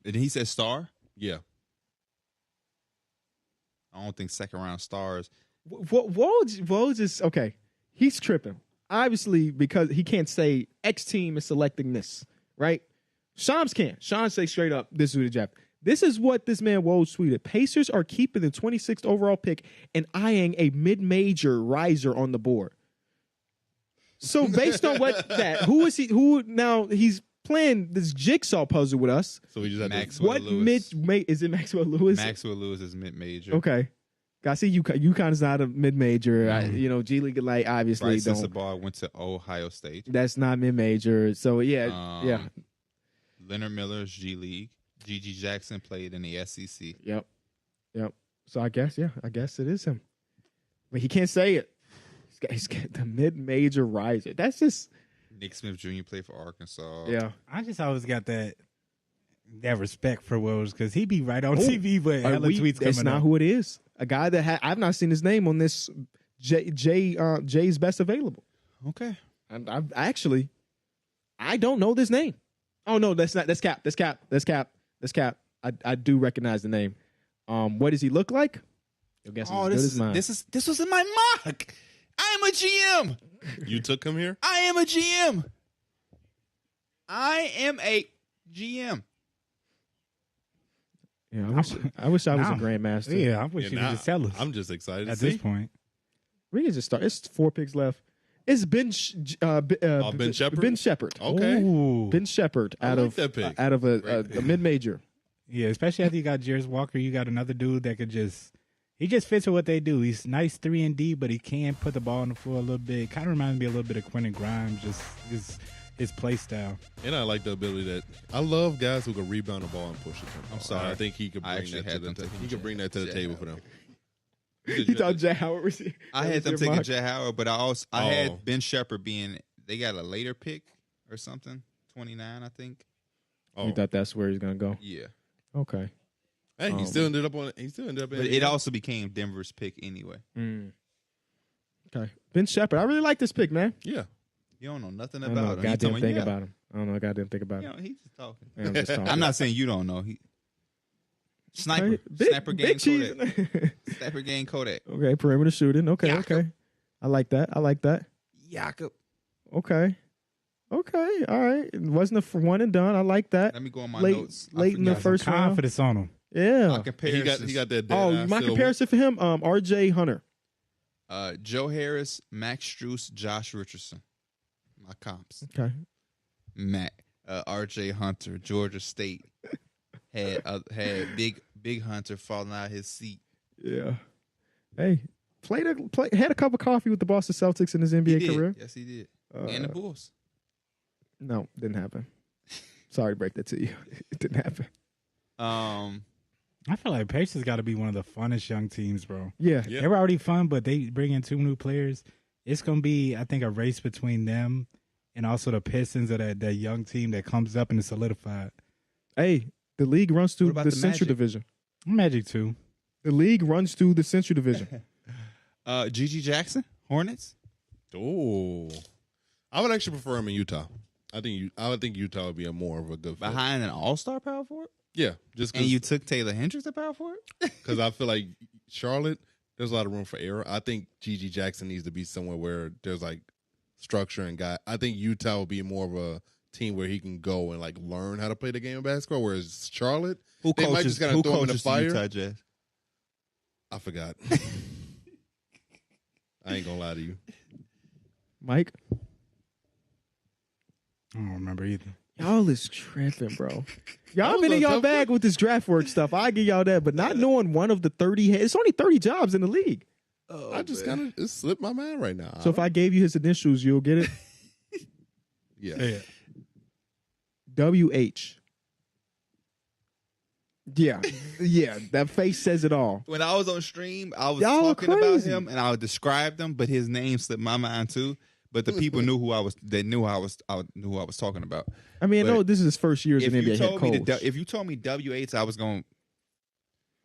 Did he say star? Yeah. I don't think second round stars. Woj is okay. He's tripping. Obviously, because he can't say X team is selecting this, right? Shams can. Shams say straight up, this is who the draft. This is what this man Woj tweeted. Pacers are keeping the 26th overall pick and eyeing a mid-major riser on the board. So based on who is he? Who now he's playing this jigsaw puzzle with us. So we just have Maxwell What Lewis. is it? Maxwell Lewis. Maxwell Lewis is mid-major. Okay. I see UConn's not a mid-major. G League like obviously Bryce don't. Sabal went to Ohio State. That's not mid-major. So yeah. Leonard Miller's G League. Gigi Jackson played in the SEC. Yep. So I guess it is him. But he can't say it. He's got the mid-major riser. That's just Nick Smith Jr. played for Arkansas. yeah. I just always got that respect for Woj because he be right on TV, but hella tweets coming That's not up. who it is. A guy that I've not seen his name on this Jay's best available. Okay. I've actually, I don't know this name. Oh no, that's not. That's Cap. I do recognize the name. What does he look like? Your guess is as good as mine. This was in my mock. I am a GM. You took him here? I am a GM. I am a GM. Yeah, I wish I was a Nah. grandmaster. Yeah, I wish you would just tell us I'm just excited at to this see. point. We can just start. It's 4 picks left. It's Ben Shepherd? Ben Shepherd. Okay. Ooh. Ben Shepherd I out like of that pick. out of a Great pick. mid-major. Yeah, especially after you got Jarius Walker, you got another dude that could he just fits with what they do. He's nice 3-and-D, but he can put the ball on the floor a little bit. Kind of reminds me a little bit of Quentin Grimes, just his play style. And I like the ability that I love guys who can rebound the ball and push it. I'm sorry. I think he could I bring actually that to had the them taking he could bring that to the Jay table for them. You thought Jay Howard was here? I That had was them your taking mock? Jay Howard, but I Oh. had Ben Shepherd being. They got a later pick or something, 29, I think. Oh, You thought that's where he's gonna go? Yeah, Okay. hey, he still ended up on. He still ended up. but it also became Denver's pick anyway. Okay. Ben Shepherd. I really like this pick, man. Yeah. You don't know nothing I don't know a about him. He goddamn told me, thing yeah. about him. I don't know a goddamn thing about You him. know, he's just talking. Yeah, I'm just talking. I'm not saying you don't know. He sniper, Okay. Big- sniper game big cheese. Kodak, sniper game Kodak. Okay, perimeter shooting. Okay, Jakob. okay. I like that. Jakob. Okay. All right. It wasn't a one and done. I like that. Let me go on my Late- notes. late in the forgot. first round. Confidence on him. Yeah. My comparisons. He got that. dead Oh, eye my silver. comparison for him, RJ Hunter. Joe Harris, Max Strus, Josh Richardson. My comps. Okay. RJ Hunter, Georgia State. had big Hunter falling out of his seat. Yeah. Hey, had a cup of coffee with the Boston Celtics in his NBA He did. career. Yes, he did. And the Bulls. No, didn't happen. Sorry to break that to you. It didn't happen. I feel like Pacers got to be one of the funnest young teams, bro. Yeah. Yeah. They were already fun, but they bring in 2 new players. It's gonna be, I think, a race between them and also the Pistons of that young team that comes up and is solidified. Hey, the league runs through What about the the Central Magic? Division. Magic too. The league runs through the Central Division. Gigi Jackson, Hornets. Oh, I would actually prefer him in Utah. I would think Utah would be a more of a good fit. Behind an all-star power forward? Yeah, just And you took Taylor Hendricks at power forward? because I feel like Charlotte, there's a lot of room for error. I think Gigi Jackson needs to be somewhere where there's like structure and guy. I think Utah will be more of a team where he can go and like learn how to play the game of basketball. Whereas Charlotte, Who they might coaches, just gotta who throw him in the coaches the fire. Utah Jazz? I forgot. I ain't gonna lie to you. Mike? I don't remember either. Y'all is tripping, bro. That Y'all was been a in y'all tough bag with this draft work stuff. I give y'all that, but not knowing one of the 30 it's only 30 jobs in the league. I just kind of it slipped my mind right now. So if I gave you his initials, you'll get it. yeah. WH. Yeah. Yeah. That face says it all. When I was on stream, I was Y'all talking about crazy. him and I would describe them, but his name slipped my mind too. But the people knew who I was. They knew I knew who I was talking about. I mean, But no, this is his first year as an If you NBA head told me coach. if you told me WH, I was going.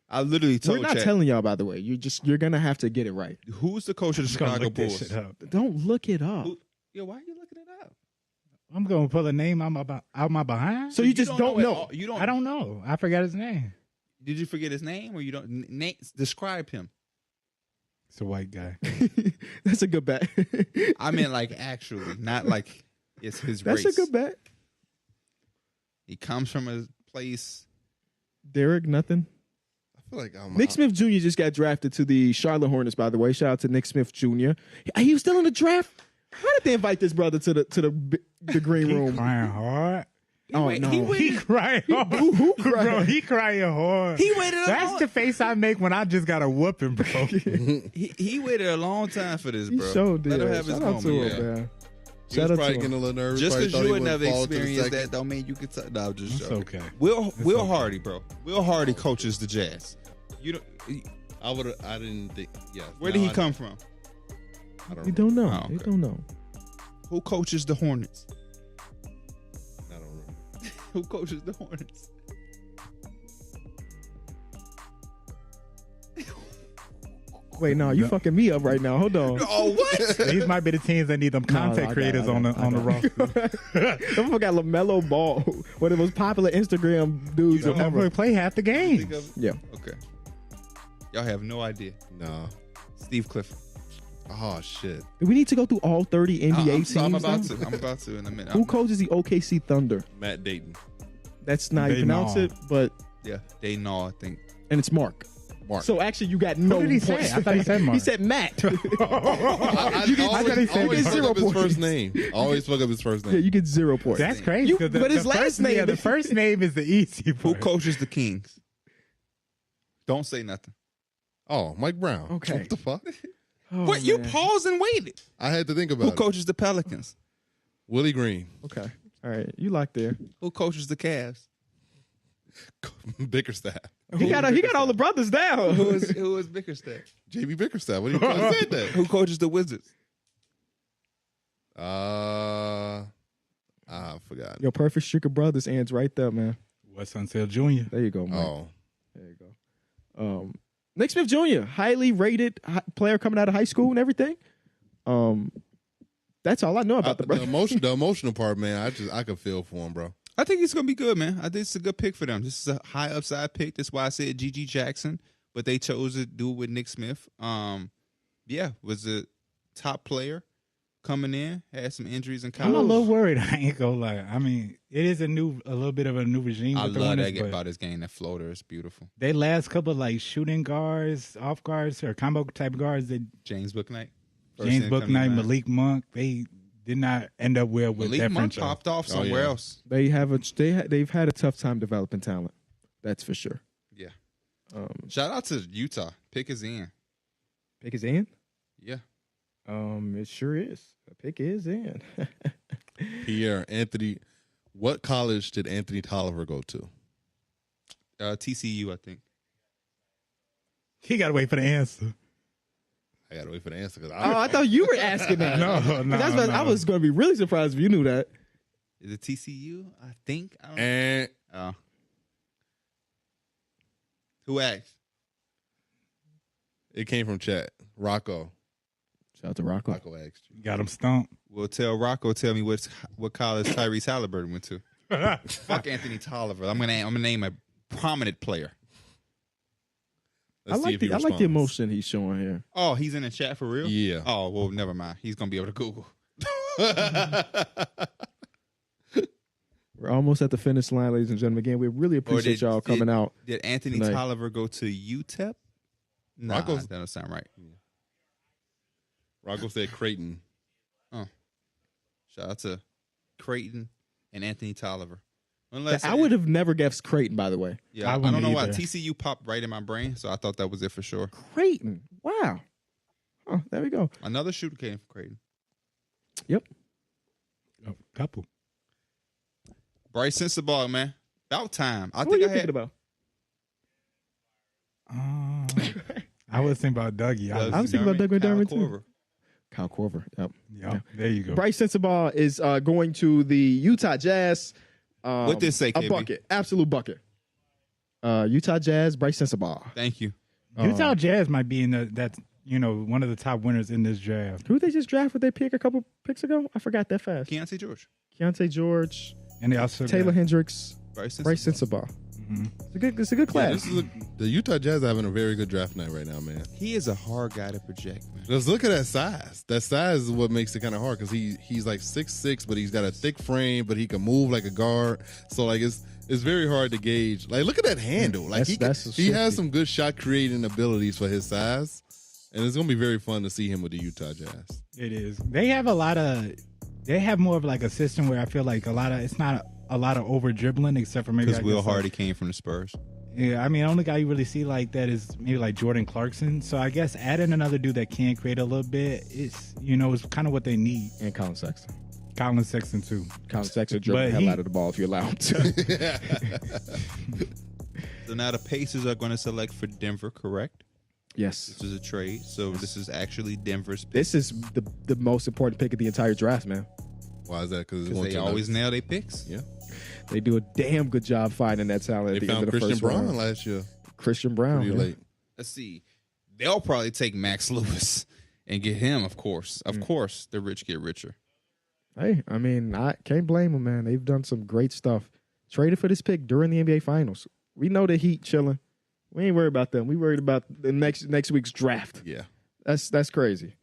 I literally told We're not Chat, telling y'all, by the way. You're gonna have to get it right. who's the coach of the Just gonna Chicago look this Bulls? shit up. Don't look it up. Yo, why are you looking it up? I'm gonna pull a name out my behind. So you just don't at know. all. You don't. I don't know. I forgot his name. Did you forget his name, or you don't? Describe him. It's a white guy. That's a good bet. I mean, like actually, not like it's his That's race. a good bet. He comes from a place. Derek, nothing. I feel like I'm Nick Smith Jr. just got drafted to the Charlotte Hornets, by the way. Shout out to Nick Smith Jr. He was still in the draft. How did they invite this brother to the green He room? crying hard. Oh no, He crying hard. Who cried? Bro, he crying hard. He waited. That's the face I make when I just got a whooping, bro. He waited a long time for this, He bro. sure did. Let him have his Shout out to moment. him, man. He was Shout out probably to getting a him. little nervous. Just Probably because thought you he would wouldn't never fall to the experienced second. that, don't mean you could. No, I'm just It's joking. okay. Will okay. Hardy, bro. Will Hardy coaches the Jazz. You don't. I didn't think. Yeah. Where did he come from? I don't We know. don't know. Oh, We okay. don't know. Who coaches the Hornets? I don't know. Who coaches the Hornets? Wait, no, you fucking me up right now. Hold on. Oh, what? These might be the teams that need them content creators on the roster. Don't forget LaMelo Ball, one of the most popular Instagram dudes You don't ever. Never play half the Think games. of it? Yeah. Okay. Y'all have no idea. No. Steve Clifford. Oh shit. Do we need to go through all 30 NBA teams? I'm about now? to. I'm about to in a minute. Who coaches the OKC Thunder? Matt Dayton. That's not how you They pronounce know. it, but Yeah, they know. I think. and it's Mark. Mark. So actually, you got no did he points. say? I thought he said Mark. He said Matt. I thought he said always Mark. fuck up his 0 first points. name. Always fuck up his first Yeah, name. you get 0 points. That's crazy. 'cause but his last first, name- yeah, the first name is the easy Who part. coaches the Kings? Don't say nothing. Oh, Mike Brown. Okay. What the fuck? Oh, What? You man. paused and waited. I had to think about Who it. coaches the Pelicans? Willie Green. Okay. All right. You locked there. Who coaches the Cavs? Bickerstaff. He got all the brothers down. Who is Bickerstaff? JB Bickerstaff. What do you trying to say that? Who coaches the Wizards? I forgot. Your perfect streak of brothers ends right there, man. Wes Unseld Jr. There you go, man. Oh. There you go. Nick Smith Jr., highly rated player coming out of high school and everything. That's all I know about the The brother. emotional part, man. I could feel for him, bro. I think he's gonna be good, man. I think it's a good pick for them. This is a high upside pick. That's why I said G.G. Jackson, but they chose to do it with Nick Smith. Yeah, was a top player coming in. Had some injuries in college. I'm a little worried. I ain't gonna lie. I mean, it is a little bit of a new regime. I with the love Hornets, that but about his game. That floater is beautiful. they last couple like shooting guards, off guards, or combo type guards that James Bouknight. James Bouknight, Malik Monk, they did not end up well with Malik that Monk franchise. popped off somewhere yeah. else. They've had a tough time developing talent. That's for sure. Yeah. Shout out to Utah. Pick is in. Pick is in. Yeah. It sure is. The pick is in. Pierre Anthony. What college did Anthony Tolliver go to? TCU, I think. He got to wait for the answer. I gotta wait for the answer because I thought you were asking that. No. I was going to be really surprised if you knew that. Is it TCU? I think. I don't And know. Who asked? it came from chat. Rocco. Shout out to Rocco. Rocco asked you. Got him stumped. Well, tell Rocco. Tell me what college Tyrese Halliburton went to. Fuck Anthony Tolliver. I'm gonna name a prominent player. Let's see if he I like responds. the emotion he's showing here. Oh, he's in the chat for real? Yeah. Oh, well, never mind. He's gonna be able to Google. We're almost at the finish line, ladies and gentlemen. Again, we really appreciate y'all coming out. Did Anthony tonight. Tolliver go to UTEP? Nah, Rocco's- that don't sound right. Rocco said Creighton. Shout out to Creighton and Anthony Tolliver. Unless I would have never guessed Creighton, by the way. Yeah, I I wouldn't don't know why either. TCU popped right in my brain, so I thought that was it for sure. Creighton. Wow. Oh, there we go. Another shooter came from Creighton. Yep. A couple. Bryce Sensabaugh, man. About time. I What are think you I thinking had about? I was thinking about Dougie. I was thinking about Doug Kyle McDermott, too. Korver. Kyle Korver. Yep. Yeah, there you go. Bryce Sensabaugh is going to the Utah Jazz. What did it say, A KB? bucket. Absolute bucket. Utah Jazz, Bryce Sensabaugh. Thank you. Utah Jazz might be in one of the top winners in this draft. Who they just drafted their pick a couple picks ago? I forgot that fast. Keontae George. Keontae George, And they also Taylor Hendricks, Bryce Sensabaugh. Mhm. It's a good Yeah, class. the Utah Jazz are having a very good draft night right now, man. He is a hard guy to project, man. Just look at that size. That size is what makes it kind of hard because he's like 6'6", but he's got a thick frame, but he can move like a guard. So like it's very hard to gauge. Like look at that handle. Like That's he has shifty. some good shot creating abilities for his size, and it's gonna be very fun to see him with the Utah Jazz. It is. They have they have more of like a system where I feel like it's not a lot of over dribbling except for maybe Because I Will guess, like- Hardy came from the Spurs. Yeah, I mean, the only guy you really see like that is maybe like Jordan Clarkson. So I guess adding another dude that can create a little bit is kind of what they need. And Colin Sexton. Colin Sexton too. Colin Sexton dribble the But hell he- out of the ball if you allow him to. So now the Pacers are going to select for Denver, correct? Yes. This is a trade. So this is actually Denver's pick. This is the most important pick of the entire draft, man. Why is that? Because Because they always nail their picks. Yeah. They do a damn good job finding that talent They at the end found of the Christian first Brown round. last year. Christian Brown. Pretty yeah. late. Let's see. They'll probably take Max Lewis and get him, of course. Of course, the rich get richer. Hey, I mean, I can't blame them, man. They've done some great stuff. Traded for this pick during the NBA Finals. We know the Heat chilling. We ain't worried about them. We worried about the next week's draft. Yeah. That's crazy.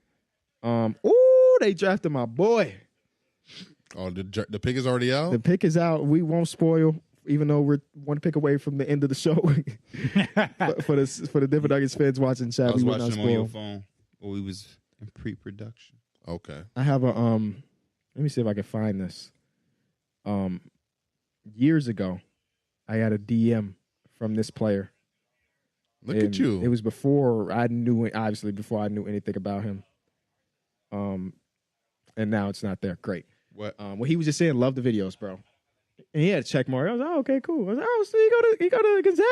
They drafted my boy. Oh, the pick is already out? The pick is out. We won't spoil, even though we're one pick away from the end of the show. for the Denver Nuggets fans watching chat, I was we will not watching him on your spoil. phone while we was in pre-production. Okay. I have a let me see if I can find this. Years ago, I had a DM from this player. Look And at you. It was before I knew anything about him. And now it's not there. Great. What? Well, he was just saying, love the videos, bro. And he had a check mark. I was like, oh, okay, cool. I was like, oh, so he go to Gonzaga?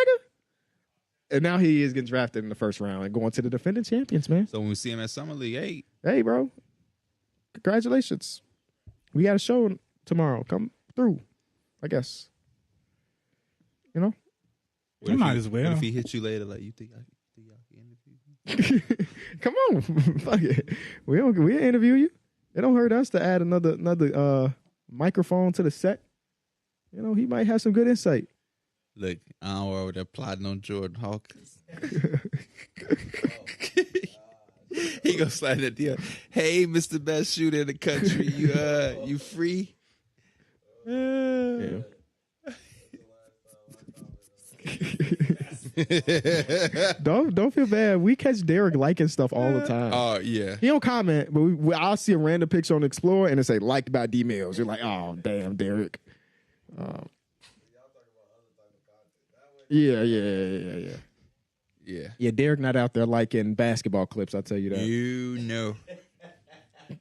And now he is getting drafted in the first round and going to the defending champions, man. So when we see him at Summer League, Hey, bro. Congratulations. We got a show tomorrow. Come through, I guess. You know? what You if might he- as well. What if he hit you later? Like, you think y'all can interview me? Come on. Fuck it. We'll interview you. It don't hurt us to add another microphone to the set. You know, he might have some good insight. Look, I don't worry, they're plotting on Jordan Hawkins. He gonna slide that deal. Hey, Mr. Best Shooter in the country, you free? Yeah. Don't feel bad. We catch Derek liking stuff all the time. Oh yeah. He don't comment, but I'll see a random picture on Explorer and it say liked by D Mills. You're like, oh damn, Derek. Yeah. Yeah, Derek not out there liking basketball clips. I'll tell you that. You know.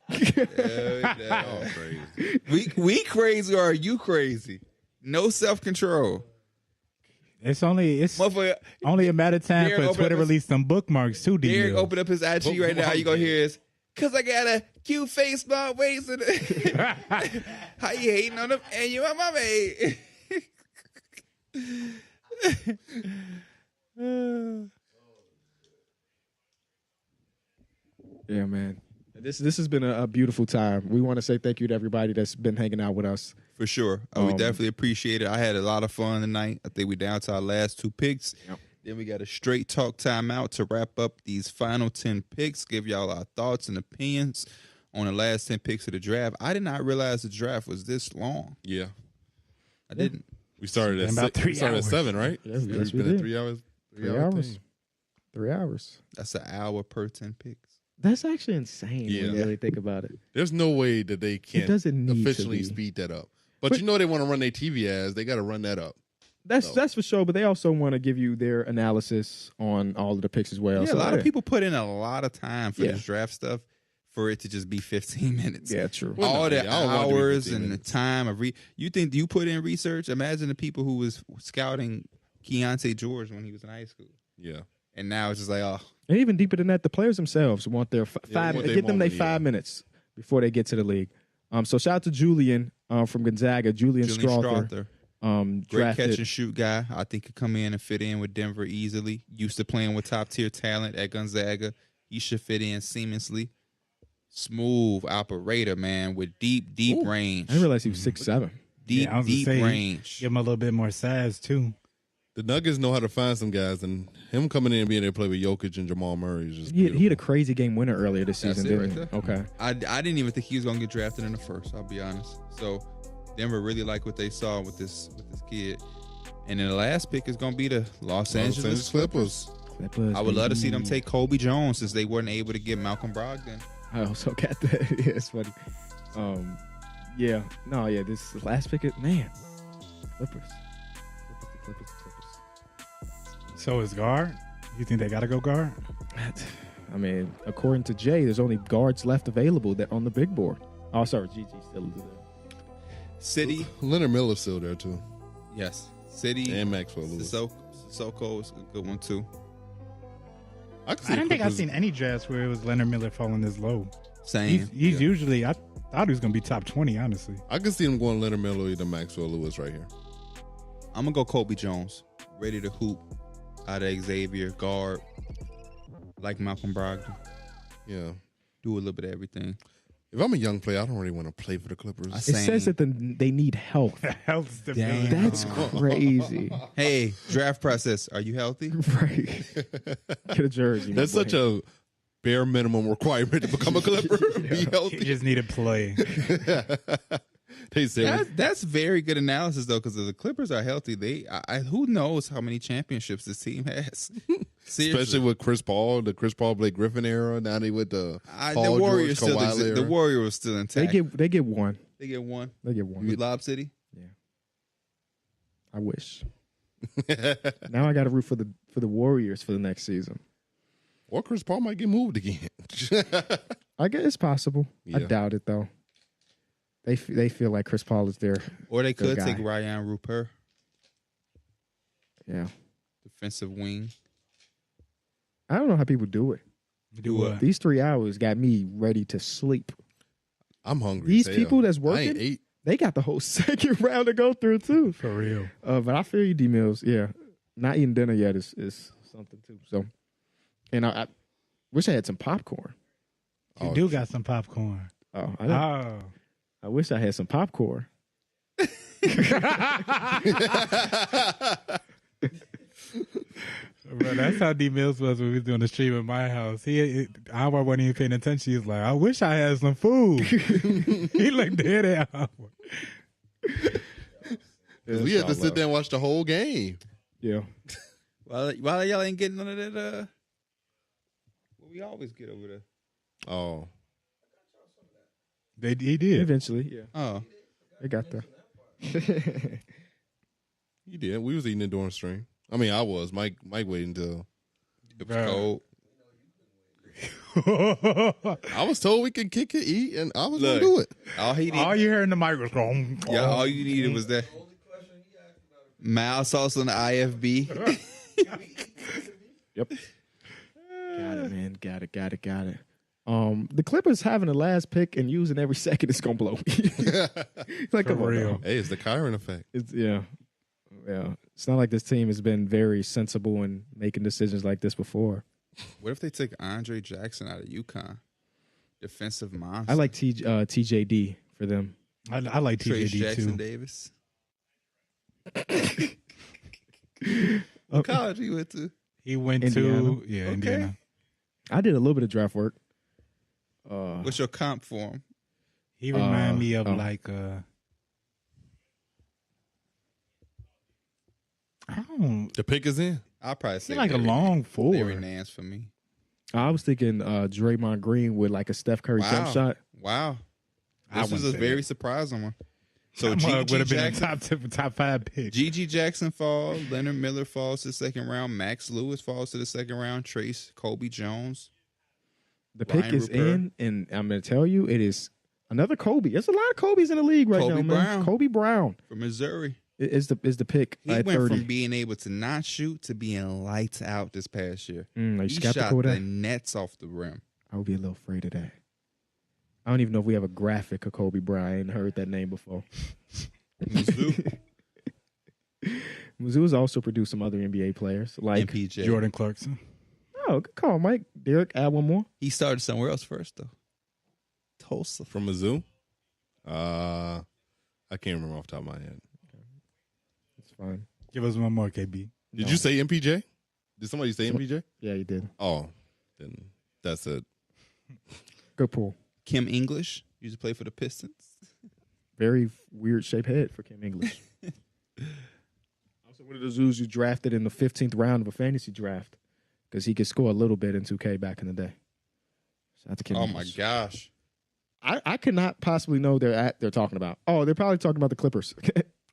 Oh, crazy. We crazy or are you crazy? No self-control. It's only Motherfucker, a matter of time Derek for open Twitter up his- release some bookmarks too. D. Derek Mills. open up his IG right now. All you gonna hear is, "Cause I got a cute face, my waist, and how you hating on them, and you are my mate." Yeah, man. This has been a beautiful time. We want to say thank you to everybody that's been hanging out with us. For sure. We definitely appreciate it. I had a lot of fun tonight. I think we're down to our last 2 picks. Yep. Then we got a straight talk timeout to wrap up these final 10 picks, give y'all our thoughts and opinions on the last 10 picks of the draft. I did not realize the draft was this long. Yeah. I didn't. We started at About 6, 3 we started hours. at 7, right? Yes, We've yes, we been at did. 3 hours. 3 hour hours. thing. 3 hours. That's an hour per 10 picks. That's actually insane Yeah. when you really think about it. There's no way that they can't doesn't need to officially be. speed that up. But you know they want to run their TV ads. They got to run that up. That's for sure. But they also want to give you their analysis on all of the picks as well. Yeah, So, a lot of people put in a lot of time for Yeah. this draft stuff for it to just be 15 minutes. Yeah, true. Well, All no, the yeah, I don't want it to be hours 15 and the minutes. time of you think you put in research? Imagine the people who was scouting Keontae George when he was in high school. Yeah. And now it's just like, oh, And even deeper than that, the players themselves want their they five. want their Get them their moment, 5 minutes before they get to the league. So shout out to Julian from Gonzaga, Julian Julian Strother. Strother. Great Drafted. catch and shoot guy. I think could come in and fit in with Denver easily. Used to playing with top tier talent at Gonzaga. He should fit in seamlessly. Smooth operator, man, with deep range. I didn't realize he was 6'7". Deep, I was gonna deep say, range. Give him a little bit more size too. The Nuggets know how to find some guys, and him coming in and being able to play with Jokic and Jamal Murray is just He had a beautiful. crazy game winner earlier this That's season, it didn't right he? there. Okay. I didn't even think he was gonna get drafted in the first. I'll be honest. So Denver really liked what they saw with this kid. And then the last pick is gonna be the Los Angeles Clippers. Clippers, I would love to see them baby. take Kobe Jones since they weren't able to get Malcolm Brogdon. I also got that. Yeah, it's funny. Yeah. No, yeah, this last pick, man. Clippers. Clippers. So is guard. You think they got to go guard? I mean, according to Jay, there's only guards left available that on the big board. Oh, sorry, GG still is there. City, Leonard Miller's still there too, yes. City and Maxwell Lewis. Sissoko is a good one too. I can see I the don't think I've Clippers- seen any drafts where it was Leonard Miller falling this low. Same. He's usually, I thought he was going to be top 20, honestly. I can see them going Leonard Miller or either Maxwell Lewis right here. I'm gonna go Kobe Jones, ready to hoop out of Xavier, guard like Malcolm Brogdon. Yeah. Do a little bit of everything. If I'm a young player, I don't really want to play for the Clippers. I It Same. says that they need health. Health stability. That's crazy. Hey, draft process. Are you healthy? Right. Get a jersey. That's such a bare minimum requirement to become a Clipper. Be He healthy. just need to play. They said That's very good analysis though, because if the Clippers are healthy, who knows how many championships this team has. Seriously. especially with Chris Paul, the Chris Paul Blake Griffin era. Now they with the Paul the Warriors George still Kawhi exist. era. The Warriors was still intact. They get one. They get one. They get one. You Lob City. I wish. Now I got to root for the Warriors for the next season. Or Chris Paul might get moved again. I guess it's possible. I Yeah. doubt it though. They feel like Chris Paul is their Or they could guy. take Ryan Rupert, yeah. defensive wing. I don't know how people do it. Do what? These 3 hours got me ready to sleep. I'm hungry. These as hell. people that's I working, ain't ate. they got the whole second round to go through too. For real. But I feel you, D Mills. Yeah, not eating dinner yet is something too. So, and I wish I had some popcorn. You do got some popcorn. Oh, Oh. I wish I had some popcorn. Bro, that's how D Mills was when we was doing the stream at my house. I wasn't even paying attention. He was like, I wish I had some food. He looked dead at Howard. We had to sit there and watch the whole game. Yeah. While y'all ain't getting none of that, what we always get over there. Oh, He did. Eventually, yeah. Oh, They got there. you did. We was eating it during stream. I mean, I was. Mike waited until it was Bro. cold. I was told we could kick it, eat, and I was Look. gonna do it. All he All needed, you heard in the microphone. yeah, all you needed was that mild sauce on the IFB. Yep. Got it, man. Got it. The Clippers having the last pick and using every second is gonna blow me. Like, For come on, real. now. Hey, it's the Kyron effect. It's yeah. It's not like this team has been very sensible in making decisions like this before. What if they took Andre Jackson out of UConn? Defensive monster. I like TJD for them. I like Trace TJD Jackson too. Davis. What college he went to? He went Indiana. to Indiana. I did a little bit of draft work. What's your comp for him? He remind me of oh. I don't. The pick is in. I'll probably say He like a Larry- long four. Larry Nance for me. I was thinking Draymond Green with like a Steph Curry jump Wow. shot. Wow. I This was a wouldn't say very that. surprising one. So Would G.G. have been a Jackson, top 5 pick. G.G. Jackson falls. Leonard Miller falls to the second round. Max Lewis falls to the second round. Trace Kobe Jones. The pick Ryan is Rupert. in, and I'm going to tell you, it is another Kobe. There's a lot of Kobe's in the league right Kobe now, man. Brown. Kobe Brown From Missouri. is the pick He at went 30. from being able to not shoot to being lights out this past year. Are you He skeptical shot of the that? nets off the rim. I would be a little afraid of that. I don't even know if we have a graphic of Kobe Bryant. I ain't heard that name before. Mizzou. Mizzou's also produced some other NBA players like MPJ. Jordan Clarkson. Oh, good call, Mike. Derek, add one more. He started somewhere else first, though. Tulsa. From Mizzou? I can't remember off the top of my head. It's fine. Give us one more, KB. Did you say MPJ? Did somebody say MPJ? Yeah, you did. Oh, then that's it. Good pull. Kim English used to play for the Pistons. Very weird shaped head for Kim English. Also, one of the Zoos you drafted in the 15th round of a fantasy draft because he could score a little bit in 2K back in the day. Shout out to Kim Oh, English. my gosh. I could not possibly know they're talking about. Oh, they're probably talking about the Clippers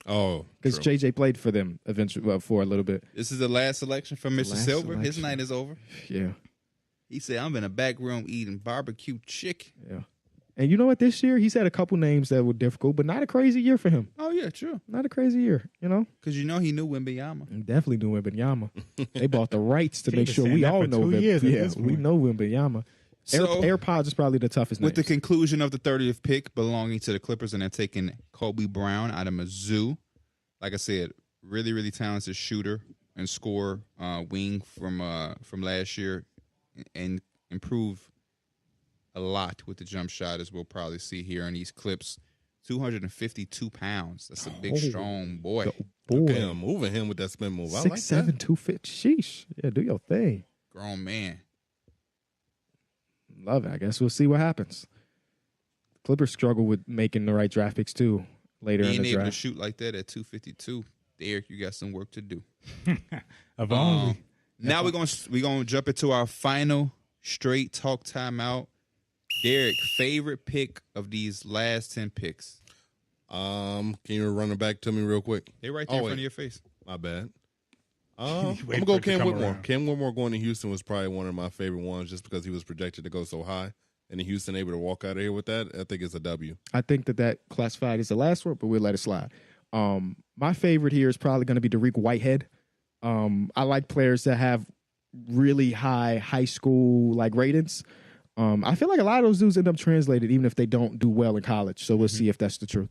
Oh, because true. JJ played for them eventually for a little bit. This is the last selection from Mr. Last Silver. His selection. night is over. Yeah, He said, I'm in a back room eating barbecue chicken. yeah. And you know what? This year he's had a couple names that were difficult, but not a crazy year for him. Oh, yeah, true. Not a crazy year, you know. Because you know he knew Wembanyama. And definitely knew Wembanyama. They bought the rights to He make been sure saying we that all for know 2 Wemb- years at Yeah, this we point. know Wembanyama. So, AirPods is probably the toughest name. with the conclusion of the 30th pick belonging to the Clippers and then taking Kobe Brown out of Mizzou, like I said, really, really talented shooter and scorer, wing from last year, and improve a lot with the jump shot, as we'll probably see here in these clips. 252 pounds. That's a big, strong boy. Boy, Look at him, moving him with that spin move. I like 6'7", that. 250. Sheesh. Yeah, do your thing. Grown man. Love it. I guess we'll see what happens. Clippers struggle with making the right draft picks too later in Being the able to draft. shoot like that at 252, Derek, you got some work to do. Of only. Now we're gonna jump into our final straight talk timeout. Derek, favorite pick of these last 10 picks? Can you run it back to me real quick? They're right there Oh, in wait. front of your face. My bad. I'm Waiting gonna for go it to Cam come Whitmore. around. Cam Whitmore going to Houston was probably one of my favorite ones, just because he was projected to go so high, and in Houston able to walk out of here with that. I think it's a W. I think that classified is the last one, but we'll let it slide. My favorite here is probably going to be Dariq Whitehead. I like players that have really high school like ratings. I feel like a lot of those dudes end up translated even if they don't do well in college. So we'll see if that's the truth.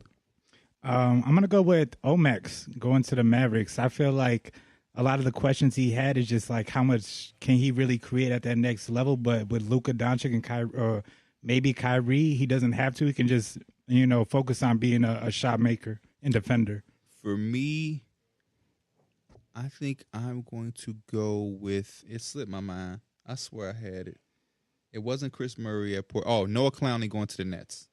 I'm going to go with Omex going to the Mavericks. I feel like a lot of the questions he had is just like how much can he really create at that next level. But with Luka Doncic and Kyrie, he doesn't have to. He can just, focus on being a shot maker and defender. For me, I think I'm going to go with, it slipped my mind. I swear I had it. It wasn't Chris Murray at Port. Oh, Noah Clowney going to the Nets.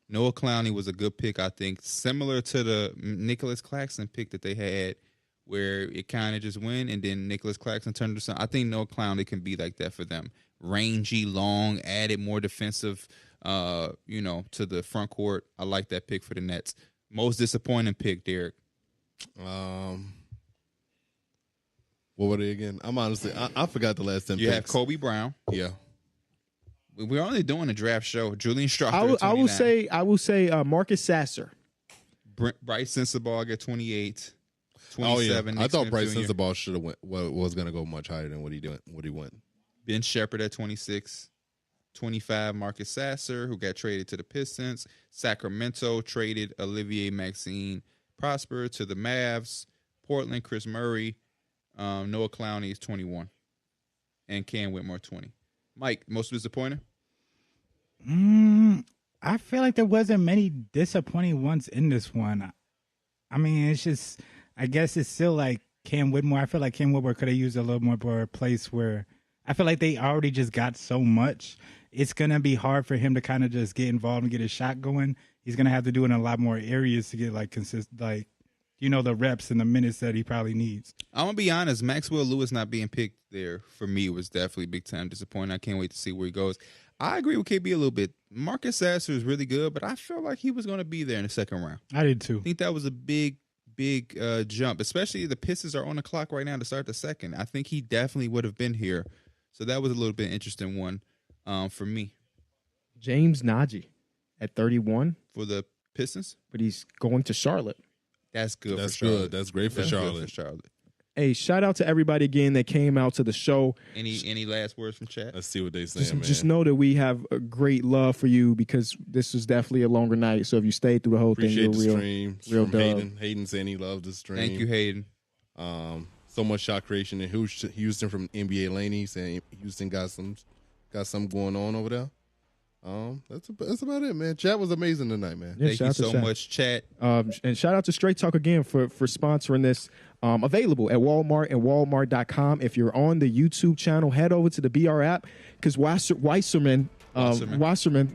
Noah Clowney was a good pick, I think, similar to the Nicholas Claxton pick that they had, where it kind of just went, and then Nicholas Claxton turned to something. I think Noah Clowney can be like that for them. Rangy, long, added more defensive, to the front court. I like that pick for the Nets. Most disappointing pick, Derek. What were they again? I'm honestly, I forgot the last 10 You picks. have Kobe Brown. Yeah. We're only doing a draft show. Julian Strother. I will say Marcus Sasser. Bryce Sensabaugh at 28. Oh yeah. 27. I Nick thought Smith Bryce Jr. Sensabaugh should have was going to go much higher than what he went. Ben Shepherd at 26. 25, Marcus Sasser, who got traded to the Pistons. Sacramento traded Olivier Maxine Prosper to the Mavs. Portland, Chris Murray. Noah Clowney is 21. And Cam Whitmore, 20. Mike, most disappointing? I feel like there wasn't many disappointing ones in this one. I mean, it's just, I guess it's still like Cam Whitmore. I feel like Cam Whitmore could have used a little more for a place where I feel like they already just got so much. It's going to be hard for him to kind of just get involved and get his shot going. He's going to have to do it in a lot more areas to get the reps and the minutes that he probably needs. I'm going to be honest. Maxwell Lewis not being picked there for me was definitely big time disappointing. I can't wait to see where he goes. I agree with KB a little bit. Marcus Sasser is really good, but I felt like he was going to be there in the second round. I did too. I think that was a big jump, especially the Pistons are on the clock right now to start the second. I think he definitely would have been here. So that was a little bit interesting one for me. James Najee at 31, For the Pistons? but he's going to Charlotte. That's good That's for Charlotte. good. That's great for That's good Charlotte. for Charlotte. Hey, shout out to everybody again that came out to the show. Any last words from chat? Let's see what they saying, man. Just know that we have a great love for you because this is definitely a longer night. So if you stayed through the whole Appreciate thing, the you're stream real from dub. Hayden. Hayden saying he loved the stream. Thank you, Hayden. So much shot creation in Houston from NBA Laney saying Houston got some going on over there. That's about it, man. Chat was amazing tonight, man. Yeah, Thank you so much, Chat. And shout out to Straight Talk again for sponsoring this. Available at Walmart and Walmart.com. If you're on the YouTube channel, head over to the BR app because Weisserman,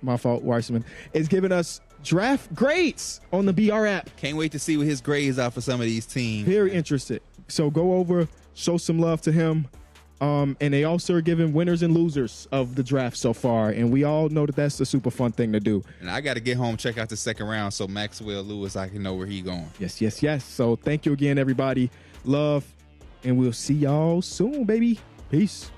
my fault, Weisserman, is giving us draft grades on the BR app. Can't wait to see what his grades are for some of these teams. Very interested. So go over, show some love to him. And they also are giving winners and losers of the draft so far. And we all know that that's a super fun thing to do. And I got to get home, check out the second round so Maxwell Lewis, I can know where he going. Yes. So thank you again, everybody. Love. And we'll see y'all soon, baby. Peace.